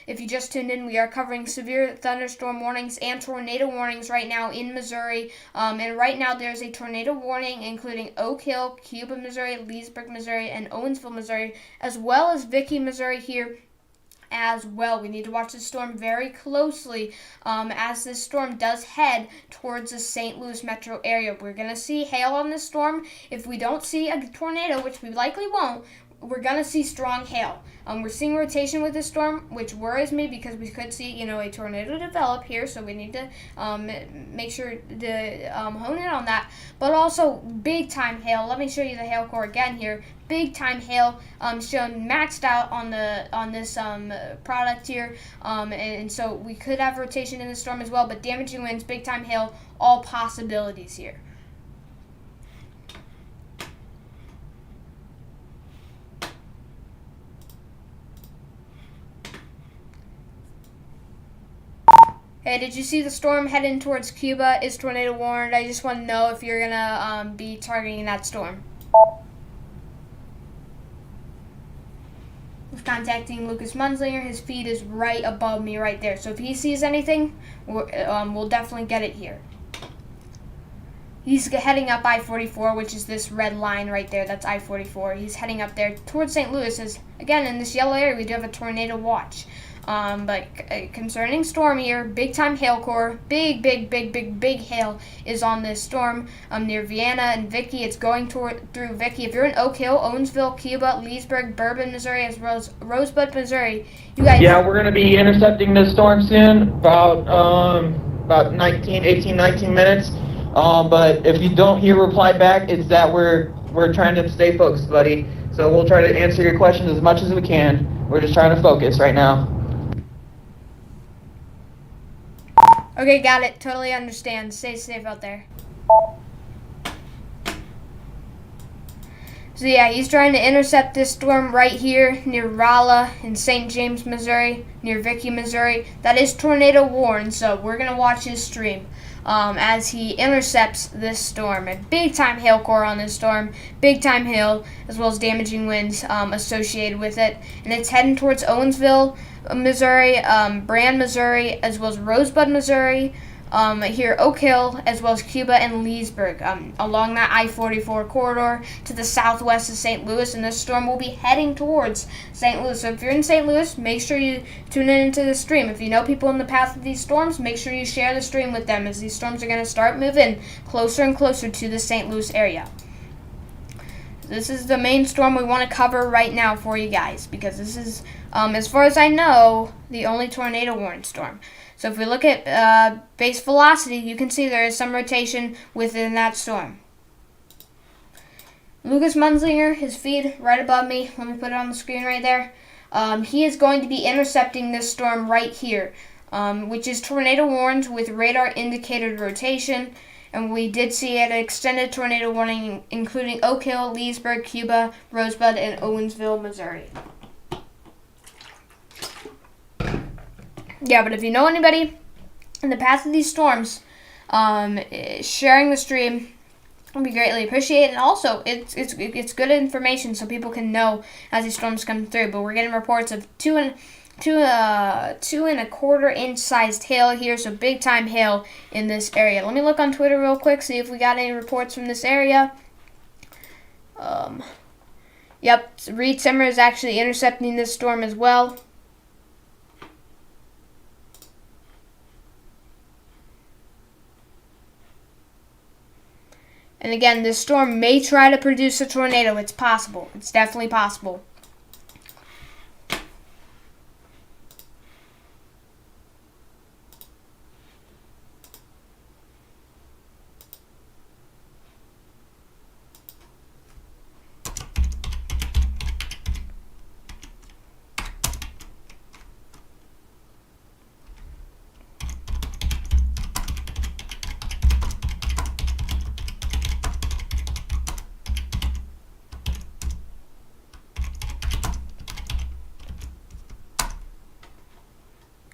If you just tuned in, we are covering severe thunderstorm warnings and tornado warnings right now in Missouri. And right now there's a tornado warning including Oak Hill, Cuba, Missouri, Leesburg, Missouri, and Owensville, Missouri, as well as Vicky, Missouri here as well. We need to watch this storm very closely as this storm does head towards the St. Louis metro area. We're going to see hail on this storm. If we don't see a tornado, which we likely won't, we're going to see strong hail. We're seeing rotation with this storm, which worries me because we could see, a tornado develop here, so we need to make sure to hone in on that. But also big-time hail. Let me show you the hail core again here. Big-time hail shown maxed out on this product here, and so we could have rotation in the storm as well, but damaging winds, big-time hail, all possibilities here. Hey, did you see the storm heading towards Cuba? Is tornado warned? I just want to know if you're going to be targeting that storm. We're contacting Lucas Munslinger. His feed is right above me right there. So if he sees anything, we'll definitely get it here. He's heading up I-44, which is this red line right there. That's I-44. He's heading up there towards St. Louis. As, again, in this yellow area, we do have a tornado watch. But concerning storm here, big time hail core, big hail is on this storm near Vienna and Vicky. It's going through Vicky. If you're in Oak Hill, Owensville, Cuba, Leesburg, Bourbon, Missouri, as well as Rosebud, Missouri, you guys. Yeah, we're going to be intercepting this storm soon, about 18, 19 minutes. But if you don't hear reply back, it's that we're trying to stay focused, buddy. So we'll try to answer your questions as much as we can. We're just trying to focus right now. Okay, got it. Totally understand. Stay safe out there. So yeah, he's trying to intercept this storm right here near Rolla in St. James, Missouri, near Vicky, Missouri. That is tornado warned, so we're going to watch his stream as he intercepts this storm. A big-time hail core on this storm, big-time hail, as well as damaging winds associated with it. And it's heading towards Owensville, Missouri, Brand, Missouri, as well as Rosebud, Missouri, here Oak Hill, as well as Cuba and Leesburg, along that I-44 corridor to the southwest of St. Louis, and this storm will be heading towards St. Louis. So if you're in St. Louis, make sure you tune in into the stream. If you know people in the path of these storms, make sure you share the stream with them, as these storms are going to start moving closer and closer to the St. Louis area. This is the main storm we want to cover right now for you guys, because this is, as far as I know, the only tornado warning storm. So if we look at base velocity, you can see there is some rotation within that storm. Lucas Munslinger, his feed right above me. Let me put it on the screen right there. He is going to be intercepting this storm right here, which is tornado warned with radar indicated rotation. And we did see an extended tornado warning, including Oak Hill, Leesburg, Cuba, Rosebud, and Owensville, Missouri. Yeah, but if you know anybody in the path of these storms, Sharing the stream would be greatly appreciated, and also it's good information so people can know as these storms come through. But we're getting reports of 2.25 inch sized hail here, so big time hail in this area. Let me look on Twitter real quick, see if we got any reports from this area. Yep, Reed Simmer is actually intercepting this storm as well. And again, this storm may try to produce a tornado. It's possible. It's definitely possible.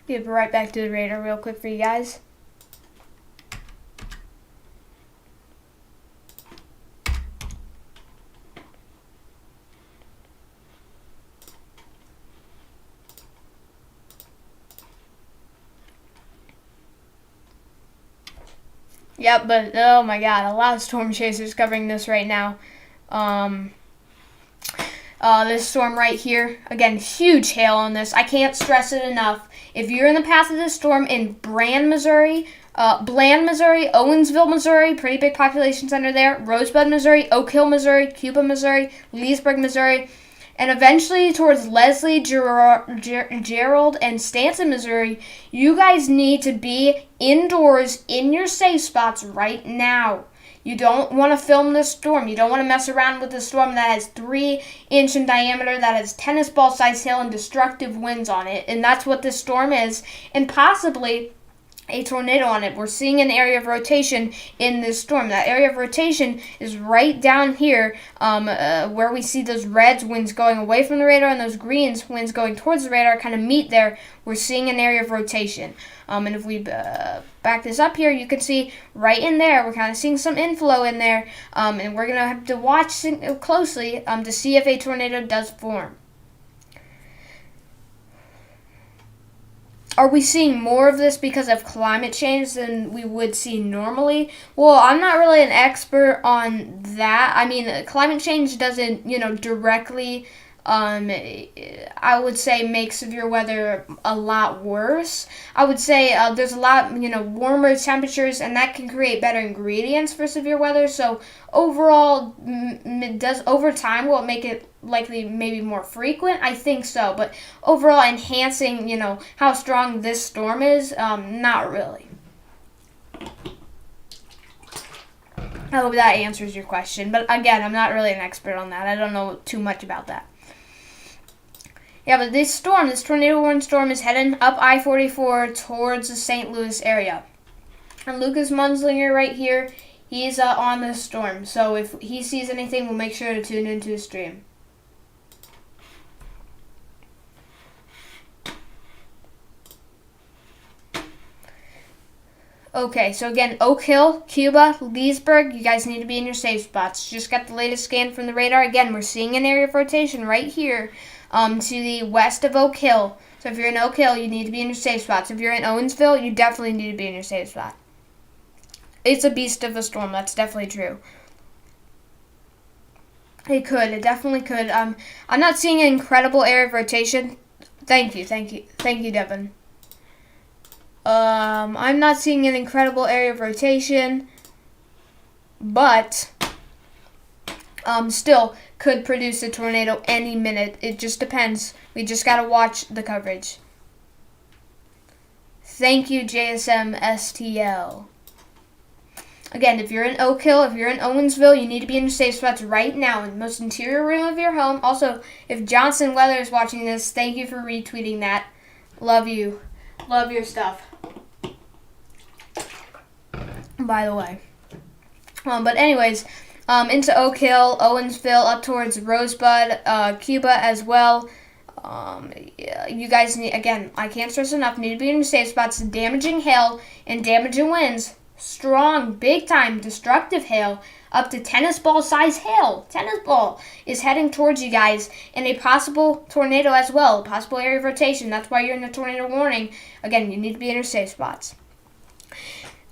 Get right back to the radar real quick for you guys. Yep, but oh my god, a lot of storm chasers covering this right now. This storm right here, again, huge hail on this. I can't stress it enough. If you're in the path of this storm in Bland, Missouri, Owensville, Missouri, pretty big population center there, Rosebud, Missouri, Oak Hill, Missouri, Cuba, Missouri, Leesburg, Missouri, and eventually towards Leslie, Gerald, and Stanton, Missouri, you guys need to be indoors in your safe spots right now. You don't want to film this storm. You don't want to mess around with a storm that has 3 inch in diameter, that has tennis ball size hail and destructive winds on it. And that's what this storm is. And possibly a tornado on it. We're seeing an area of rotation in this storm. That area of rotation is right down here where we see those reds winds going away from the radar and those greens winds going towards the radar kind of meet there. We're seeing an area of rotation. And if we back this up here, you can see right in there, we're kind of seeing some inflow in there. And we're going to have to watch closely to see if a tornado does form. Are we seeing more of this because of climate change than we would see normally? Well, I'm not really an expert on that. I mean, climate change doesn't, directly, I would say, make severe weather a lot worse. I would say there's a lot, warmer temperatures, and that can create better ingredients for severe weather. So overall, over time, will it make it likely maybe more frequent? I think so, but overall enhancing, how strong this storm is, not really. I hope that answers your question, but again, I'm not really an expert on that. I don't know too much about that. Yeah, but this tornado warning storm is heading up I-44 towards the St. Louis area. And Lucas Munslinger right here, he's on this storm. So if he sees anything, we'll make sure to tune into his stream. Okay, so again, Oak Hill, Cuba, Leesburg, you guys need to be in your safe spots. Just got the latest scan from the radar. Again, we're seeing an area of rotation right here to the west of Oak Hill. So if you're in Oak Hill, you need to be in your safe spots. If you're in Owensville, you definitely need to be in your safe spot. It's a beast of a storm. That's definitely true. It definitely could. I'm not seeing an incredible area of rotation. Thank you, Devin. I'm not seeing an incredible area of rotation, but still could produce a tornado any minute. It just depends. We just gotta watch the coverage. Thank you, JSM STL. Again, if you're in Oak Hill, if you're in Owensville, you need to be in your safe spots right now in the most interior room of your home. Also, if Johnson Weather is watching this, thank you for retweeting that. Love you. Love your stuff. By the way. But anyways, into Oak Hill, Owensville, up towards Rosebud, Cuba as well. You guys need, again, I can't stress enough, need to be in your safe spots. Damaging hail and damaging winds strong, big-time, destructive hail, up to tennis ball size hail. Tennis ball is heading towards you guys in a possible tornado as well, possible area of rotation. That's why you're in the tornado warning. Again, you need to be in your safe spots.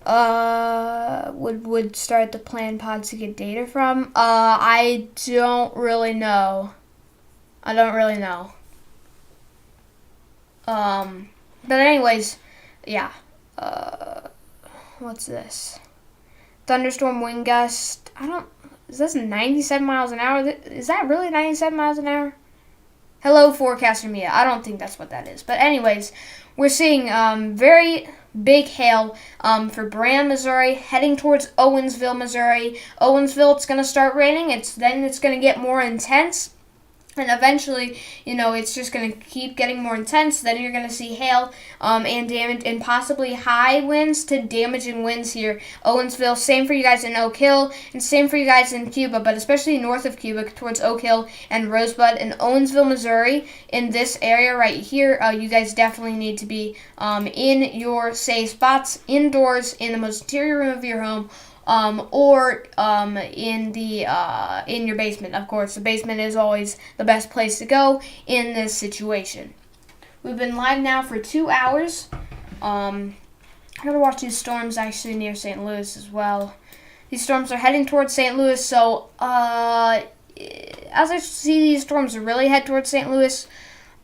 Would start the plan pods to get data from? I don't really know. But anyways, yeah. What's this? Thunderstorm wind gust. Is this 97 miles an hour? Is that really 97 miles an hour? Hello, forecaster Mia. I don't think that's what that is. But anyways, we're seeing very big hail for Brand, Missouri, heading towards Owensville, Missouri. Owensville, it's going to start raining. Then it's going to get more intense. And eventually, it's just going to keep getting more intense. Then you're going to see hail and damage and possibly high winds to damaging winds here. Owensville, same for you guys in Oak Hill, and same for you guys in Cuba, but especially north of Cuba towards Oak Hill and Rosebud and Owensville, Missouri. In this area right here, you guys definitely need to be in your safe spots, indoors, in the most interior room of your home, or in your basement. Of course, the basement is always the best place to go in this situation. We've been live now for 2 hours. I'm gonna watch these storms actually near St. Louis as well. These storms are heading towards St. Louis, so as I see these storms really head towards St. Louis,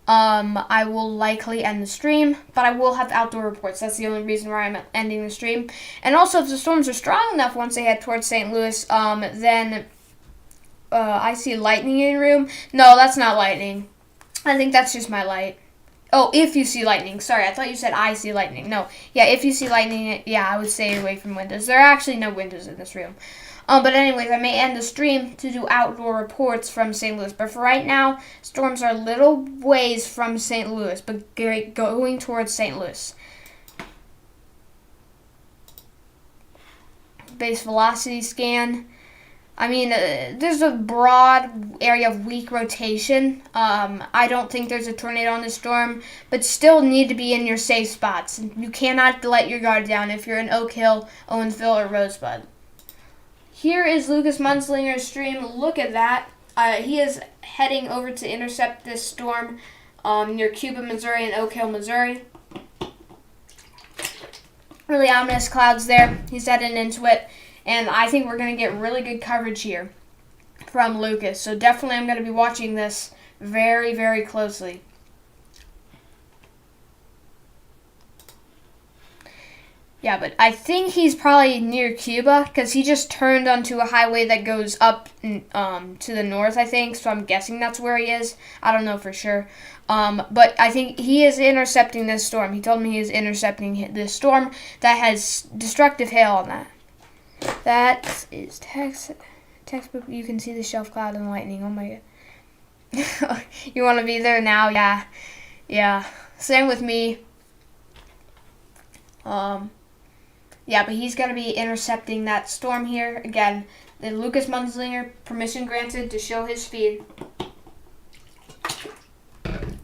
I will likely end the stream, but I will have outdoor reports. That's the only reason why I'm ending the stream. And also, if the storms are strong enough once they head towards St. Louis, then I see lightning in your room. No, that's not lightning. I think that's just my light. Oh, if you see lightning. Sorry, I thought you said I see lightning. No. Yeah, if you see lightning, yeah, I would stay away from windows. There are actually no windows in this room. But anyways, I may end the stream to do outdoor reports from St. Louis. But for right now, storms are little ways from St. Louis, but going towards St. Louis. Base velocity scan. I mean, there's a broad area of weak rotation. I don't think there's a tornado on this storm, but still need to be in your safe spots. You cannot let your guard down if you're in Oak Hill, Owensville, or Rosebud. Here is Lucas Munslinger's stream. Look at that. He is heading over to intercept this storm near Cuba, Missouri, and Oak Hill, Missouri. Really ominous clouds there. He's heading into it. And I think we're going to get really good coverage here from Lucas. So definitely I'm going to be watching this very, very closely. Yeah, but I think he's probably near Cuba because he just turned onto a highway that goes up to the north, I think. So I'm guessing that's where he is. I don't know for sure. But I think he is intercepting this storm. He told me he is intercepting this storm that has destructive hail on that. That is textbook. You can see the shelf cloud and lightning. Oh my god. You want to be there now? Yeah. Yeah. Same with me. Yeah, but he's going to be intercepting that storm here. Again, the Lucas Munslinger, permission granted to show his feed.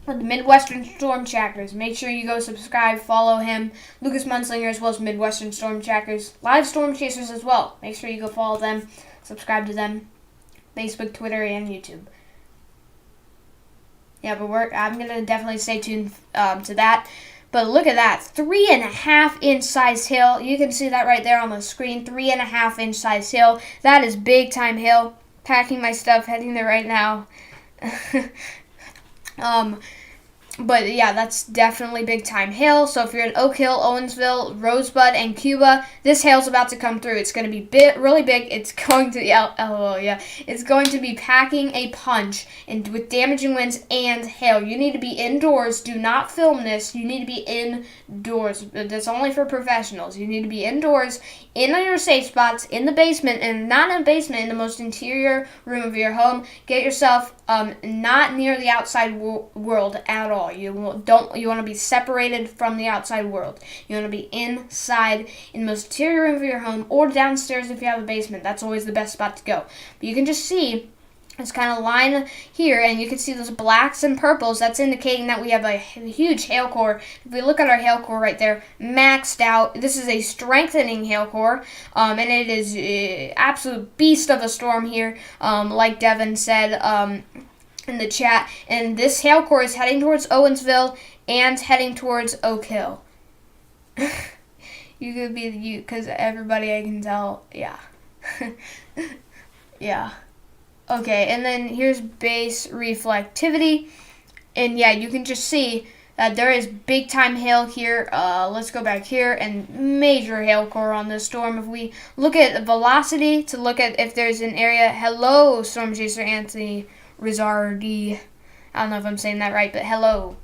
For the Midwestern Storm Trackers, make sure you go subscribe, follow him, Lucas Munslinger, as well as Midwestern Storm Trackers, live storm chasers as well. Make sure you go follow them, subscribe to them, Facebook, Twitter, and YouTube. Yeah, but I'm going to definitely stay tuned to that. But look at that, 3.5 inch size hail. You can see that right there on the screen, 3.5 inch size hail. That is big time hail. Packing my stuff, heading there right now. But yeah, that's definitely big time hail. So if you're in Oak Hill, Owensville, Rosebud, and Cuba, this hail's about to come through. It's going to be really big. It's going to, it's going to be packing a punch with damaging winds and hail. You need to be indoors. Do not film this. You need to be indoors. That's only for professionals. You need to be indoors, in your safe spots, in the basement, and not in the basement, in the most interior room of your home. Get yourself not near the outside world at all. You want to be separated from the outside world. You want to be inside in the most interior room of your home, or downstairs if you have a basement. That's always the best spot to go. But you can just see this kind of line here, and you can see those blacks and purples. That's indicating that we have a huge hail core. If we look at our hail core right there, maxed out. This is a strengthening hail core, and it is an absolute beast of a storm here, like Devin said in the chat. And this hail core is heading towards Owensville and heading towards Oak Hill. You could be you, because everybody I can tell, yeah. Yeah. Okay, and then here's base reflectivity. And yeah, you can just see that there is big time hail here. Let's go back here, and major hail core on this storm. If we look at velocity to look at if there's an area, hello, Storm Chaser Anthony Rizzardi. I don't know if I'm saying that right, but hello.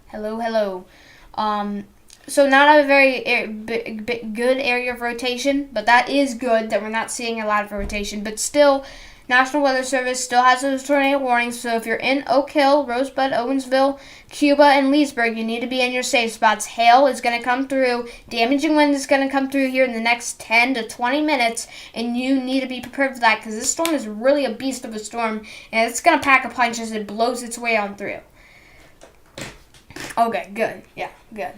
So not a very good area of rotation, but that is good that we're not seeing a lot of rotation. But still, National Weather Service still has those tornado warnings, so if you're in Oak Hill, Rosebud, Owensville, Cuba, and Leesburg, you need to be in your safe spots. Hail is going to come through. Damaging wind is going to come through here in the next 10 to 20 minutes, and you need to be prepared for that because this storm is really a beast of a storm, and it's going to pack a punch as it blows its way on through. Okay, good. Yeah, good.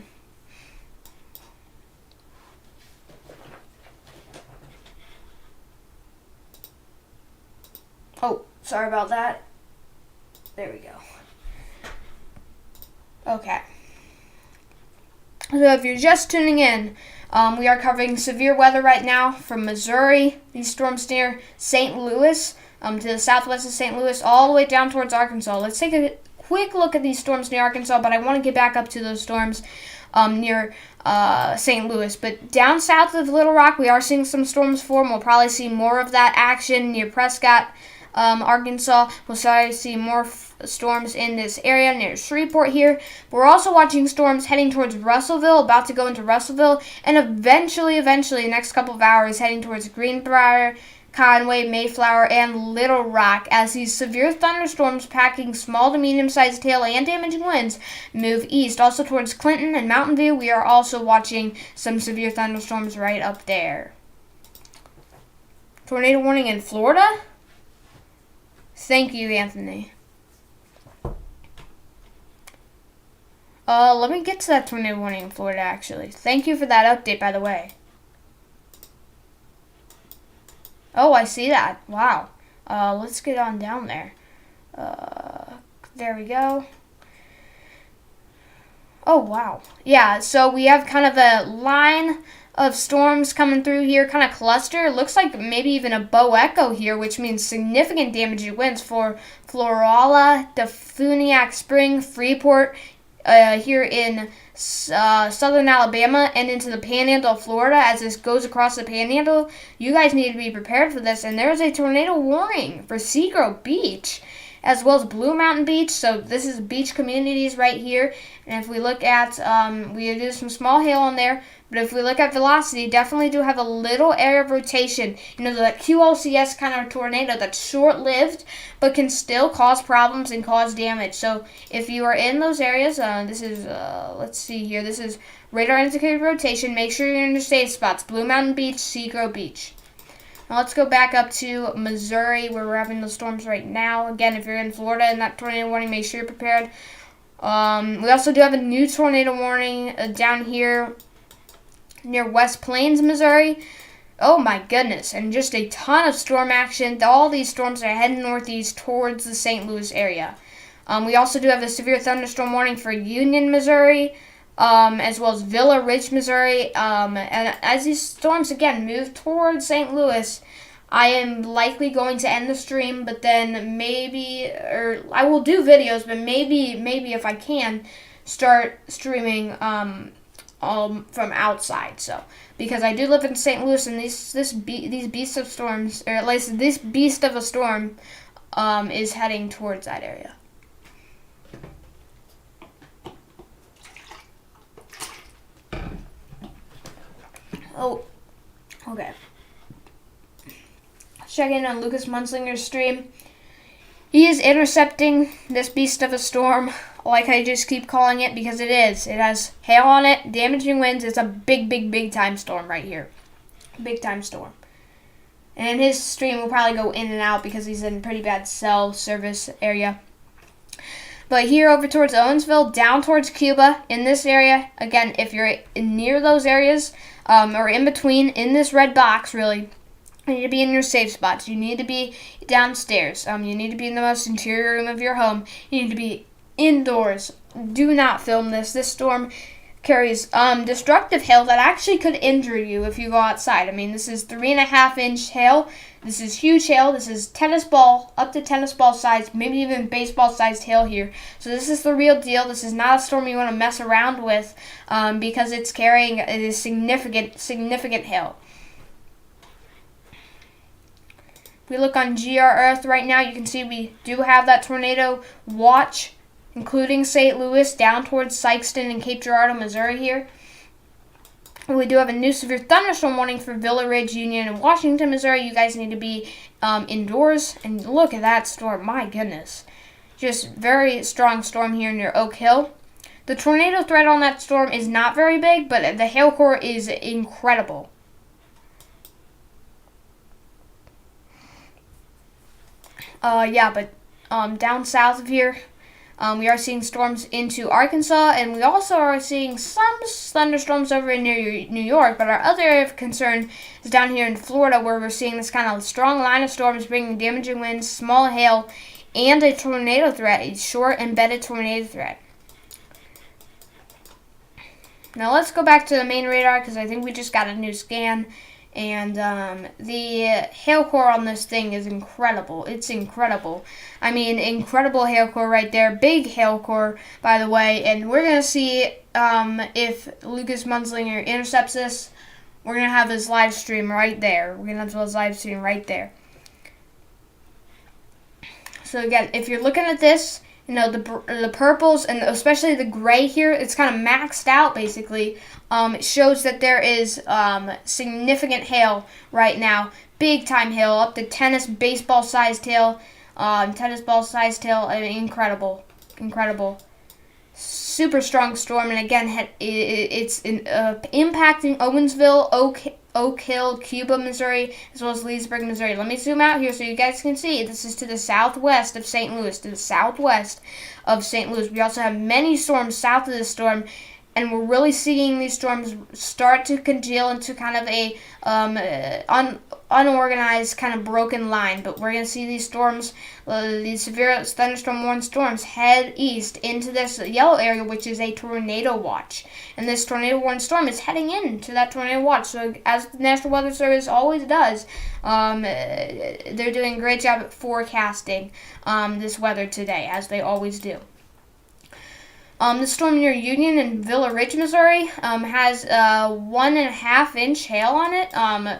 Oh, sorry about that. There we go. Okay. So if you're just tuning in, we are covering severe weather right now from Missouri, these storms near St. Louis, to the southwest of St. Louis, all the way down towards Arkansas. Let's take a quick look at these storms near Arkansas, but I want to get back up to those storms near St. Louis. But down south of Little Rock, we are seeing some storms form. We'll probably see more of that action near Prescott, Arkansas. We'll start to see more storms in this area near Shreveport here. We're also watching storms heading towards Russellville, about to go into Russellville, and eventually, next couple of hours, heading towards Greenbrier, Conway, Mayflower, and Little Rock as these severe thunderstorms packing small to medium-sized hail and damaging winds move east. Also towards Clinton and Mountain View, we are also watching some severe thunderstorms right up there. Tornado warning in Florida? Thank you, Anthony. Let me get to that tornado warning in Florida, actually. Thank you for that update, by the way. Oh, I see that. Wow. Let's get on down there. There we go. Oh, wow. Yeah, so we have kind of a line of storms coming through here, kind of cluster. It looks like maybe even a bow echo here, which means significant damaging winds for Florala, Defuniak Spring, Freeport, here in southern Alabama and into the Panhandle of Florida. As this goes across the Panhandle, you guys need to be prepared for this. And there is a tornado warning for Seagrove Beach as well as Blue Mountain Beach. So this is beach communities right here. And if we look at, we do some small hail on there. But if we look at velocity, definitely do have a little area of rotation. You know, that QLCS kind of tornado that's short-lived, but can still cause problems and cause damage. So if you are in those areas, this is, let's see here, this is radar indicated rotation. Make sure you're in your safe spots. Blue Mountain Beach, Seagrove Beach. Now let's go back up to Missouri, where we're having those storms right now. Again, if you're in Florida and that tornado warning, make sure you're prepared. We also do have a new tornado warning down here near West Plains, Missouri. Oh my goodness, and just a ton of storm action. All these storms are heading northeast towards the St. Louis area. We also do have a severe thunderstorm warning for Union, Missouri, as well as Villa Ridge, Missouri. And as these storms, again, move towards St. Louis, I am likely going to end the stream, but then maybe, or I will do videos, but maybe if I can, start streaming from outside. So because I do live in St. Louis, and these beasts of storms, or at least this beast of a storm, is heading towards that area. Oh, okay. Let's check in on Lucas Munslinger's stream. He is intercepting this beast of a storm, like I just keep calling it, because it is. It has hail on it, damaging winds. It's a big time storm right here. Big time storm. And his stream will probably go in and out because he's in a pretty bad cell service area. But here over towards Owensville, down towards Cuba, in this area, again, if you're near those areas, or in between, in this red box, really, you need to be in your safe spots. You need to be downstairs. You need to be in the most interior room of your home. You need to be indoors. Do not film this. This storm carries destructive hail that actually could injure you if you go outside. I mean, this is 3.5-inch hail. This is huge hail. This is tennis ball, up to tennis ball size, maybe even baseball sized hail here. So this is the real deal. This is not a storm you want to mess around with because it's carrying significant hail. If we look on GR Earth right now, you can see we do have that tornado watch, including St. Louis, down towards Sikeston and Cape Girardeau, Missouri here. We do have a new severe thunderstorm warning for Villa Ridge, Union, and Washington, Missouri. You guys need to be indoors. And look at that storm. My goodness. Just very strong storm here near Oak Hill. The tornado threat on that storm is not very big, but the hail core is incredible. Down south of here, we are seeing storms into Arkansas, and we also are seeing some thunderstorms over in New York, but our other area of concern is down here in Florida, where we're seeing this kind of strong line of storms bringing damaging winds, small hail, and a tornado threat, a short embedded tornado threat. Now let's go back to the main radar, because I think we just got a new scan. And the hail core on this thing is incredible. It's incredible. I mean, incredible hail core right there. Big hail core, by the way. And we're going to see if Lucas Munslinger intercepts this. We're going to have his live stream right there. We're going to have his live stream right there. So again, if you're looking at this, you know, the purples and especially the gray here, it's kind of maxed out basically. It shows that there is significant hail right now. Big time hail, up to tennis baseball sized hail. Tennis ball sized hail. I mean, incredible. Super strong storm, and again, it's impacting Owensville, Oak Hill, Cuba, Missouri, as well as Leesburg, Missouri. Let me zoom out here so you guys can see. This is to the southwest of St. Louis. We also have many storms south of this storm, and we're really seeing these storms start to congeal into kind of a unorganized, kind of broken line. But we're going to see these storms, these severe thunderstorm warned storms, head east into this yellow area, which is a tornado watch. And this tornado warned storm is heading into that tornado watch. So as the National Weather Service always does, they're doing a great job at forecasting this weather today, as they always do. The storm near Union and Villa Ridge, Missouri, has 1.5-inch hail on it.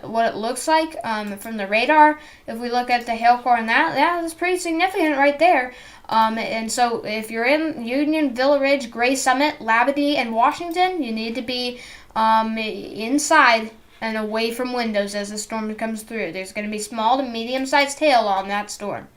What it looks like from the radar, if we look at the hail core on that's pretty significant right there. And so if you're in Union, Villa Ridge, Gray Summit, Labadee, and Washington, you need to be inside and away from windows as the storm comes through. There's going to be small to medium-sized hail on that storm.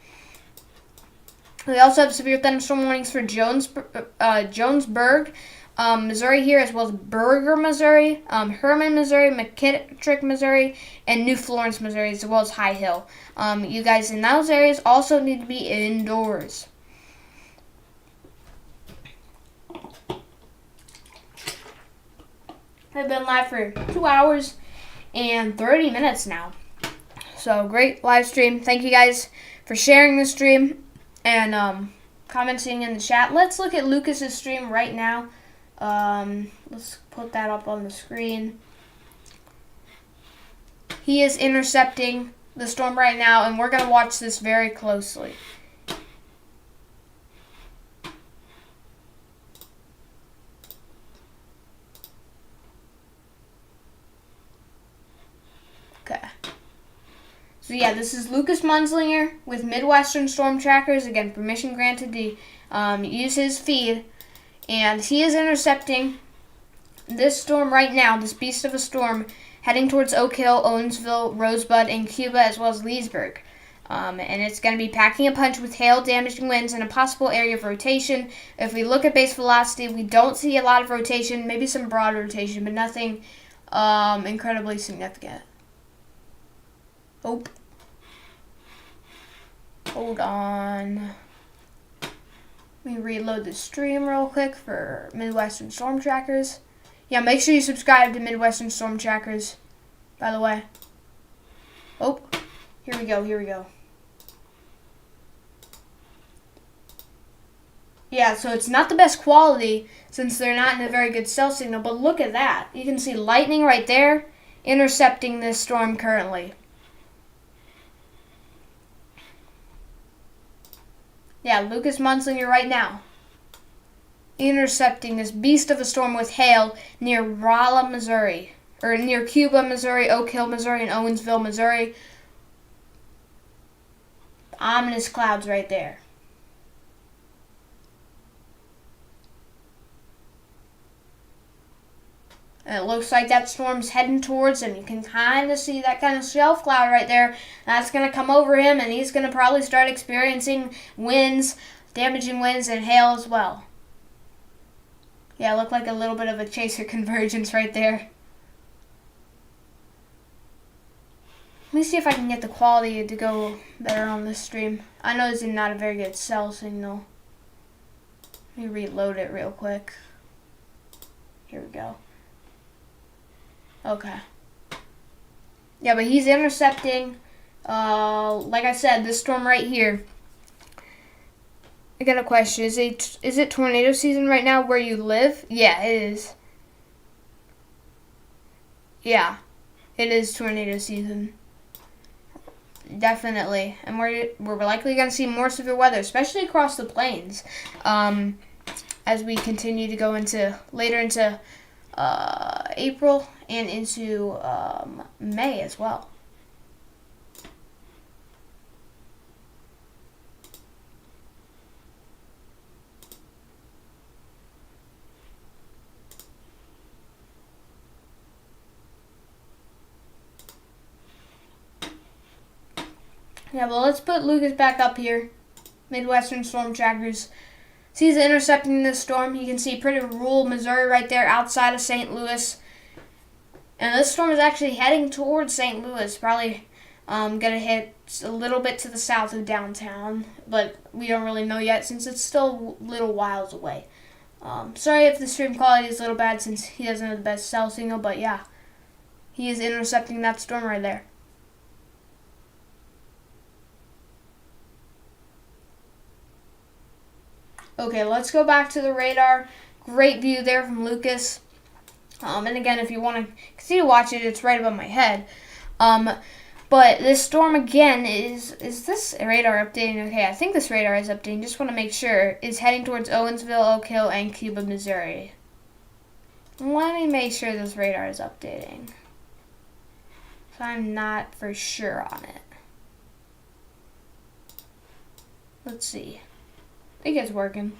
We also have severe thunderstorm warnings for Jonesburg, Missouri here, as well as Berger, Missouri, Herman, Missouri, McKittrick, Missouri, and New Florence, Missouri, as well as High Hill. You guys in those areas also need to be indoors. I've been live for 2 hours and 30 minutes now. So great live stream. Thank you guys for sharing the stream and commenting in the chat. Let's look at Lucas's stream right now. Let's put that up on the screen. He is intercepting the storm right now, and we're going to watch this very closely. Okay. So yeah, this is Lucas Munslinger with Midwestern Storm Trackers. Again, permission granted to use his feed. And he is intercepting this storm right now, this beast of a storm, heading towards Oak Hill, Owensville, Rosebud, and Cuba, as well as Leesburg. And it's going to be packing a punch with hail, damaging winds, and a possible area of rotation. If we look at base velocity, we don't see a lot of rotation, maybe some broad rotation, but nothing incredibly significant. Oh. Hold on. Let me reload the stream real quick for Midwestern Storm Trackers. Yeah, make sure you subscribe to Midwestern Storm Trackers, by the way. Oh, here we go. Yeah, so it's not the best quality since they're not in a very good cell signal, but look at that. You can see lightning right there intercepting this storm currently. Yeah, Lucas Munslinger right now intercepting this beast of a storm with hail near Rolla, Missouri. Or near Cuba, Missouri, Oak Hill, Missouri, and Owensville, Missouri. Ominous clouds right there. And it looks like that storm's heading towards him. You can kind of see that kind of shelf cloud right there. That's going to come over him, and he's going to probably start experiencing winds, damaging winds, and hail as well. Yeah, it looked like a little bit of a chaser convergence right there. Let me see if I can get the quality to go better on this stream. I know this is not a very good cell signal. Let me reload it real quick. Here we go. Okay. Yeah, but he's intercepting, like I said, this storm right here. I got a question. Is it tornado season right now where you live? Yeah, it is. Yeah, it is tornado season. Definitely. And we're likely going to see more severe weather, especially across the plains, as we continue to go later into April and into May as well. Yeah, well, let's put Lucas back up here. Midwestern Storm Trackers. So he's intercepting this storm. You can see pretty rural Missouri right there outside of St. Louis. And this storm is actually heading towards St. Louis. Probably going to hit a little bit to the south of downtown. But we don't really know yet since it's still little whiles away. Sorry if the stream quality is a little bad since he doesn't have the best cell signal. But yeah, he is intercepting that storm right there. Okay, let's go back to the radar. Great view there from Lucas. And again, if you want to continue to watch it, it's right above my head. But this storm again is this radar updating? Okay, I think this radar is updating. Just want to make sure. Is heading towards Owensville, Oak Hill, and Cuba, Missouri. Let me make sure this radar is updating. So I'm not for sure on it. Let's see. I think it's working.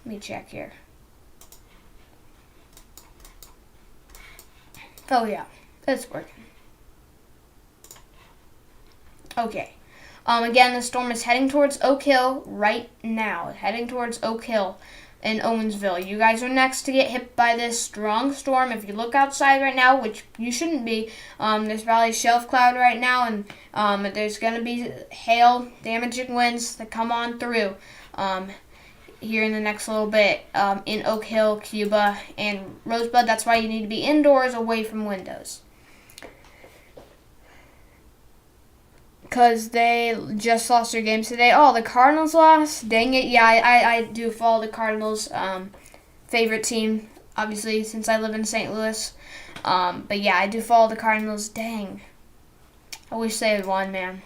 Let me check here. Oh yeah, it's working. Okay. Again, the storm is heading towards Oak Hill right now. Heading towards Oak Hill in Owensville. You guys are next to get hit by this strong storm. If you look outside right now, which you shouldn't be, there's probably a shelf cloud right now, and there's going to be hail, damaging winds that come on through here in the next little bit in Oak Hill, Cuba, and Rosebud. That's why you need to be indoors away from windows. Because they just lost their games today. Oh, the Cardinals lost? Dang it. Yeah, I do follow the Cardinals. Favorite team, obviously, since I live in St. Louis. But yeah, I do follow the Cardinals. Dang. I wish they had won, man.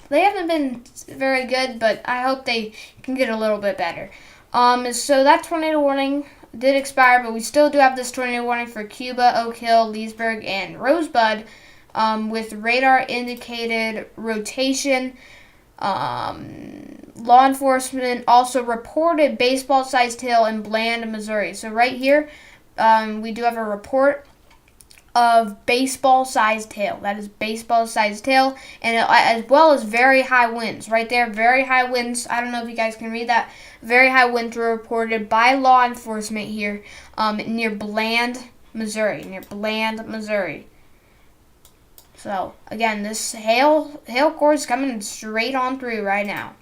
They haven't been very good, but I hope they can get a little bit better. So that tornado warning did expire, but we still do have this tornado warning for Cuba, Oak Hill, Leesburg, and Rosebud. With radar indicated rotation. Law enforcement also reported baseball-sized hail in Bland, Missouri. So right here, we do have a report of baseball-sized hail. That is baseball-sized hail, and as well as very high winds. Right there, very high winds. I don't know if you guys can read that. Very high winds were reported by law enforcement here near Bland, Missouri. Near Bland, Missouri. So again, this hail core is coming straight on through right now.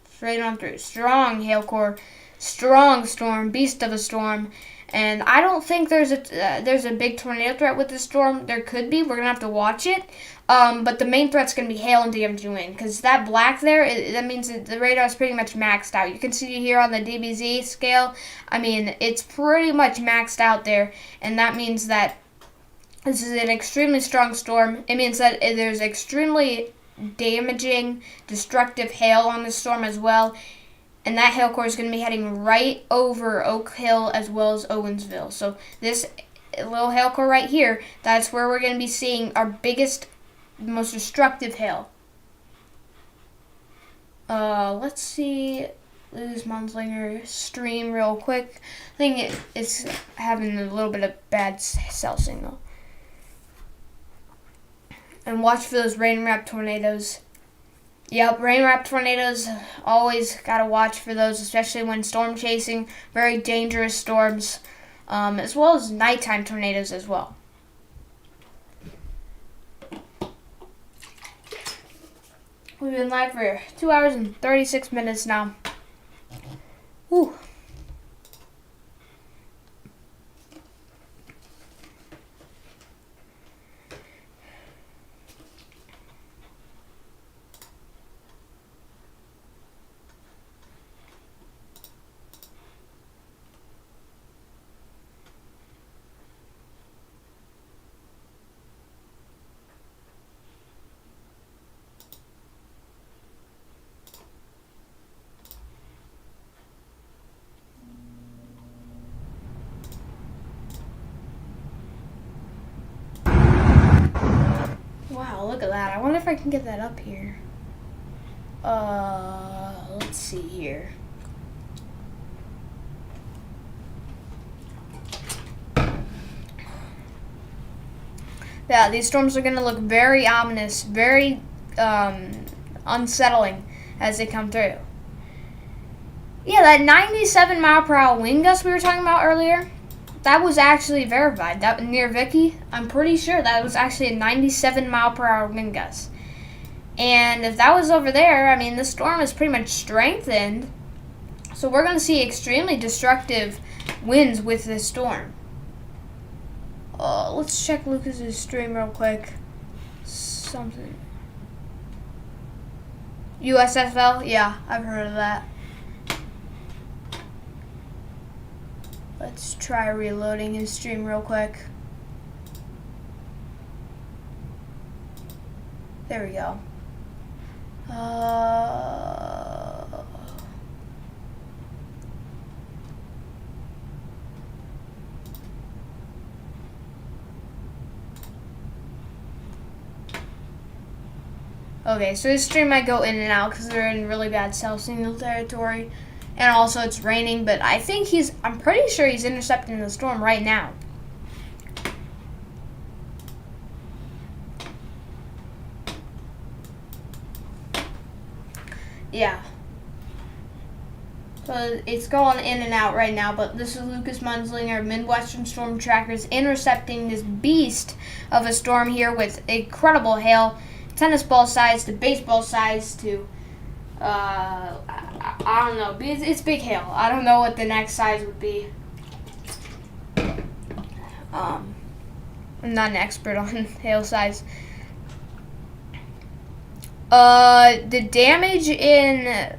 Straight on through. Strong hail core, strong storm, beast of a storm. And I don't think there's a big tornado threat with this storm. There could be. We're gonna have to watch it. But the main threat's gonna be hail and damaging wind, because that black there, that means that the radar is pretty much maxed out. You can see here on the DBZ scale. I mean, it's pretty much maxed out there, and that means that this is an extremely strong storm. It means that there's extremely damaging, destructive hail on this storm as well. And that hail core is going to be heading right over Oak Hill as well as Owensville. So this little hail core right here, that's where we're going to be seeing our biggest, most destructive hail. Let's see Lou's Munslinger stream real quick. I think it's having a little bit of bad cell signal. And watch for those rain-wrapped tornadoes. Yep, rain-wrapped tornadoes, always got to watch for those, especially when storm chasing, very dangerous storms, as well as nighttime tornadoes as well. We've been live for 2 hours and 36 minutes now. Whew. Wow, look at that. I wonder if I can get that up here. Let's see here. Yeah, these storms are going to look very ominous, very unsettling as they come through. Yeah, that 97 mile per hour wind gust we were talking about earlier, that was actually verified. That near Vicky, I'm pretty sure that was actually a 97 mile per hour wind gust. And if that was over there, I mean, the storm is pretty much strengthened. So we're going to see extremely destructive winds with this storm. Let's check Lucas's stream real quick. Something. USFL? Yeah, I've heard of that. Let's try reloading his stream real quick. There we go. Okay, so his stream might go in and out because they're in really bad cell signal territory. And also it's raining, but I'm pretty sure he's intercepting the storm right now. Yeah. So it's going in and out right now, but this is Lucas Munslinger of Midwestern Storm Trackers intercepting this beast of a storm here with incredible hail, tennis ball size to baseball size to I don't know. It's big hail. I don't know what the next size would be. I'm not an expert on hail size. The damage in,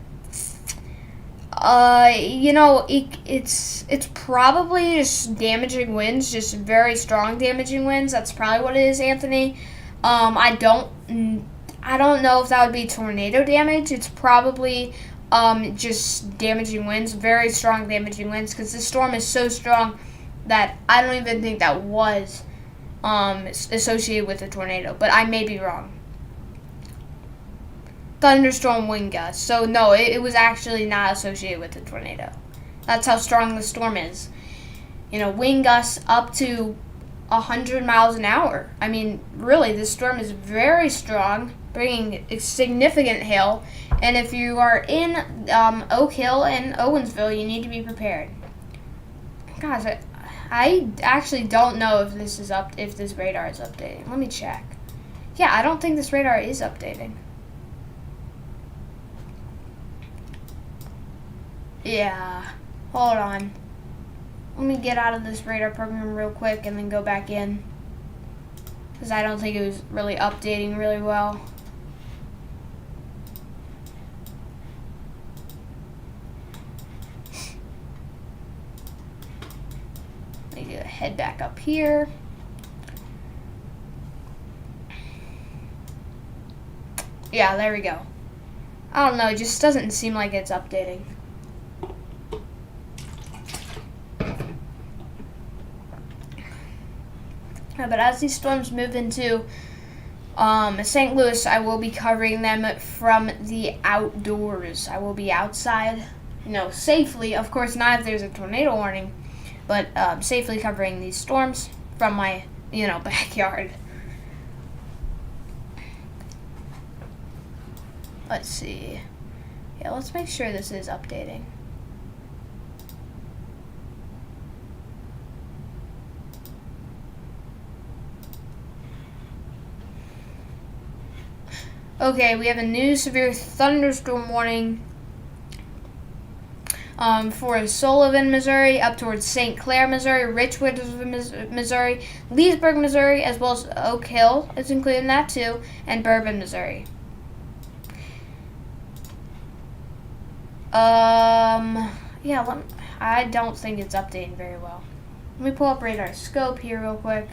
it's probably just damaging winds, just very strong damaging winds. That's probably what it is, Anthony. I don't know if that would be tornado damage. It's probably just damaging winds, very strong damaging winds, because this storm is so strong that I don't even think that was associated with a tornado, but I may be wrong. Thunderstorm wind gust. So no, it was actually not associated with a tornado. That's how strong the storm is. Wind gusts up to 100 miles an hour. I mean, really, this storm is very strong, bringing significant hail. And if you are in Oak Hill and Owensville, you need to be prepared. Guys, I actually don't know if this radar is updating. Let me check. Yeah, I don't think this radar is updating. Yeah, hold on. Let me get out of this radar program real quick and then go back in. Because I don't think it was really updating really well. Let me head back up here. Yeah, there we go. I don't know, it just doesn't seem like it's updating. But as these storms move into St. Louis, I will be covering them from the outdoors. I will be outside, safely. Of course, not if there's a tornado warning, but safely covering these storms from my, backyard. Let's see. Yeah, let's make sure this is updating. Okay, we have a new severe thunderstorm warning for Sullivan, Missouri, up towards St. Clair, Missouri, Richwood, Missouri, Leesburg, Missouri, as well as Oak Hill is included in that too, and Bourbon, Missouri. Yeah, I don't think it's updating very well. Let me pull up radar scope here real quick.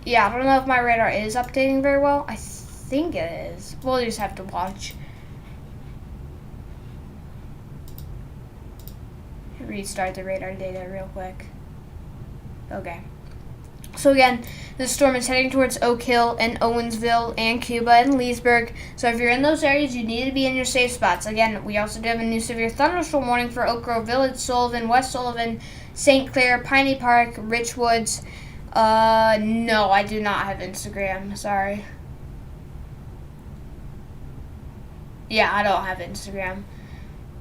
Yeah, I don't know if my radar is updating very well. I think it is. We'll just have to watch. Restart the radar data real quick. Okay. So again, this storm is heading towards Oak Hill and Owensville and Cuba and Leesburg. So if you're in those areas, you need to be in your safe spots. Again, we also do have a new severe thunderstorm warning for Oak Grove Village, Sullivan, West Sullivan, St. Clair, Piney Park, Richwoods. No, I do not have Instagram. Sorry. Yeah, I don't have Instagram.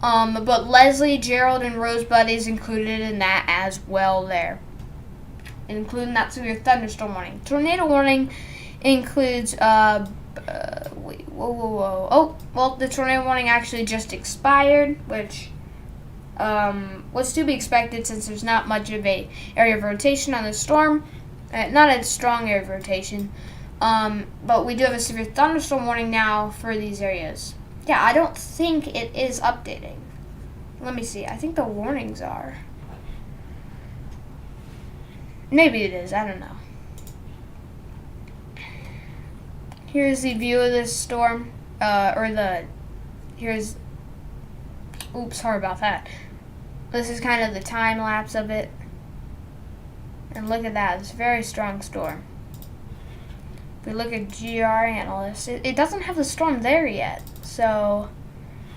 But Leslie, Gerald, and Rosebud is included in that as well there. Including that severe thunderstorm warning. Tornado warning includes, wait, whoa. Oh, well, the tornado warning actually just expired, which, was to be expected since there's not much of a area of rotation on the storm. Not a strong area of rotation. But we do have a severe thunderstorm warning now for these areas. Yeah, I don't think it is updating. Let me see. I think the warnings are. Maybe it is. I don't know. Here's the view of this storm. Oops, sorry about that. This is kind of the time lapse of it. And look at that. It's a very strong storm. If we look at GR analyst, it doesn't have the storm there yet. So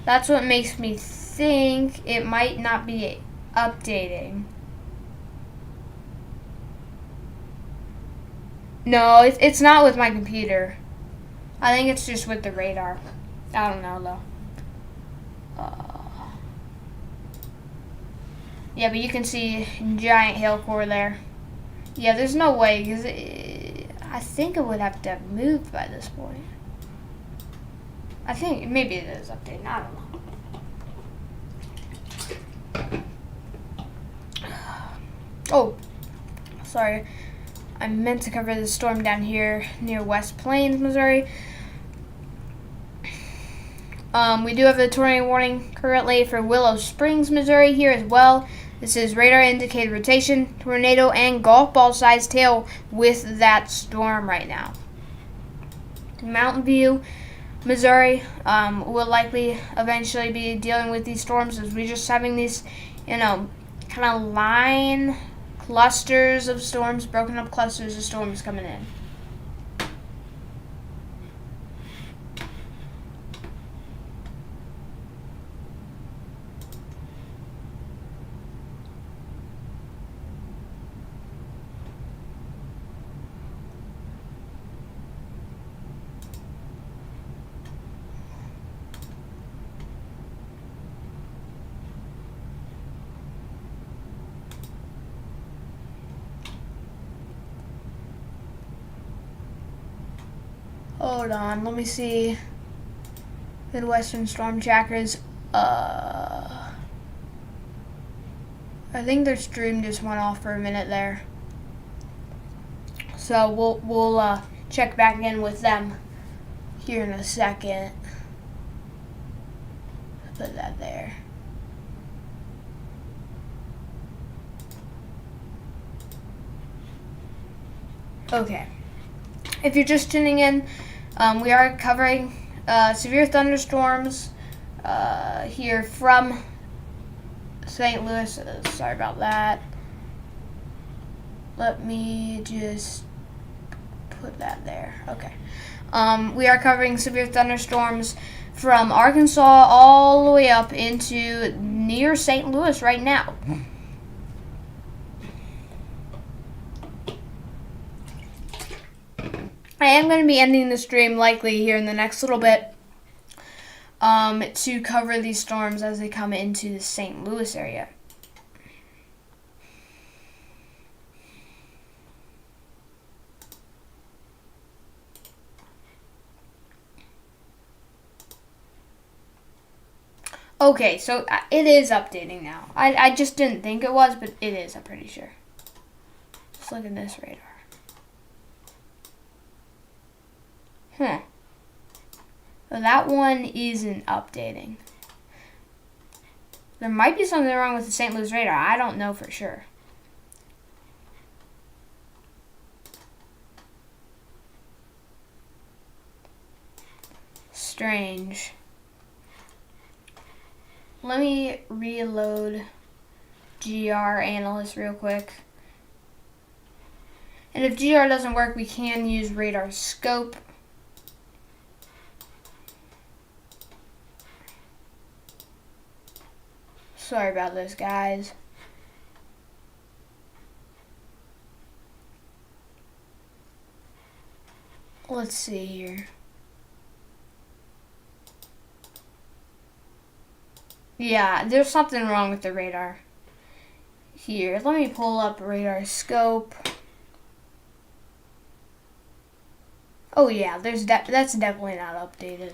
that's what makes me think it might not be updating. No, it's not with my computer. I think it's just with the radar. I don't know though. Yeah, but you can see giant hail core there. Yeah, there's no way because I think it would have to have moved by this point. I think maybe it is updating. I don't know. Oh, sorry. I meant to cover the storm down here near West Plains, Missouri. We do have a tornado warning currently for Willow Springs, Missouri here as well. This is radar indicated rotation, tornado, and golf ball sized hail with that storm right now. Mountain View, Missouri will likely eventually be dealing with these storms as we're just having these, kind of line clusters of storms, broken up clusters of storms coming in. Hold on, let me see. Midwestern storm trackers. I think their stream just went off for a minute there. So we'll check back in with them here in a second. Put that there. Okay. If you're just tuning in, we are covering severe thunderstorms here from St. Louis. Sorry about that. Let me just put that there. Okay. We are covering severe thunderstorms from Arkansas all the way up into near St. Louis right now. I am going to be ending the stream likely here in the next little bit to cover these storms as they come into the St. Louis area. Okay, so it is updating now. I just didn't think it was, but it is, I'm pretty sure. Just look at this radar. Huh. Well, that one isn't updating. There might be something wrong with the St. Louis radar. I don't know for sure. Strange. Let me reload GR analyst real quick. And if GR doesn't work, we can use radar scope. Sorry about this, guys. Let's see here. Yeah, there's something wrong with the radar. Here, let me pull up radar scope. Oh yeah, that's definitely not updated.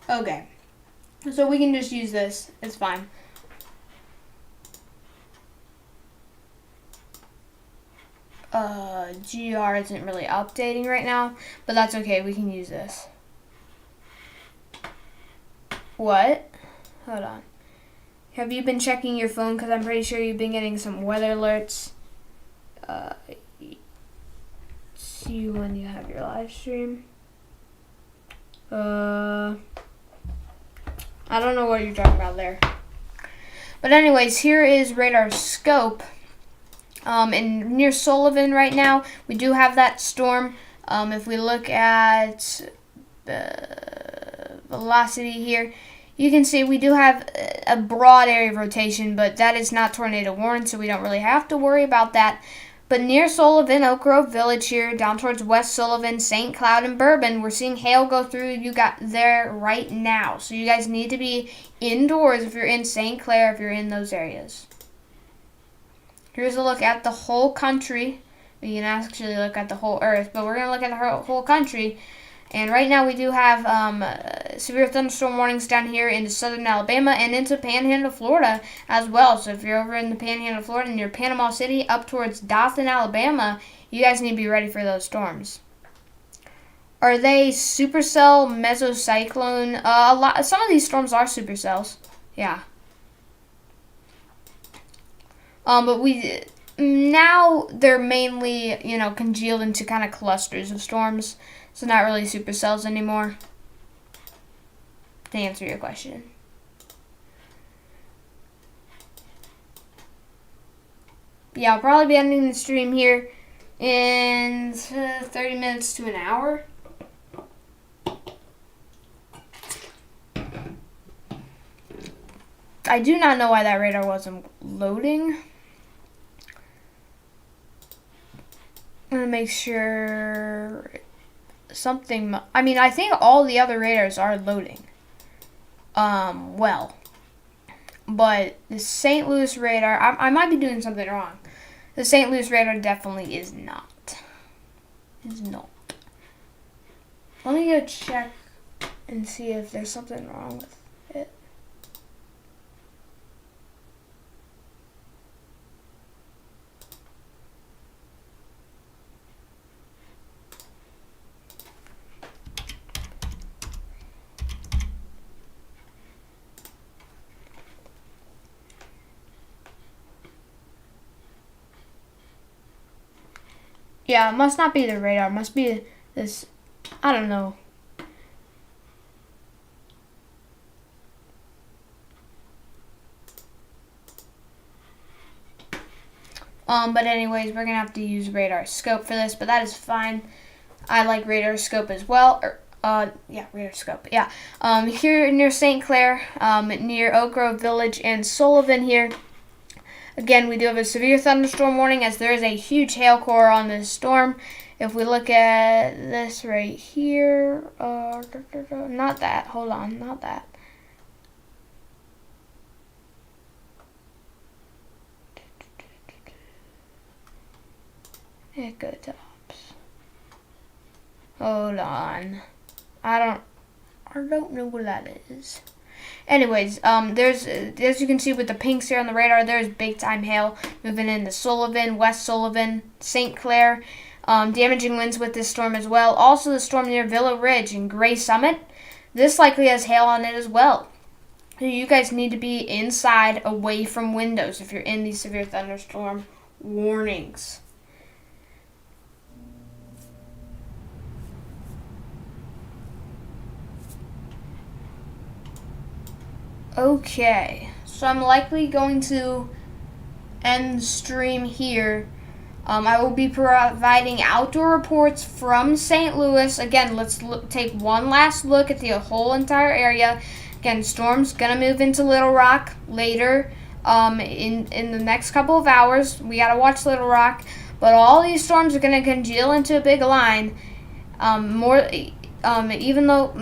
Okay, so we can just use this. It's fine. GR isn't really updating right now, but that's okay. We can use this. What? Hold on. Have you been checking your phone? Because I'm pretty sure you've been getting some weather alerts. See when you have your live stream. I don't know what you're talking about there. But anyways, here is radar scope. And near Sullivan right now, we do have that storm. If we look at the velocity here, you can see we do have a broad area of rotation, but that is not tornado warned, so we don't really have to worry about that. But near Sullivan, Oak Grove Village here, down towards West Sullivan, St. Cloud, and Bourbon, we're seeing hail go through you got there right now. So you guys need to be indoors if you're in St. Clair, if you're in those areas. Here's a look at the whole country. We can actually look at the whole earth, but we're going to look at the whole country. And right now we do have severe thunderstorm warnings down here into southern Alabama and into Panhandle, Florida as well. So if you're over in the Panhandle, Florida, near Panama City, up towards Dothan, Alabama, you guys need to be ready for those storms. Are they supercell, mesocyclone? Some of these storms are supercells. Yeah. But now they're mainly, congealed into kind of clusters of storms. So not really supercells anymore, to answer your question. Yeah, I'll probably be ending the stream here in 30 minutes to an hour. I do not know why that radar wasn't loading. I'm going to make sure something... I think all the other radars are loading. Well, but the St. Louis radar, I might be doing something wrong. The St. Louis radar definitely is not. Is not. Let me go check and see if there's something wrong with it. Yeah, it must not be the radar. It must be this, I don't know. But anyways, we're gonna have to use radar scope for this, but that is fine. I like radar scope as well. Radar scope. Yeah. Here near St. Clair, near Oak Grove Village and Sullivan here. Again, we do have a severe thunderstorm warning as there is a huge hail core on this storm. If we look at this right here, not that. Hold on, not that. Echo tops. Hold on. I don't know what that is. Anyways, there's, as you can see with the pinks here on the radar, there's big time hail moving into Sullivan, West Sullivan, St. Clair. Damaging winds with this storm as well. Also the storm near Villa Ridge and Gray Summit. This likely has hail on it as well. So you guys need to be inside, away from windows if you're in these severe thunderstorm warnings. Okay, so I'm likely going to end the stream here. I will be providing outdoor reports from St. Louis. Again, let's take one last look at the whole entire area. Again, storm's gonna move into Little Rock later in the next couple of hours. We gotta watch Little Rock, but all these storms are gonna congeal into a big line. Even though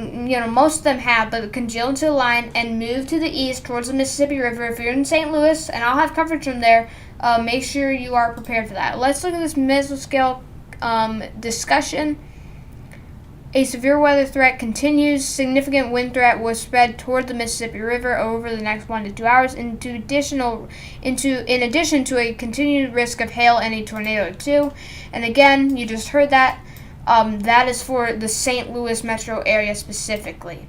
most of them have, but congeal into a line and move to the east towards the Mississippi River. If you're in St. Louis, and I'll have coverage from there, make sure you are prepared for that. Let's look at this mesoscale discussion. A severe weather threat continues. Significant wind threat was spread toward the Mississippi River over the next 1 to 2 hours. In addition to a continued risk of hail and a tornado too. And again, you just heard that. That is for the St. Louis metro area specifically.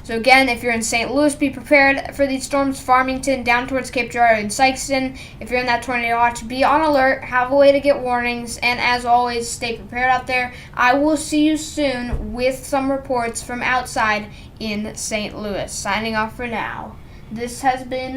So again, if you're in St. Louis, be prepared for these storms. Farmington, down towards Cape Girardeau and Sykeston. If you're in that tornado watch, be on alert. Have a way to get warnings. And as always, stay prepared out there. I will see you soon with some reports from outside in St. Louis. Signing off for now. This has been